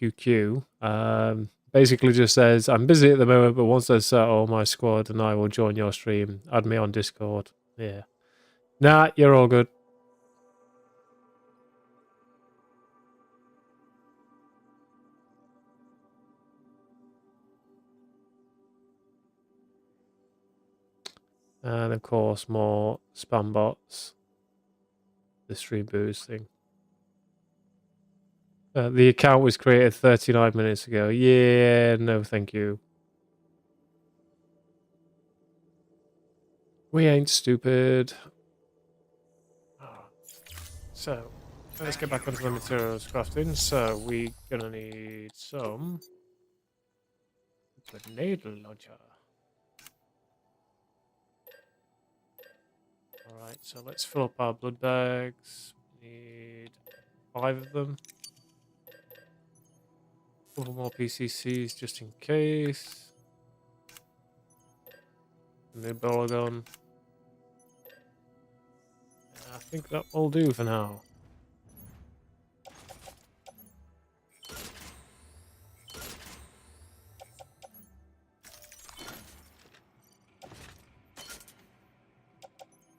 [SPEAKER 2] EQQ, basically just says, I'm busy at the moment, but once I settle my squad and I will join your stream. Add me on Discord. Yeah. Nah, you're all good. And of course, more spam bots. The stream boost thing. The account was created 39 minutes ago. Yeah, no thank you. We ain't stupid. So, let's get back onto the materials crafting. So, we're gonna need some grenade launcher. Alright, so let's fill up our blood bags. We need 5 of them. A couple more PCCs just in case. New ball gun. I think that will do for now.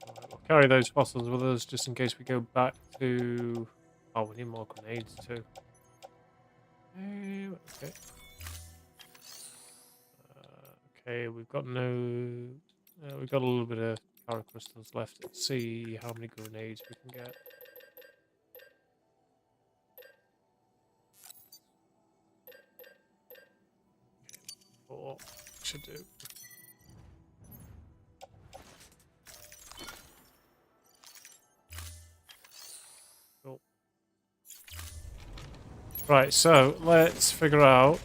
[SPEAKER 2] Right, we'll carry those fossils with us just in case we go back to... Oh, we need more grenades too. Okay. Okay, we've got no... we've got a little bit of power crystals left. Let's see how many grenades we can get. 4 should do. Cool. Right, so let's figure out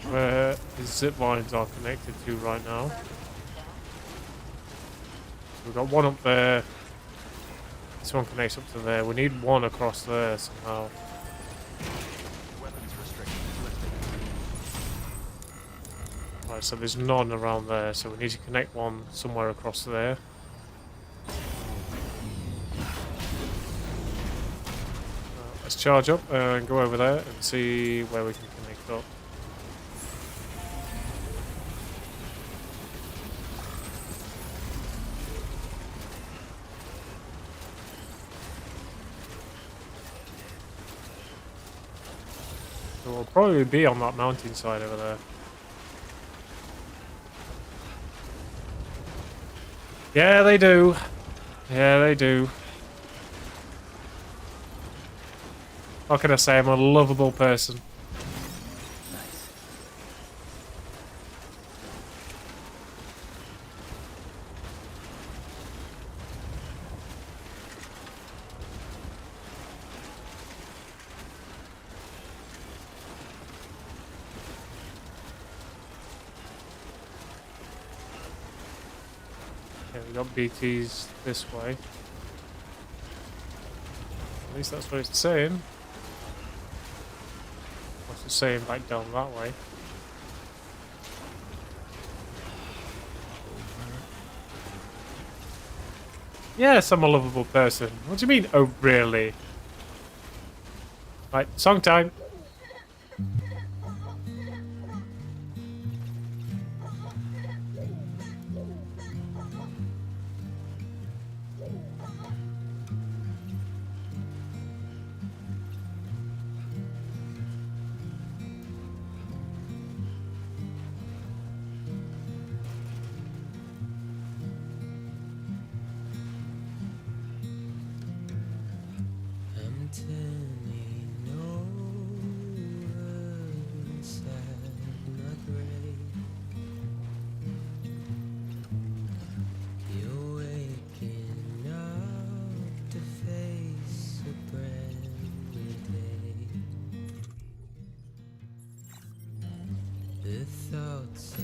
[SPEAKER 2] where the zip lines are connected to right now. We've got one up there. This one connects up to there. We need one across there somehow. Right, so there's none around there, so we need to connect one somewhere across there. Let's charge up and go over there and see where we can connect up. So we'll probably be on that mountainside over there. Yeah, they do. Yeah, they do. What can I say? I'm a lovable person. Okay, we got BTs this way. At least that's what it's saying. What's it saying back down that way? Yes, I'm a lovable person. What do you mean, oh really? Right, song time.
[SPEAKER 14] The thoughts I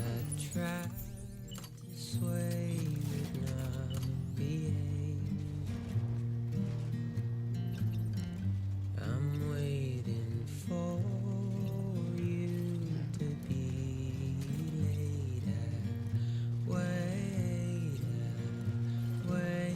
[SPEAKER 14] tried to sway would not behave. I'm waiting for you to be later. Wait, wait.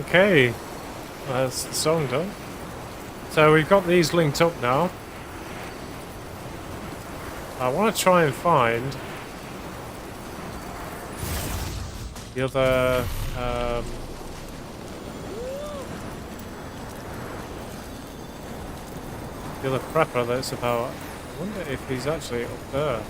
[SPEAKER 2] Okay, that's the song done. So we've got these linked up now. I want to try and find the other prepper that's about. I wonder if he's actually up there.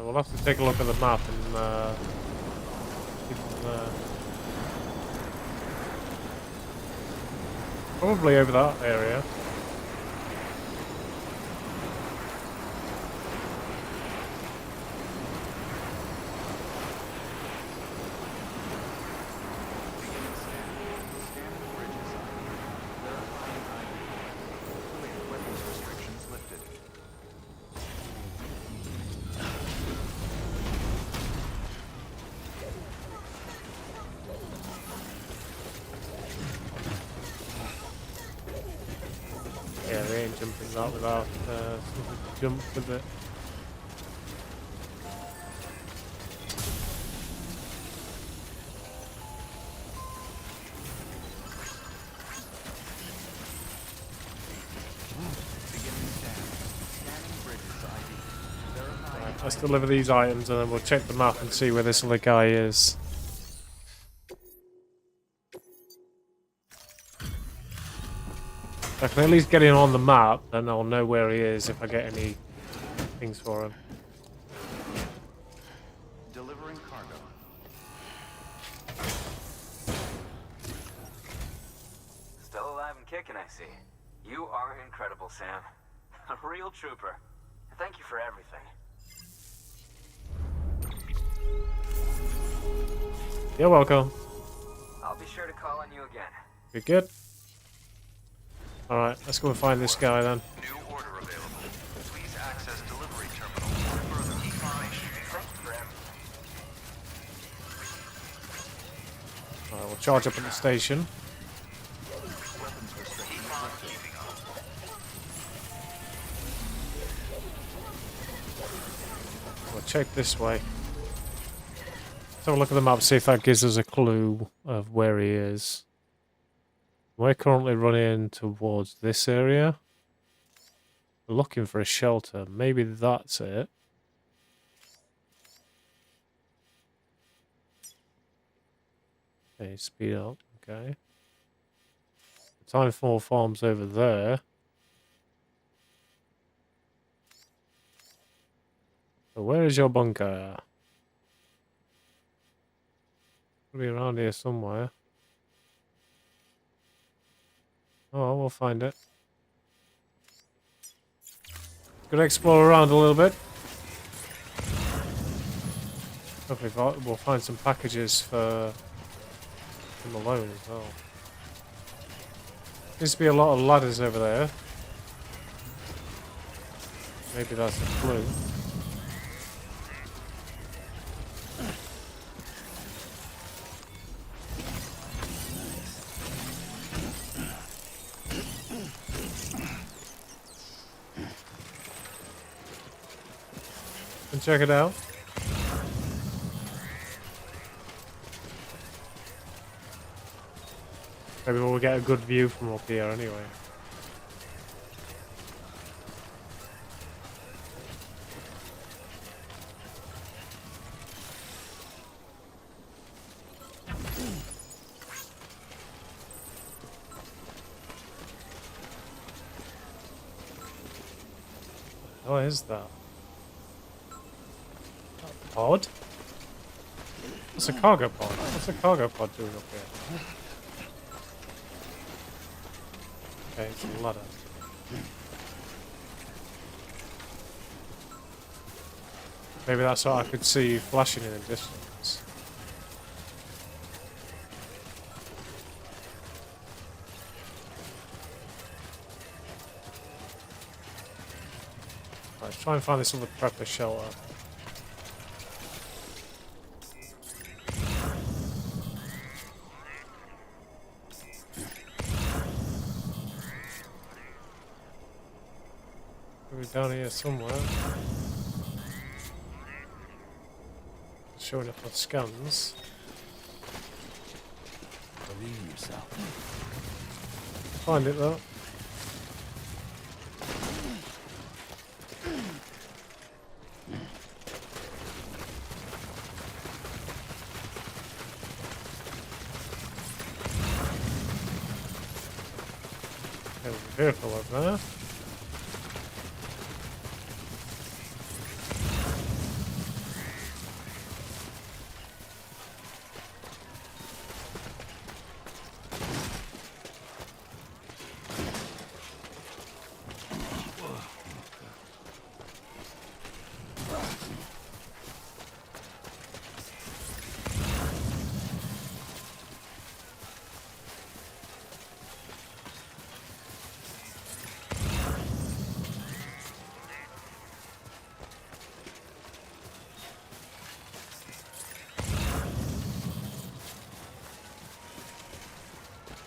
[SPEAKER 2] We'll have to take a look at the map and see from there. Probably over that area. Yeah, they ain't jumping that without something to jump with it. Right, let's deliver these items and then we'll check the map and see where this other guy is. If I can at least get him on the map, then I'll know where he is if I get any things for him.
[SPEAKER 11] Delivering cargo.
[SPEAKER 10] Still alive and kicking, I see. You are incredible, Sam. A real trooper. Thank you for everything.
[SPEAKER 2] You're welcome.
[SPEAKER 10] I'll be sure to call on you again.
[SPEAKER 2] You're good. Alright, let's go and find this guy then.
[SPEAKER 7] New order available. Please access delivery terminal for further information.
[SPEAKER 10] Thank you for everything.
[SPEAKER 2] Alright, we'll charge up at the station. We'll check this way. Let's have a look at the map, see if that gives us a clue of where he is. We're currently running towards this area. We're looking for a shelter. Maybe that's it. Okay, speed up. Okay. Timefall farm's over there. So where is your bunker? It'll be around here somewhere. Oh, we'll find it. Gonna explore around a little bit. Hopefully we'll find some packages for him alone as well. Seems to be a lot of ladders over there. Maybe that's a clue. And check it out. Maybe we'll get a good view from up here anyway. What is that? Pod? What's a cargo pod? What's a cargo pod doing up here? Okay, it's a ladder. Maybe that's what I could see flashing in the distance. Right, let's try and find this other prepper shelter. We're down here somewhere. Showing up on scans.
[SPEAKER 6] Believe in yourself.
[SPEAKER 2] Find it though. There's a vehicle up there.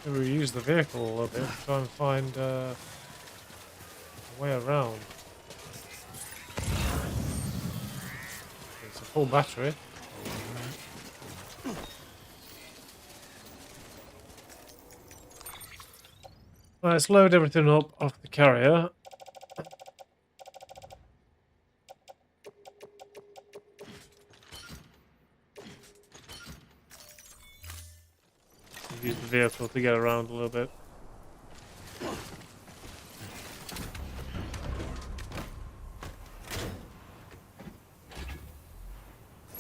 [SPEAKER 2] Maybe we use the vehicle a little bit to try and find a way around. It's a full battery. Right, let's load everything up off the carrier. Use the vehicle to get around a little bit.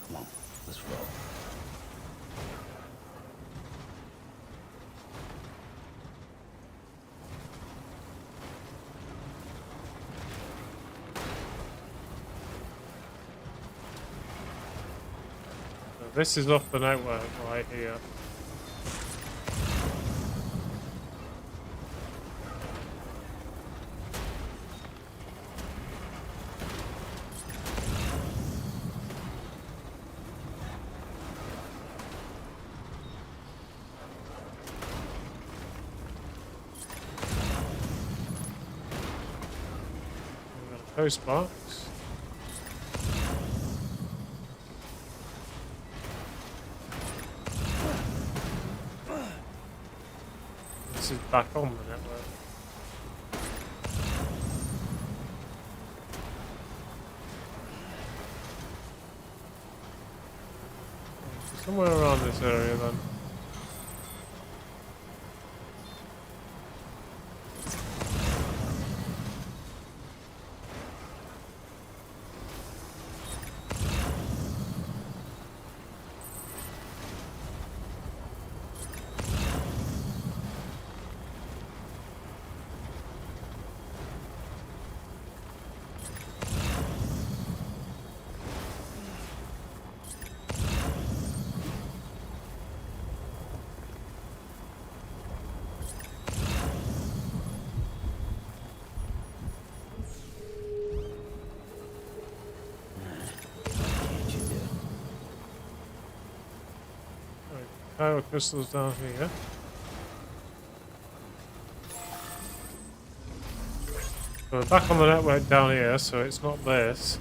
[SPEAKER 6] Come on, let's roll.
[SPEAKER 2] So this is off the network right here. Post box. This is back on the network. Somewhere around this area then. Power crystals down here. So we're back on the network down here, so it's not this.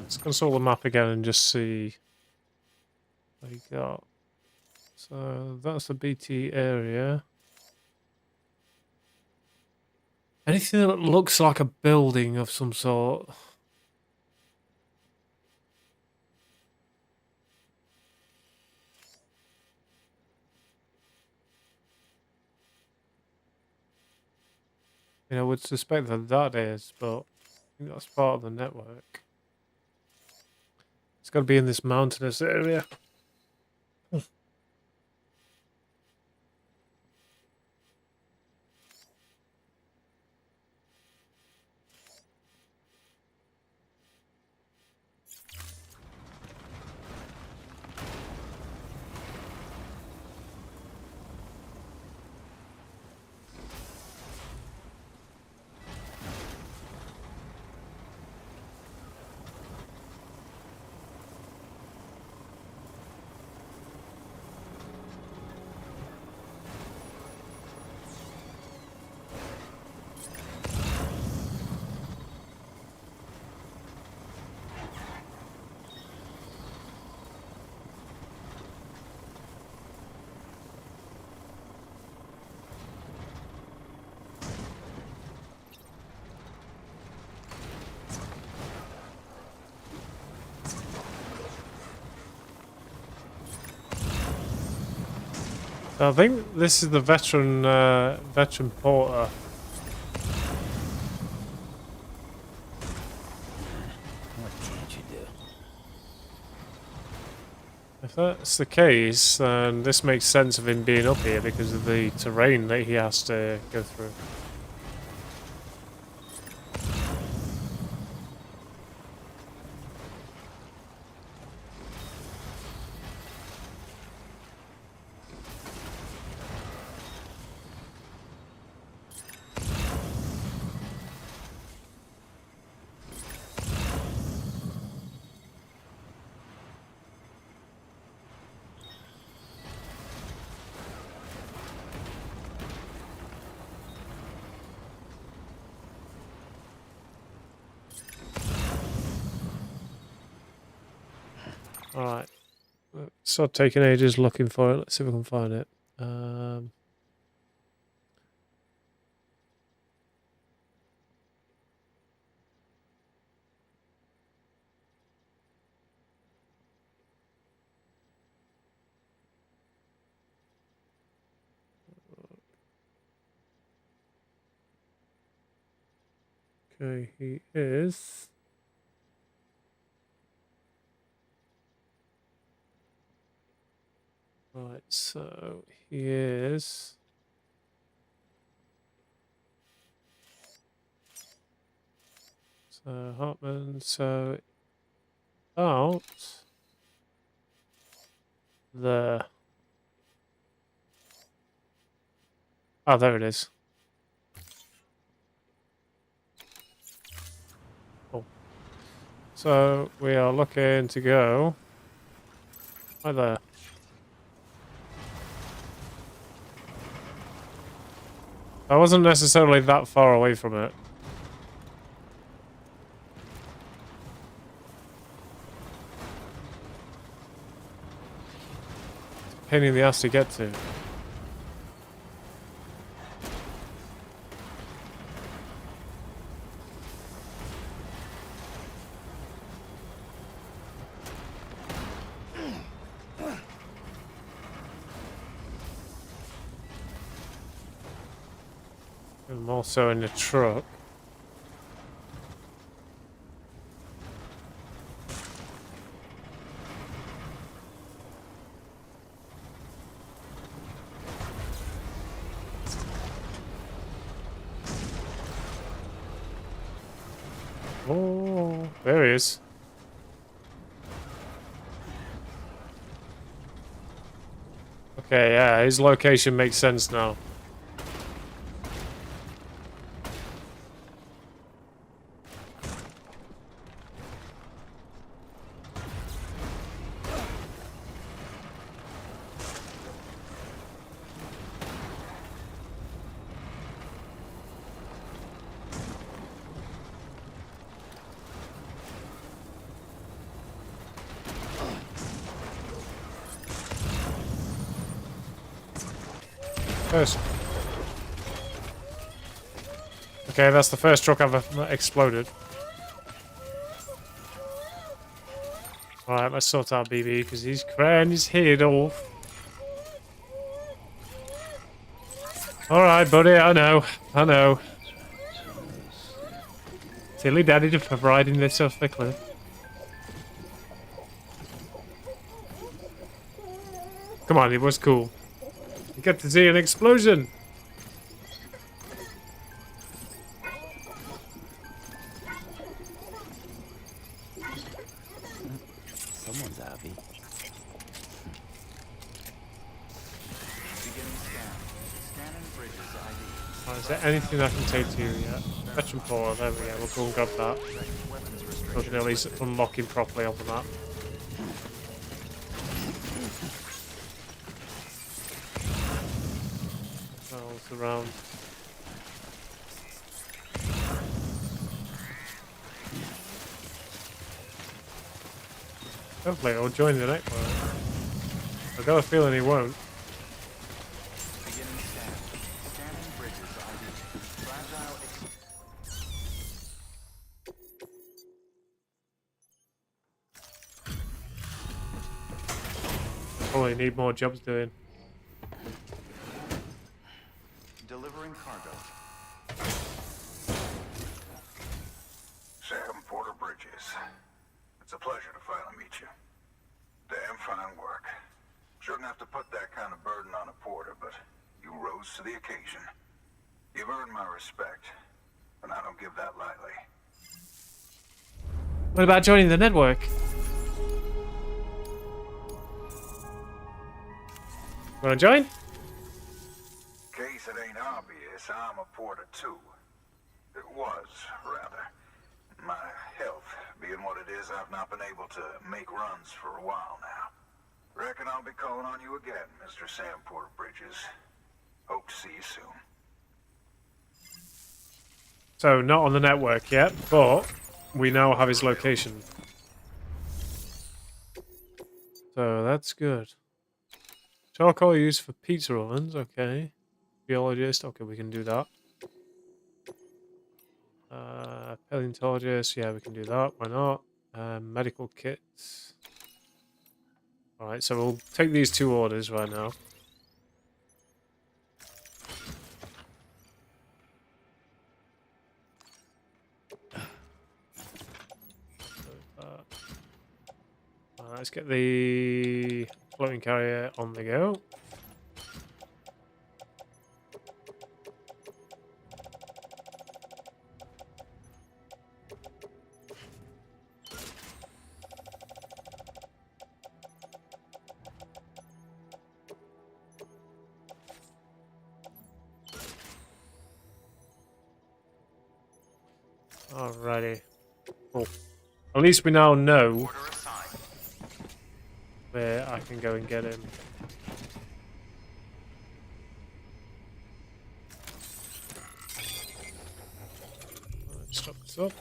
[SPEAKER 2] Let's console the map again and just see what you got. So that's the BT area. Anything that looks like a building of some sort. I would suspect that that is, but I think that's part of the network. It's got to be in this mountainous area. I think this is the veteran porter.
[SPEAKER 6] What can't you do?
[SPEAKER 2] If that's the case, then this makes sense of him being up here because of the terrain that he has to go through. Alright. Start taking ages looking for it. Let's see if we can find it. Okay, he is. Right, so he is. So Hartman, so out there. Oh, there it is. Cool. So we are looking to go right there. I wasn't necessarily that far away from it. Pain in the ass to get to. I'm also in the truck. Oh, there he is. Okay, yeah, his location makes sense now. First. Okay, that's the first truck I've exploded. Alright, let's sort out BB because he's crying his head off. Alright, buddy, I know. Silly daddy for riding this off the cliff. Come on, it was cool. You get to see an explosion.
[SPEAKER 6] Someone's happy.
[SPEAKER 11] Beginning scan. Scanning bridges ID.
[SPEAKER 2] Oh, is there anything I can take to you yet? Veteran Paw, there we go, we'll go and grab that. We can at least unlock him properly on the map. Else around. Hopefully he'll join the network. I've got a feeling he won't.
[SPEAKER 11] Beginning scan. Scanning bridges ID. Fragile.
[SPEAKER 2] Probably need more jobs doing.
[SPEAKER 11] Delivering cargo.
[SPEAKER 7] Sam Porter Bridges. It's a pleasure to finally meet you. Damn fine work. Shouldn't have to put that kind of burden on a porter, but you rose to the occasion. You've earned my respect, and I don't give that lightly.
[SPEAKER 2] What about joining the network? Wanna join?
[SPEAKER 7] In case it ain't obvious, I'm a porter too. It was, rather. My health being what it is, I've not been able to make runs for a while now. Reckon I'll be calling on you again, Mr. Sam Porter Bridges. Hope to see you soon.
[SPEAKER 2] So, not on the network yet, but we now have his location. So, that's good. Charcoal used for pizza ovens, okay. Geologist, okay, we can do that. Paleontologist, yeah, we can do that, why not? Medical kits. Alright, so we'll take these two orders right now. Let's get the floating carrier on the go. Alrighty. Cool. At least we now know where I can go and get him. Let's stop this up.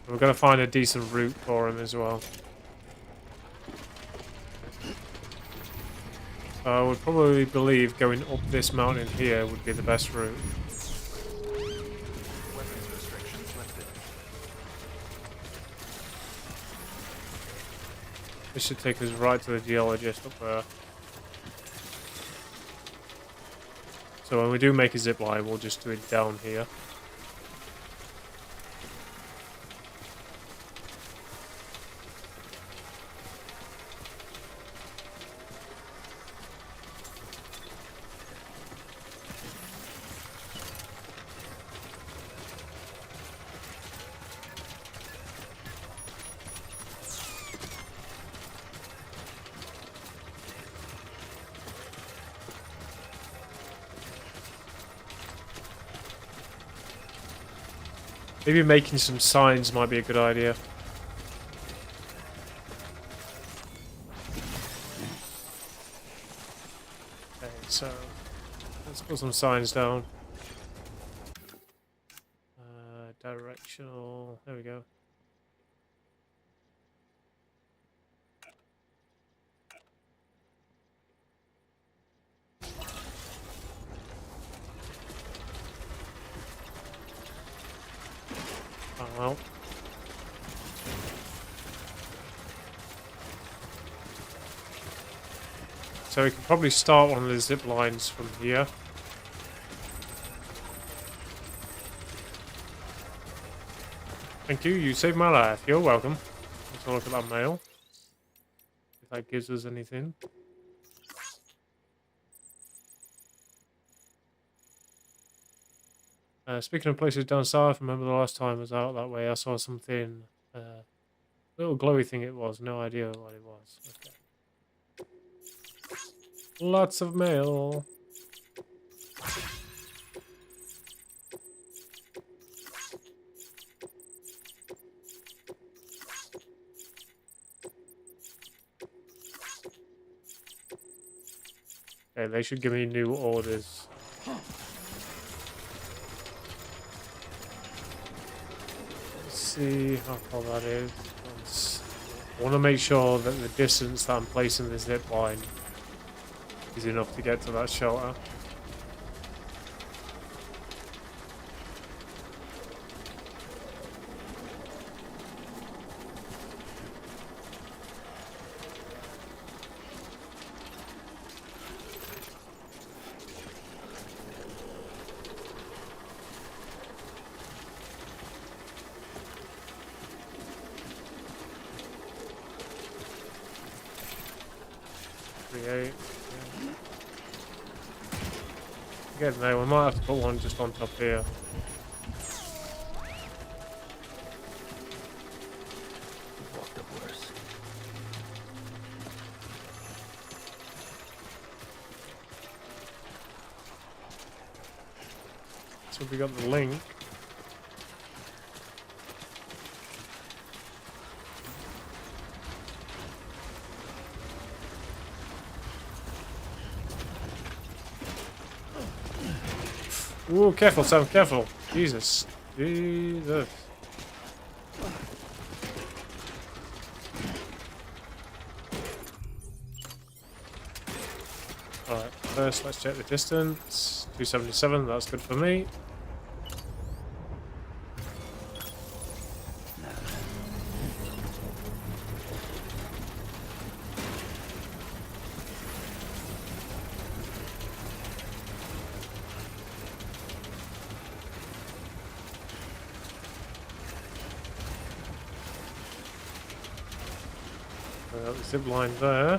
[SPEAKER 2] We're going to find a decent route for him as well. I would probably believe going up this mountain here would be the best route.
[SPEAKER 11] Weapons restrictions lifted.
[SPEAKER 2] This should take us right to the geologist up there. So when we do make a zip line, we'll just do it down here. Maybe making some signs might be a good idea. Okay, so let's put some signs down. Directional. There we go. Oh well. So we can probably start one of the zip lines from here. Thank you. You saved my life. You're welcome. Let's have a look at that mail. If that gives us anything. Speaking of places down south, remember the last time I was out that way, I saw something, little glowy thing it was, no idea what it was. Okay. Lots of mail. Okay, they should give me new orders. See how far that is. I want to make sure that the distance that I'm placing the zip line is enough to get to that shelter. Create. Yeah. Again, no, we might have to put one just on top here.
[SPEAKER 6] Walked up worse.
[SPEAKER 2] So we got the link. Ooh, careful, Sam, careful. Jesus. Jesus. Alright, first let's check the distance. 277, that's good for me. The zip line there.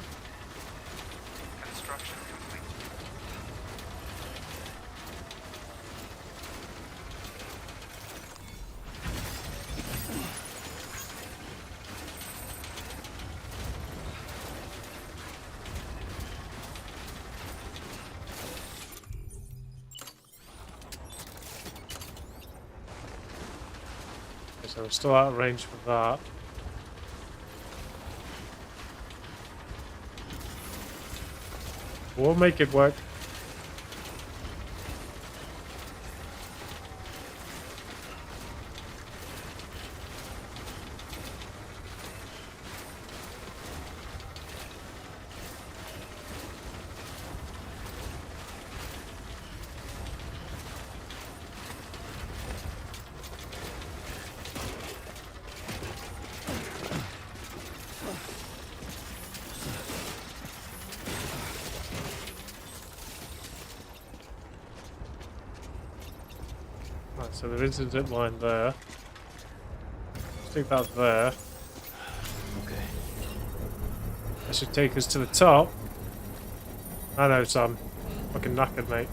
[SPEAKER 5] Construction complete.
[SPEAKER 2] Okay, so we're still out of range for that. We'll make it work. Right, so there is a zip line there. Stick that there.
[SPEAKER 6] Okay.
[SPEAKER 2] That should take us to the top. I know, Sam. Fucking knackered, mate.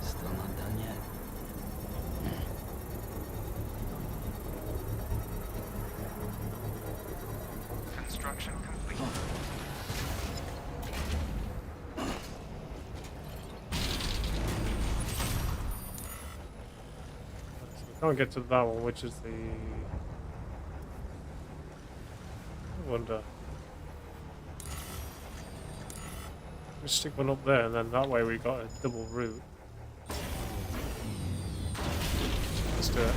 [SPEAKER 6] Still not done yet.
[SPEAKER 5] Construction complete.
[SPEAKER 2] We can't get to that one, which is the... I wonder. Just stick one up there, and then that way we got a double route. Let's do it.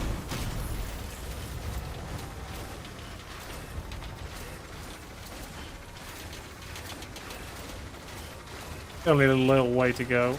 [SPEAKER 2] Only a little way to go.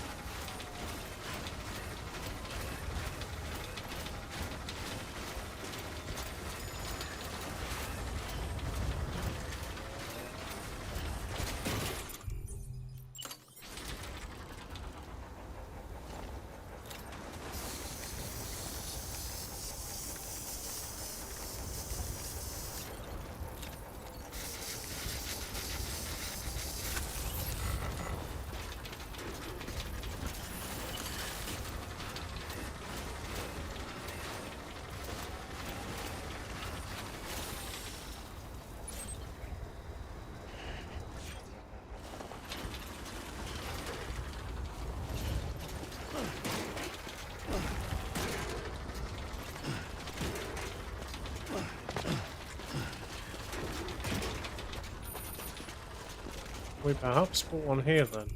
[SPEAKER 2] we perhaps put one here then?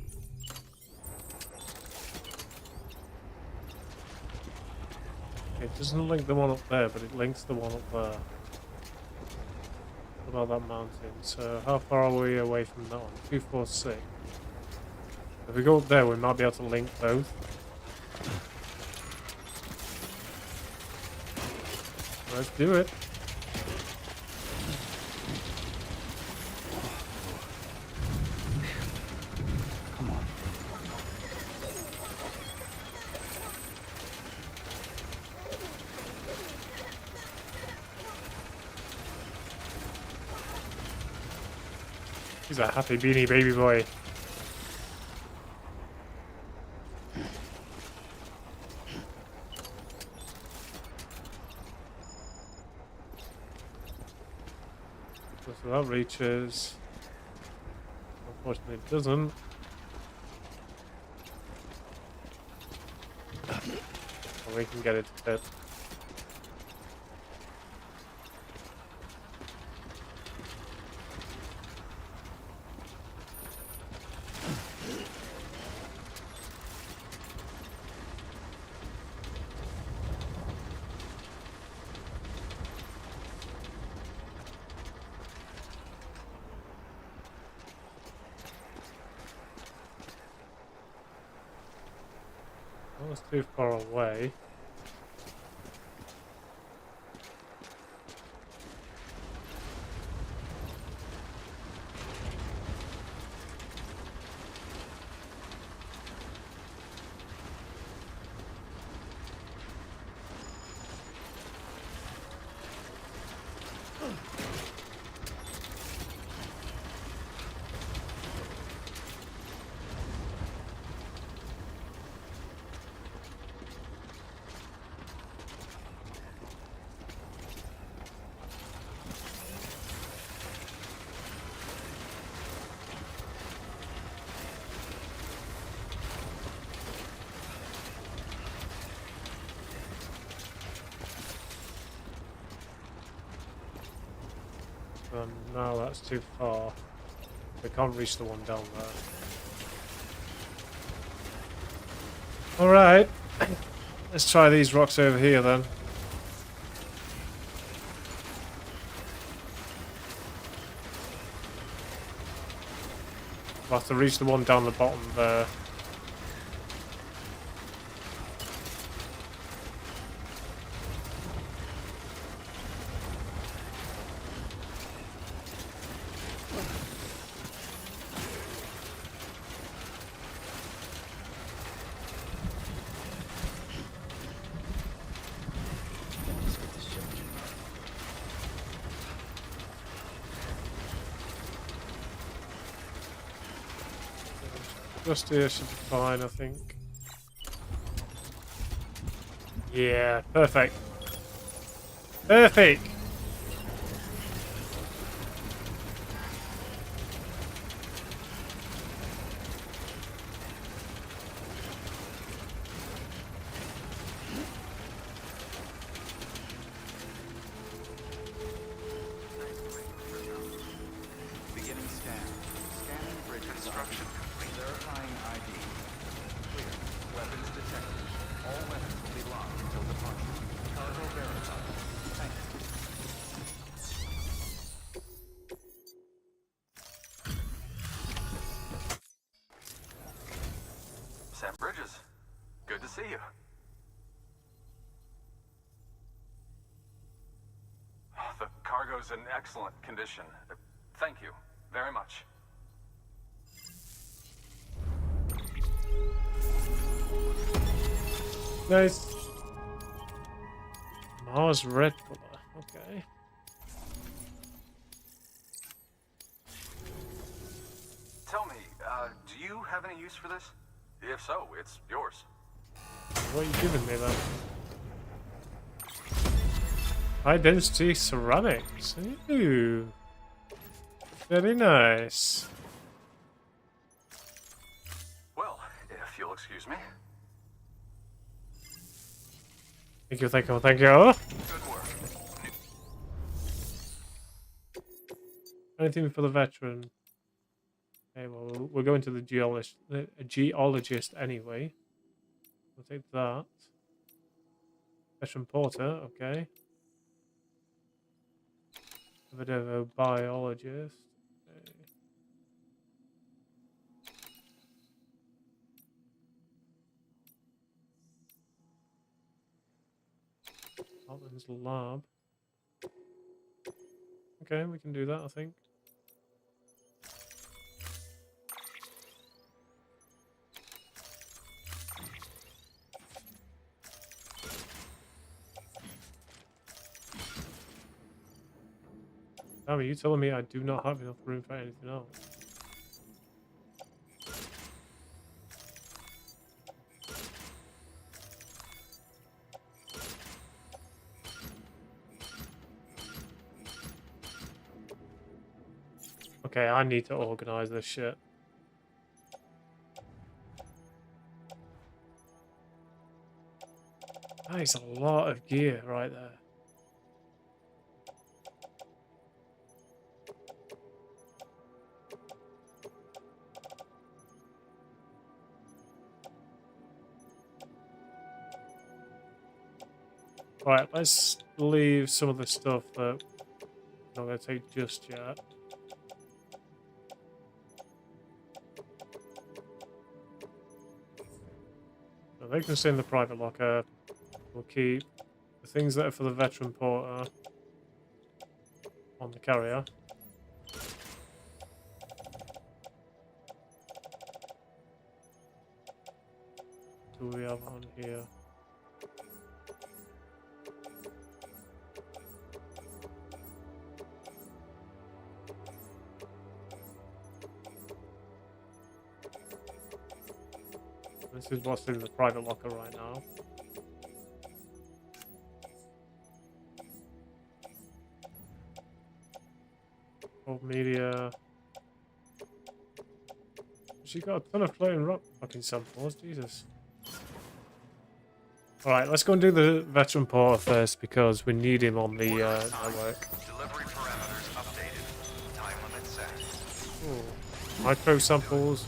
[SPEAKER 2] It doesn't link the one up there, but it links the one up there. What about that mountain? So how far are we away from that one? 246. If we go up there, we might be able to link both. Let's do it.
[SPEAKER 6] Come on.
[SPEAKER 2] He's a happy beanie baby boy. So that reaches. Unfortunately, it doesn't. Well, we can get it to fit. That was too far away. No, that's too far. We can't reach the one down there. Alright. Let's try these rocks over here then. We'll have to reach the one down the bottom there. Just here should be fine, I think. Yeah, perfect. Perfect!
[SPEAKER 11] Beginning scan. Scanning bridge construction complete. Verifying ID. Clear. Weapons detected. All weapons will be locked until departure. Cargo verified. Thanks.
[SPEAKER 15] Sam Bridges, good to see you. The cargo's in excellent condition. Thank you very much.
[SPEAKER 2] Nice. Mars red color. Okay.
[SPEAKER 15] Tell me, do you have any use for this? If so, it's yours.
[SPEAKER 2] What are you giving me then? High density ceramics. Ooh. Very nice.
[SPEAKER 15] Well, if you'll excuse me.
[SPEAKER 2] Thank you, thank you, thank you.
[SPEAKER 15] Good work.
[SPEAKER 2] Anything for the veteran? Okay, well, we're going to the geologist anyway. We'll take that. Veteran porter, okay. A bit of a biologist. Okay. Altman's lab. Okay, we can do that, I think. Damn, are you telling me I do not have enough room for anything else? Okay, I need to organize this shit. That is a lot of gear right there. Right, let's leave some of the stuff that I'm not going to take just yet. So they can stay in the private locker. We'll keep the things that are for the veteran porter on the carrier. Who do we have on here? This is what's in the private locker right now. Old media. She got a ton of floating rock fucking samples, Jesus. Alright, let's go and do the veteran porter first because we need him on the network.
[SPEAKER 7] Delivery parameters updated. Time limit set.
[SPEAKER 2] Ooh. Micro samples,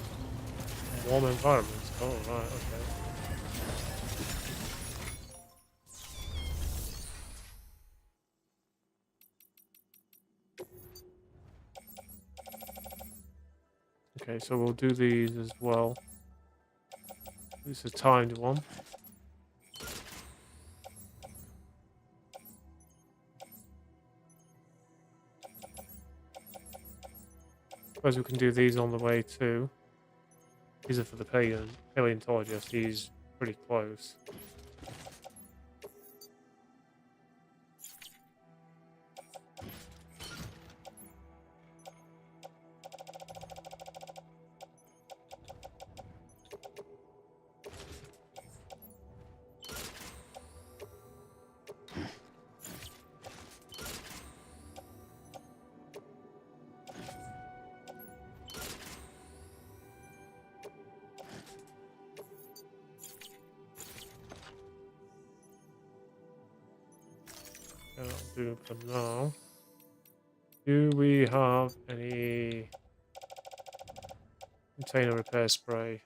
[SPEAKER 2] warm environments. Oh, right, okay. Okay, so we'll do these as well. This is a timed one. Suppose we can do these on the way too. These are for the paleontologist. He's pretty close. That'll do for now. Do we have any container repair spray?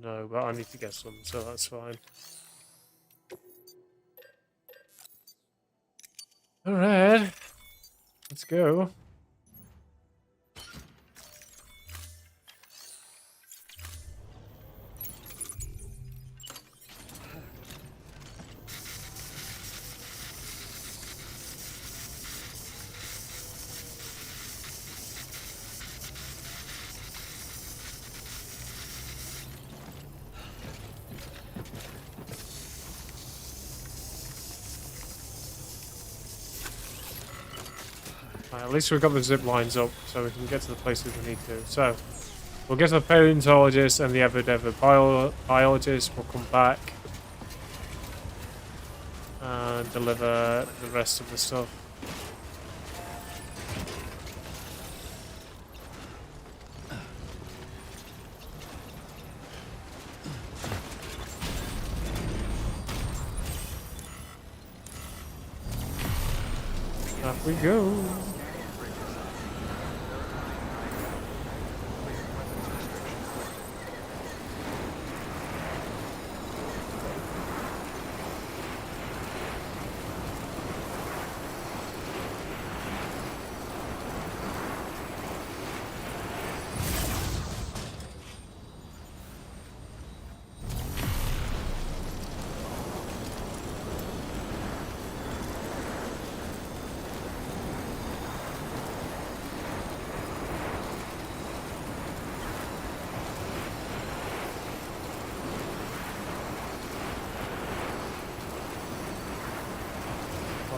[SPEAKER 2] No, but I need to get some, so that's fine. Alright, let's go. At least we've got the zip lines up so we can get to the places we need to. So, we'll get to the paleontologist and the ever biologist. We'll come back and deliver the rest of the stuff. Off we go.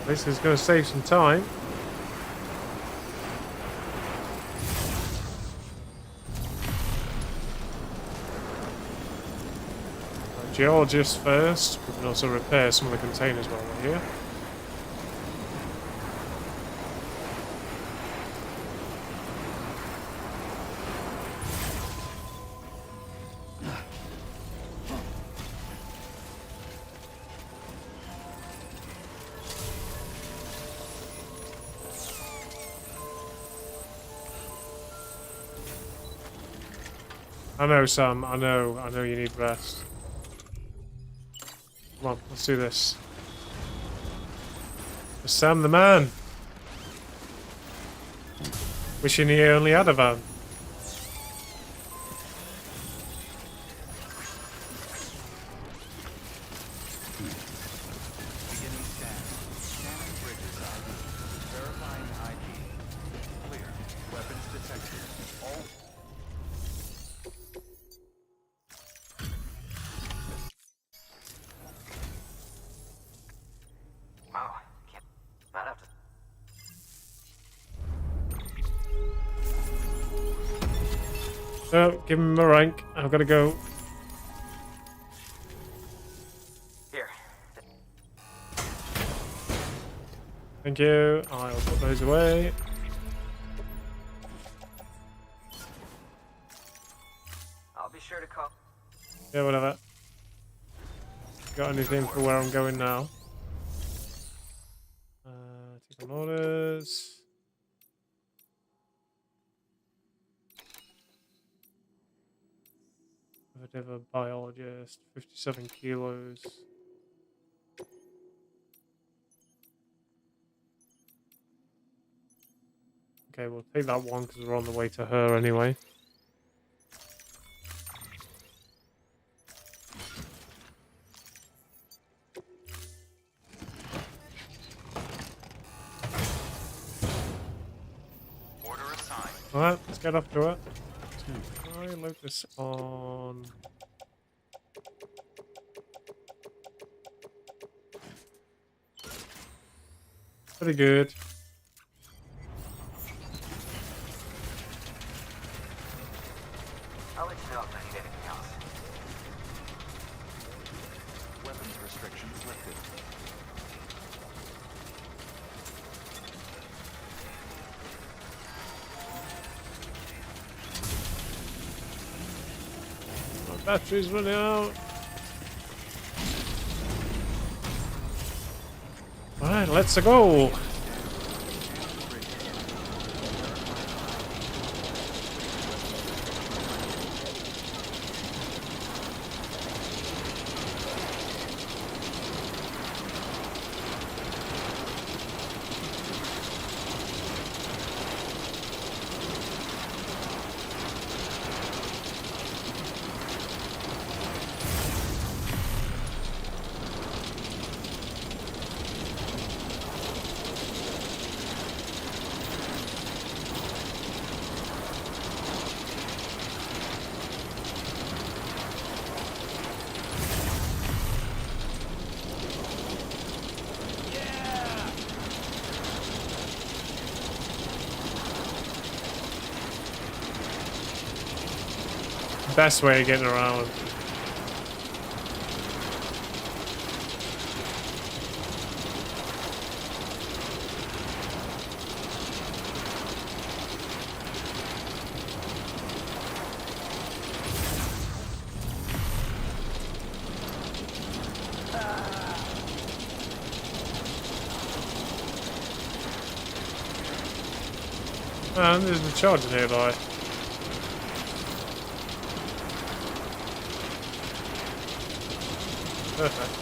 [SPEAKER 2] This is going to save some time. Geologist first. We can also repair some of the containers while we're here. I know, Sam. I know you need rest. Come on, let's do this. Sam the man. Wishing he only had a van.
[SPEAKER 11] Beginning scan. Scanning bridges ID. Verifying ID. Clear. Weapons detected. All.
[SPEAKER 10] Wow. Might have to.
[SPEAKER 2] Oh, give him a rank. I've got to go.
[SPEAKER 10] Here.
[SPEAKER 2] Thank you. I'll put those away.
[SPEAKER 10] I'll be sure to call.
[SPEAKER 2] Yeah, whatever. Got anything for where I'm going now? Take on orders. A biologist, 57 kilos. Okay, we'll take that one because we're on the way to her anyway.
[SPEAKER 11] Order assigned.
[SPEAKER 2] Alright, let's get up to it. I load this on. Pretty good.
[SPEAKER 10] I'll let you know if I need anything else.
[SPEAKER 11] Weapons restrictions lifted.
[SPEAKER 2] My battery's running out. Alright, let's go. Best way of getting around. And there's a charger nearby. Perfect.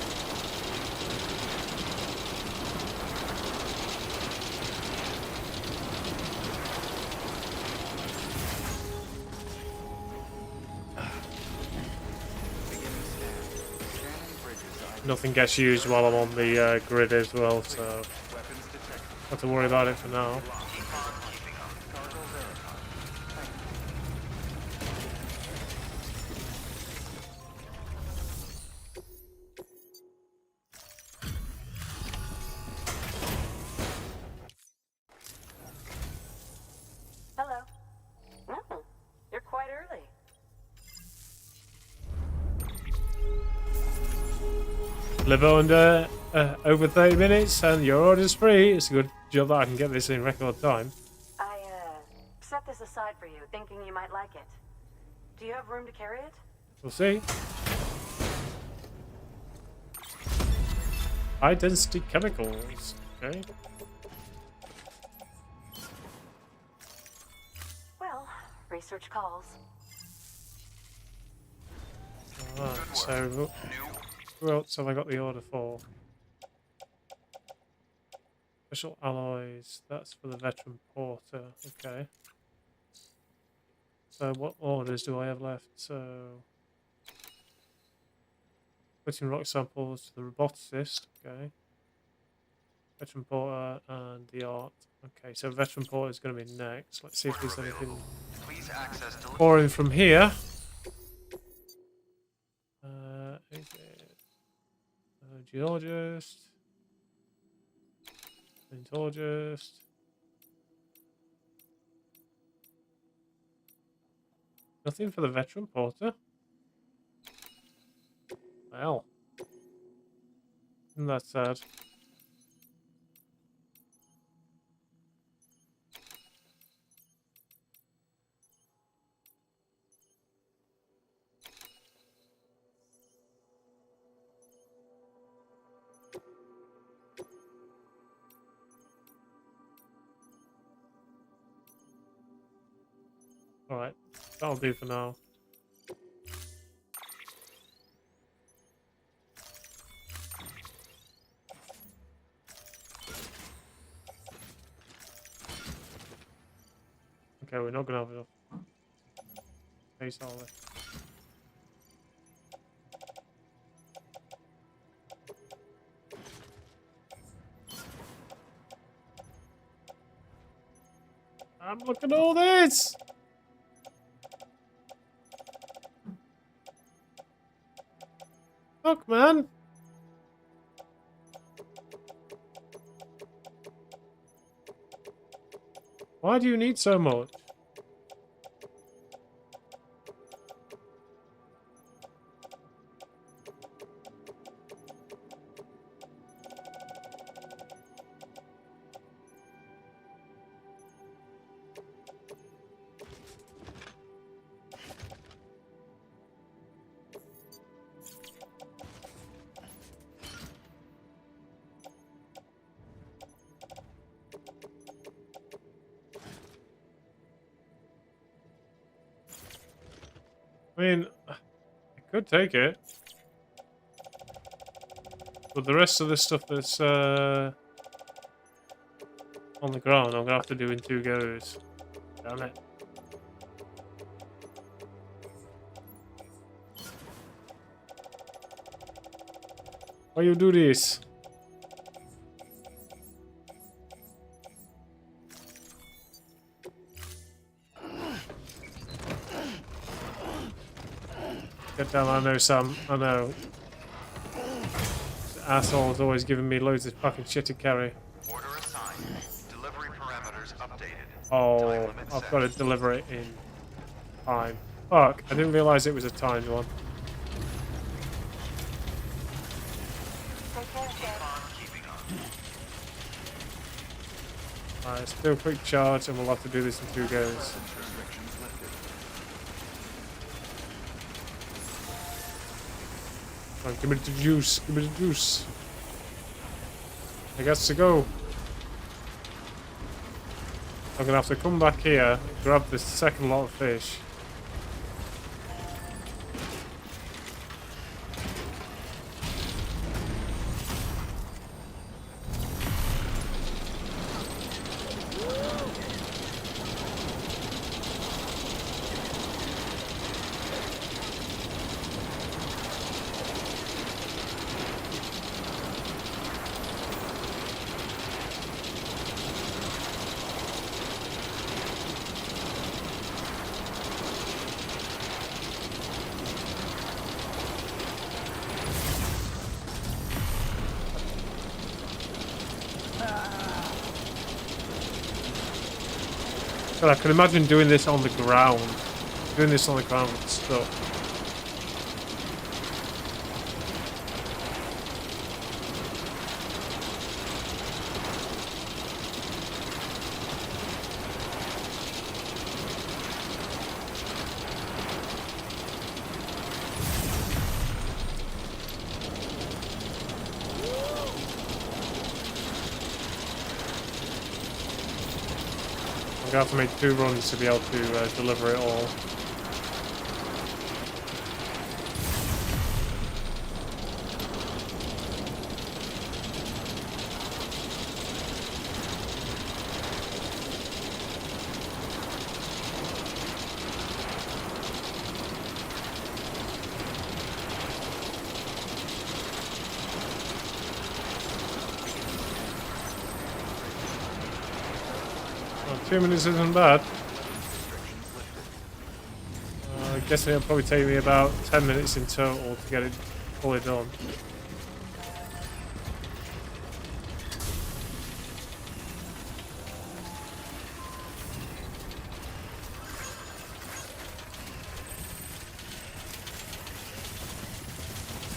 [SPEAKER 2] Nothing gets used while I'm on the grid as well, so not have to worry about it for now.
[SPEAKER 13] Hello. Oh, you're quite early.
[SPEAKER 2] Live under over 30 minutes and your order's free. It's a good job that I can get this in record time.
[SPEAKER 13] I set this aside for you, thinking you might like it. Do you have room to carry it?
[SPEAKER 2] We'll see. High density chemicals. Okay.
[SPEAKER 13] Well, research calls.
[SPEAKER 2] Alright, so who else have I got the order for? Special alloys, that's for the veteran porter. Okay. So what orders do I have left? So putting rock samples to the roboticist. Okay. Veteran porter and the art. Okay, so veteran porter is going to be next. Let's see if there's anything pouring from here. Is it geologist? Geologist. Nothing for the veteran porter. Well, isn't that sad? Alright, that'll do for now. Okay, we're not gonna have enough space, are we? I'm looking at all this! Look, man! Why do you need so much? I mean, I could take it. But the rest of the stuff that's on the ground, I'm going to have to do in 2 goes. Damn it. Why you do this? Get down, I know, Sam. I know. This asshole is always giving me loads of fucking shit to carry.
[SPEAKER 7] Order assigned. Delivery parameters updated.
[SPEAKER 2] Oh, I've got to deliver it in time. Fuck, I didn't realise it was a timed one. Alright, let's do a quick charge and we'll have to do this in 2 goes. Come on, give me the juice, give me the juice. I got to go. I'm gonna have to come back here, grab this second lot of fish. But I can imagine doing this on the ground. Doing this on the ground with stuff. I'm gonna have to make 2 runs to be able to deliver it all. Well, 2 minutes isn't bad. I guess it'll probably take me about 10 minutes in total to get it fully done.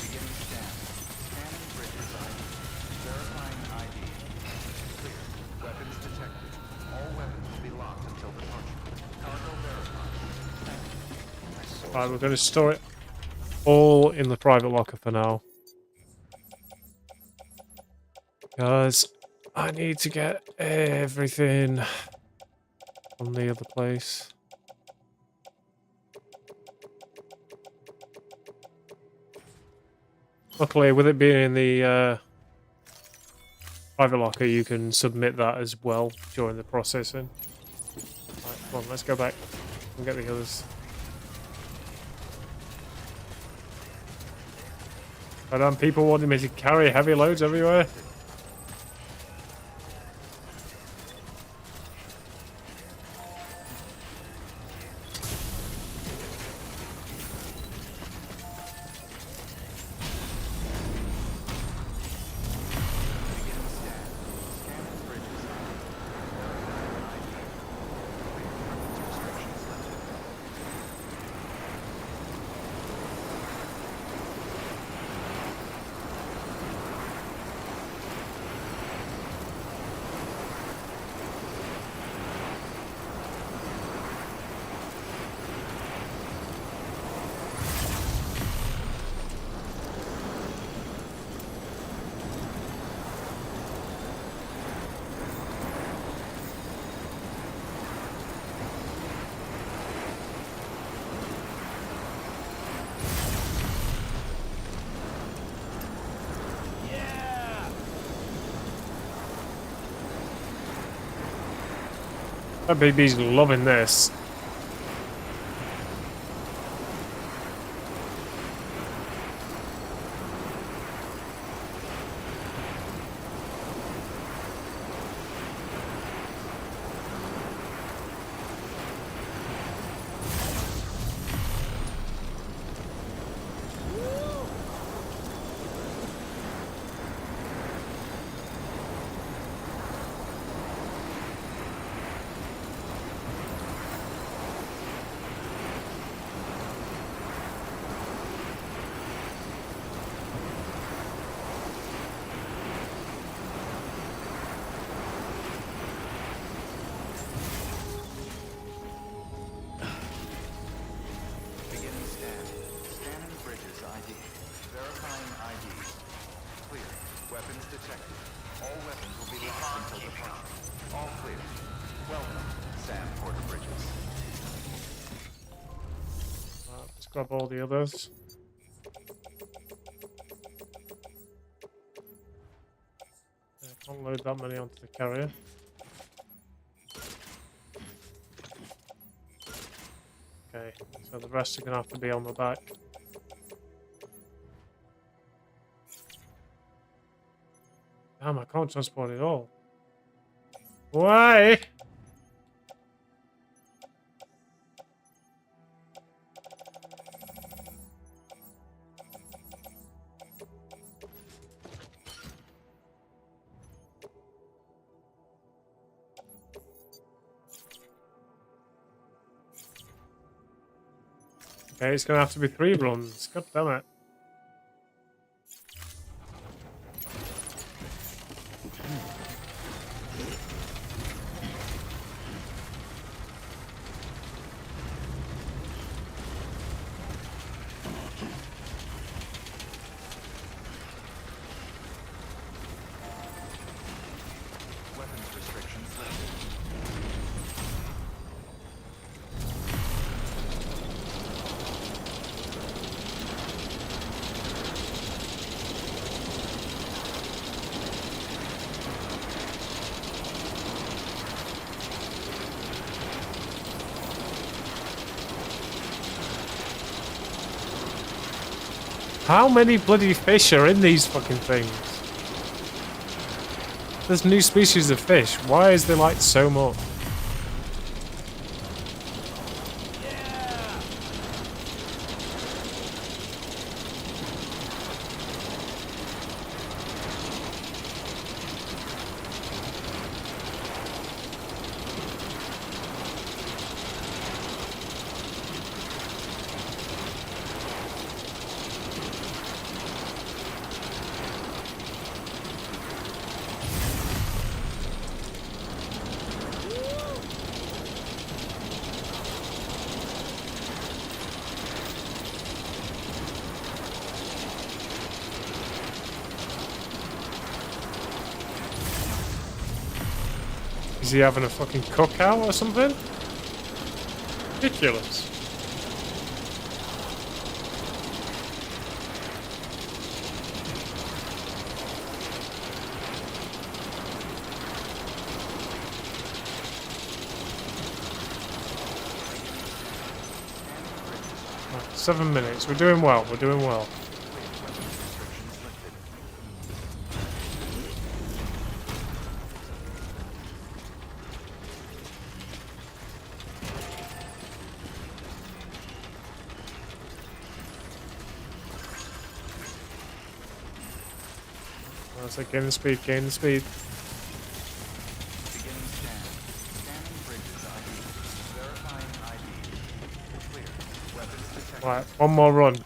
[SPEAKER 11] Beginning scan. Scanning bridges ID. Verifying ID. Clear. Weapons detected. All weapons will be locked until departure. Cargo verified.
[SPEAKER 2] Right, we're going to store it all in the private locker for now. Because I need to get everything from the other place. Luckily, with it being in the private locker, you can submit that as well during the processing. Right, come on, let's go back and get the others. But people wanted me to carry heavy loads everywhere. That baby's loving this. grab all the others. I can't load that many onto the carrier. Okay, so the rest are going to have to be on the back. Damn, I can't transport it all. Why? Okay, it's going to have to be 3 runs. God damn it.
[SPEAKER 11] Weapons restrictions lifted.
[SPEAKER 2] How many bloody fish are in these fucking things? There's new species of fish. Why is there like so much? Is he having a fucking cookout or something? Ridiculous. Right, 7 minutes. We're doing well. We're doing well. It's like gain the speed, gain the speed.
[SPEAKER 11] Beginning scan. Scanning bridges ID. Verifying ID. Clear. Weapons detected.
[SPEAKER 2] Right, one more run.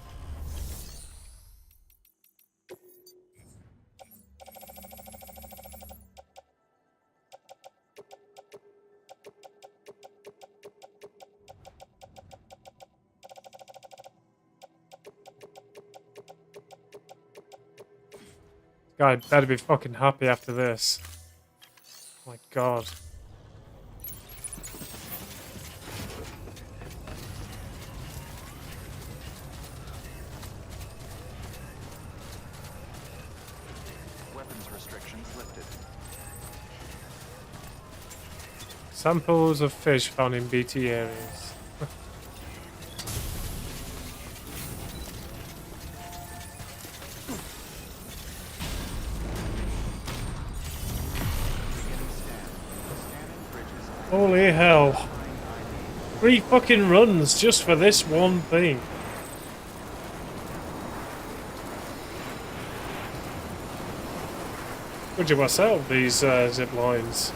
[SPEAKER 2] Guy better be fucking happy after this. My god.
[SPEAKER 11] Weapons restrictions lifted.
[SPEAKER 2] Samples of fish found in BT areas. Holy hell. 3 fucking runs just for this one thing. Would you myself these zip lines?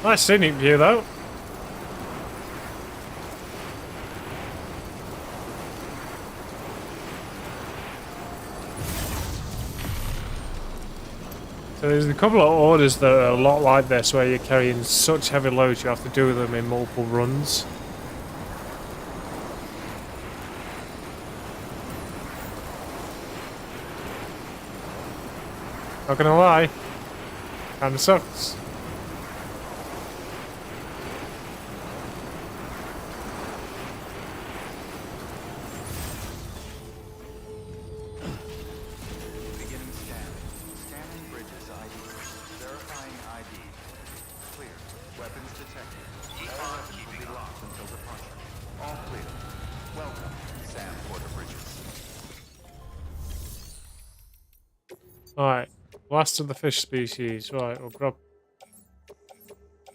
[SPEAKER 2] Nice scenic view though. So there's a couple of orders that are a lot like this, where you're carrying such heavy loads you have to do them in multiple runs. Not gonna lie, kinda sucks.
[SPEAKER 11] Beginning scan. Scanning bridges ID. Verifying ID. Clear. Weapons detected. All weapons will be locked until departure. All clear. Welcome, Sam Porter Bridges.
[SPEAKER 2] Alright, last of the fish species. Right, we'll grab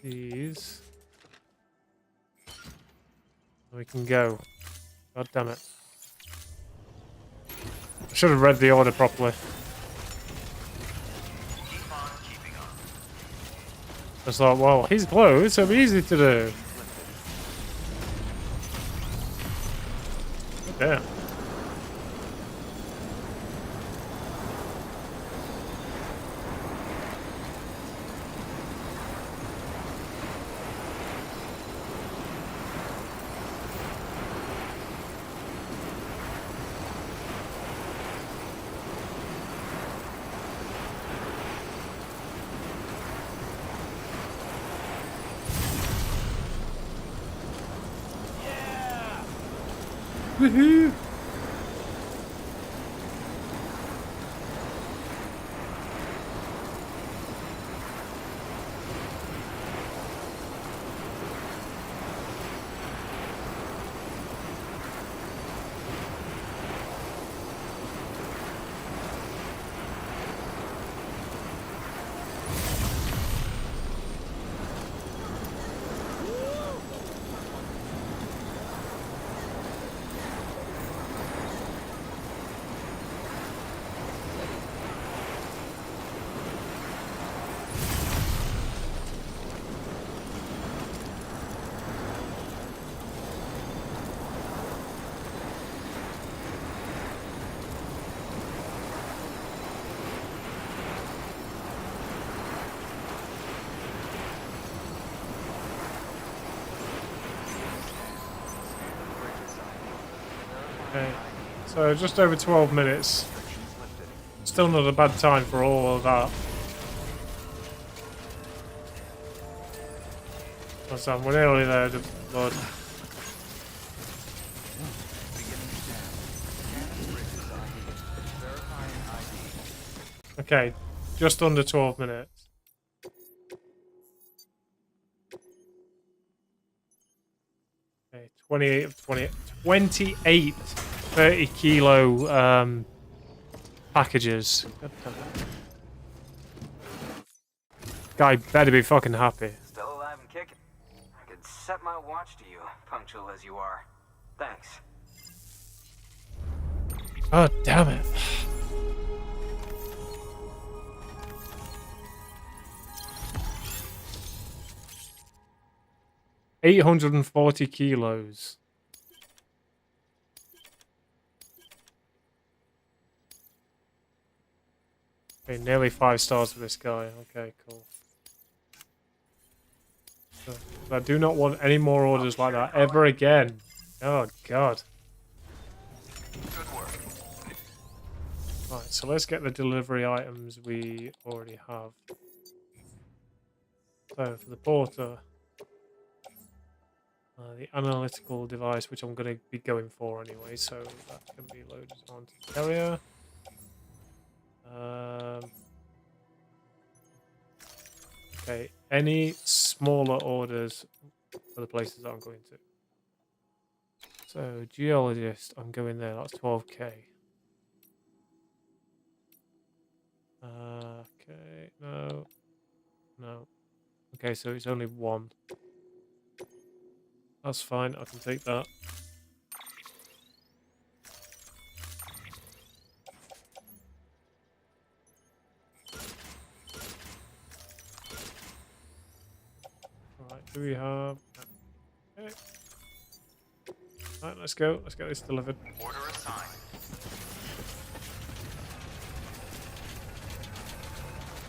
[SPEAKER 2] these. We can go. God damn it. I should have read the order properly. I just thought, well, he's close, so it'll be easy to do. Damn. Woohoo! Okay, so just over 12 minutes. Still not a bad time for all of that. What's that? We're nearly there, Lord. Okay, just under 12 minutes. Okay, 28 of 28 30 kilo packages. Guy better be fucking happy.
[SPEAKER 10] Still alive and kicking. I could set my watch to you, punctual as you are. Thanks.
[SPEAKER 2] Oh, damn it. $840 kilos. Okay, nearly 5 stars for this guy. Okay, cool. So, I do not want any more orders like that ever again. Oh, God. Right, so let's get the delivery items we already have. So, for the porter, the analytical device, which I'm going to be going for anyway, so that can be loaded onto the carrier. Okay, any smaller orders for the places that I'm going to. So, geologist, I'm going there, that's 12k. Okay, no. Okay, so it's only one. That's fine, I can take that. Do we have? Okay. Right, let's go. Let's get this delivered.
[SPEAKER 11] Order assigned.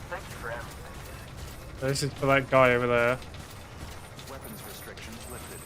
[SPEAKER 5] Thank you for everything.
[SPEAKER 2] So this is for that guy over there.
[SPEAKER 11] Weapons restrictions lifted.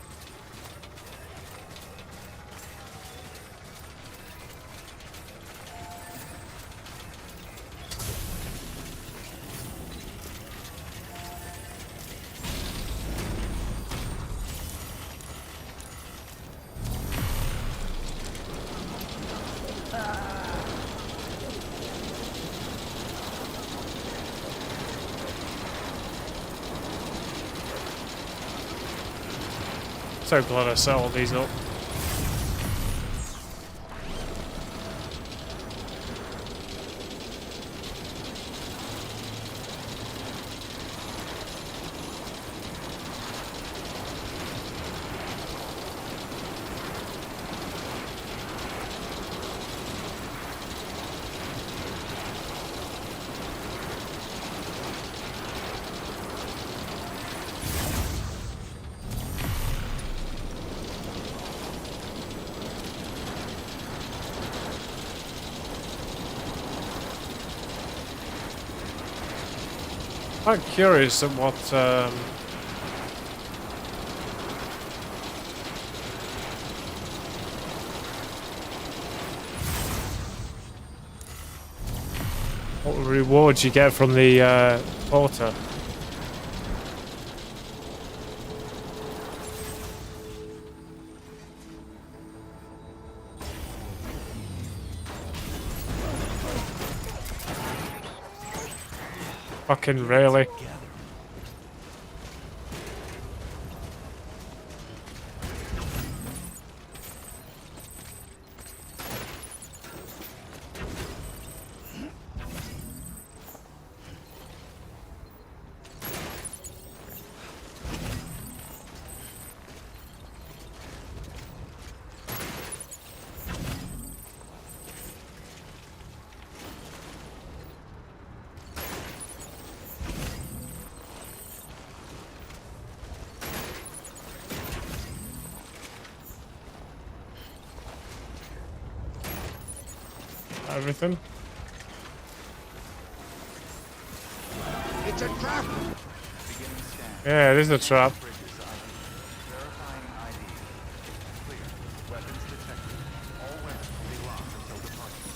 [SPEAKER 2] So glad I set all these up. I'm curious at what rewards you get from the porter. Fucking really? Everything.
[SPEAKER 4] It's a trap!
[SPEAKER 2] Yeah, it is a trap.
[SPEAKER 11] Verifying ID. Clear. Weapons detected. All weapons will be locked until departure.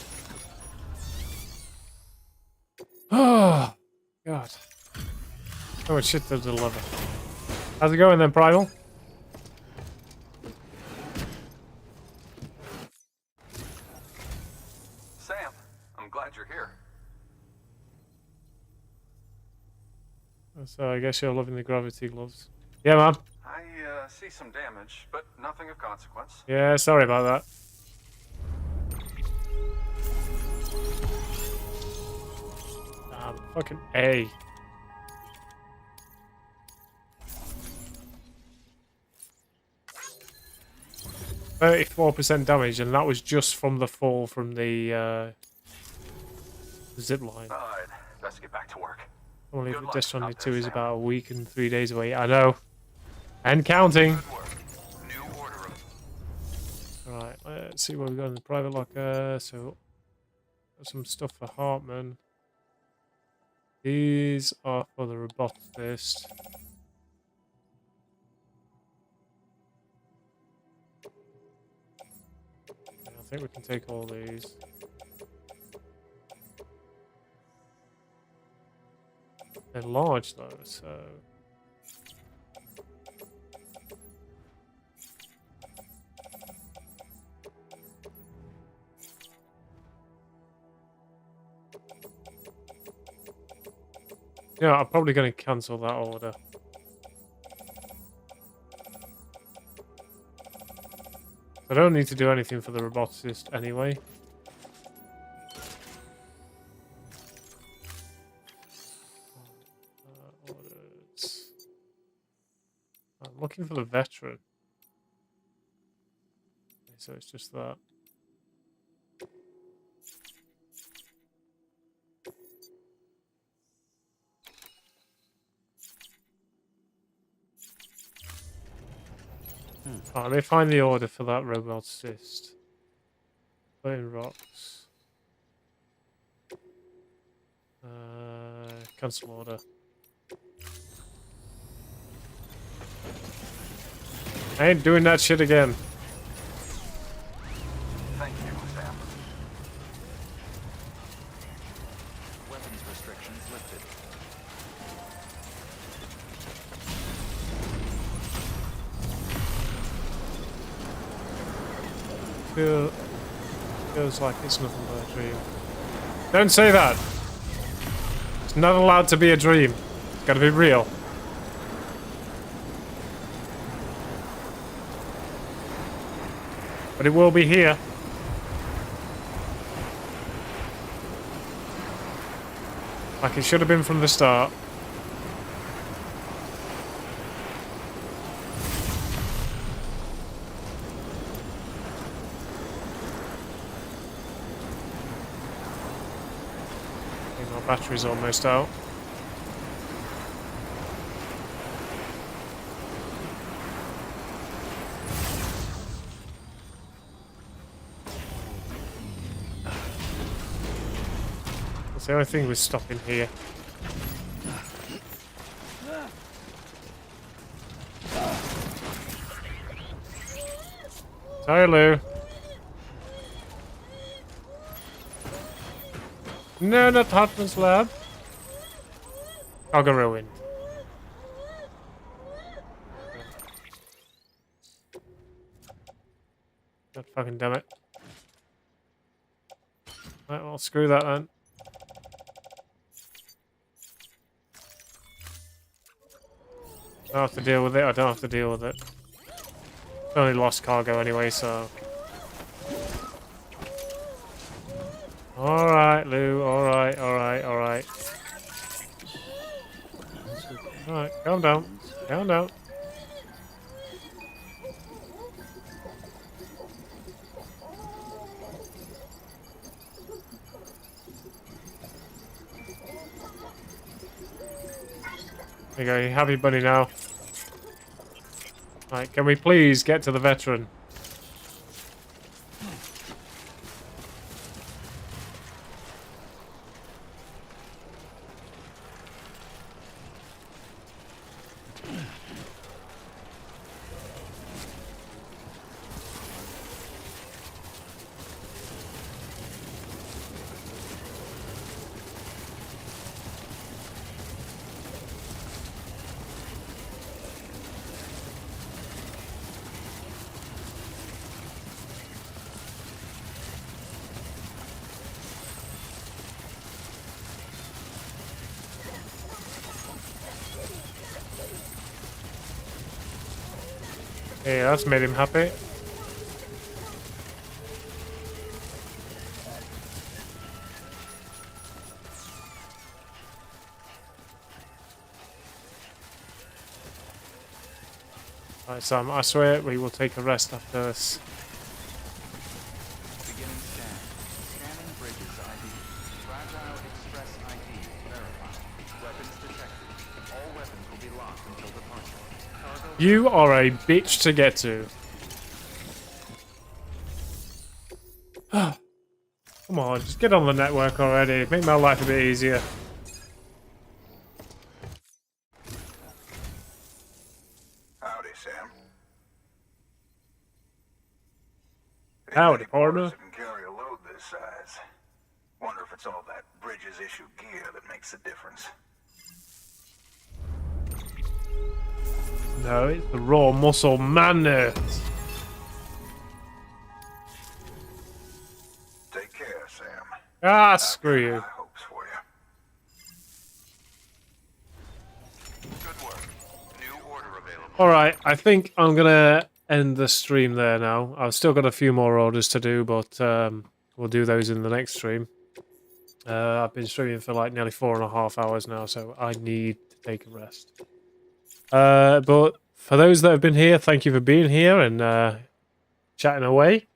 [SPEAKER 2] Oh, God. So much shit to deliver. How's it going then, Primal?
[SPEAKER 15] Sam, I'm glad you're here.
[SPEAKER 2] So I guess you're loving the gravity gloves. Yeah, man.
[SPEAKER 15] I see some damage, but nothing of consequence.
[SPEAKER 2] Yeah, sorry about that. Fucking A. %34% damage, and that was just from the fall from the zip line.
[SPEAKER 15] Alright, best get back to work.
[SPEAKER 2] I believe
[SPEAKER 15] Good
[SPEAKER 2] that
[SPEAKER 15] luck
[SPEAKER 2] Death Stranding
[SPEAKER 15] out
[SPEAKER 2] 2
[SPEAKER 15] there,
[SPEAKER 2] is
[SPEAKER 15] Sam.
[SPEAKER 2] about a week and 3 days away. I know. And counting.
[SPEAKER 15] Good work. New order of
[SPEAKER 2] Right, let's see what we've got in the private locker. So, got some stuff for Hartman. These are for the roboticist. I think we can take all these. They're large though, so... Yeah, I'm probably going to cancel that order. I don't need to do anything for the roboticist anyway. Orders. I'm looking for the veteran. Okay, so it's just that. Oh, let me find the order for that robot cyst. Put in rocks. Cancel order. I ain't doing that shit again.
[SPEAKER 15] Thank you, Sam.
[SPEAKER 11] Weapons restrictions lifted.
[SPEAKER 2] Feels like it's nothing but a dream. Don't say that! It's not allowed to be a dream. It's gotta be real. But it will be here. Like it should have been from the start. Okay, my battery's almost out. That's the only thing we're stopping here. Sorry, Lou. No, not Hartman's lab. I'll go ruined. God fucking damn it. Right, well, screw that then. I don't have to deal with it. I don't have to deal with it. Only lost cargo anyway, so. Alright, Lou. Alright, alright, alright. Alright, calm down. Calm down. There you go, you happy bunny now. Right, can we please get to the veteran? Yeah, that's made him happy. Right, Sam, I swear we will take a rest after this.
[SPEAKER 11] Beginning scan. Scanning bridges ID. Fragile Express ID verified. Weapons detected. All weapons will be locked until departure. Cargo
[SPEAKER 2] You are a bitch to get to. Come on, just get on the network already. Make my life a bit easier.
[SPEAKER 7] Howdy, Sam.
[SPEAKER 2] Howdy, partner.
[SPEAKER 7] That can carry a load this size. Wonder if it's all that Bridges issue gear that makes the difference.
[SPEAKER 2] No, it's the raw muscle madness.
[SPEAKER 7] Take care, Sam.
[SPEAKER 2] Ah, screw you.
[SPEAKER 7] High hopes for you. Good work. New order available.
[SPEAKER 2] Alright, I think I'm gonna end the stream there now. I've still got a few more orders to do, but we'll do those in the next stream. I've been streaming for like nearly 4.5 hours now, so I need to take a rest. But for those that have been here, thank you for being here and chatting away.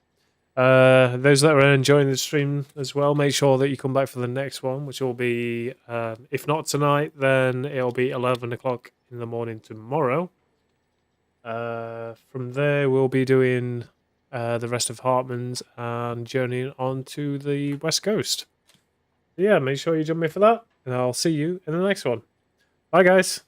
[SPEAKER 2] Those that are enjoying the stream as well, make sure that you come back for the next one, which will be, if not tonight, then it'll be 11 o'clock in the morning tomorrow. From there, we'll be doing the rest of Hartman's and journeying on to the West Coast. Yeah, make sure you join me for that, and I'll see you in the next one. Bye, guys.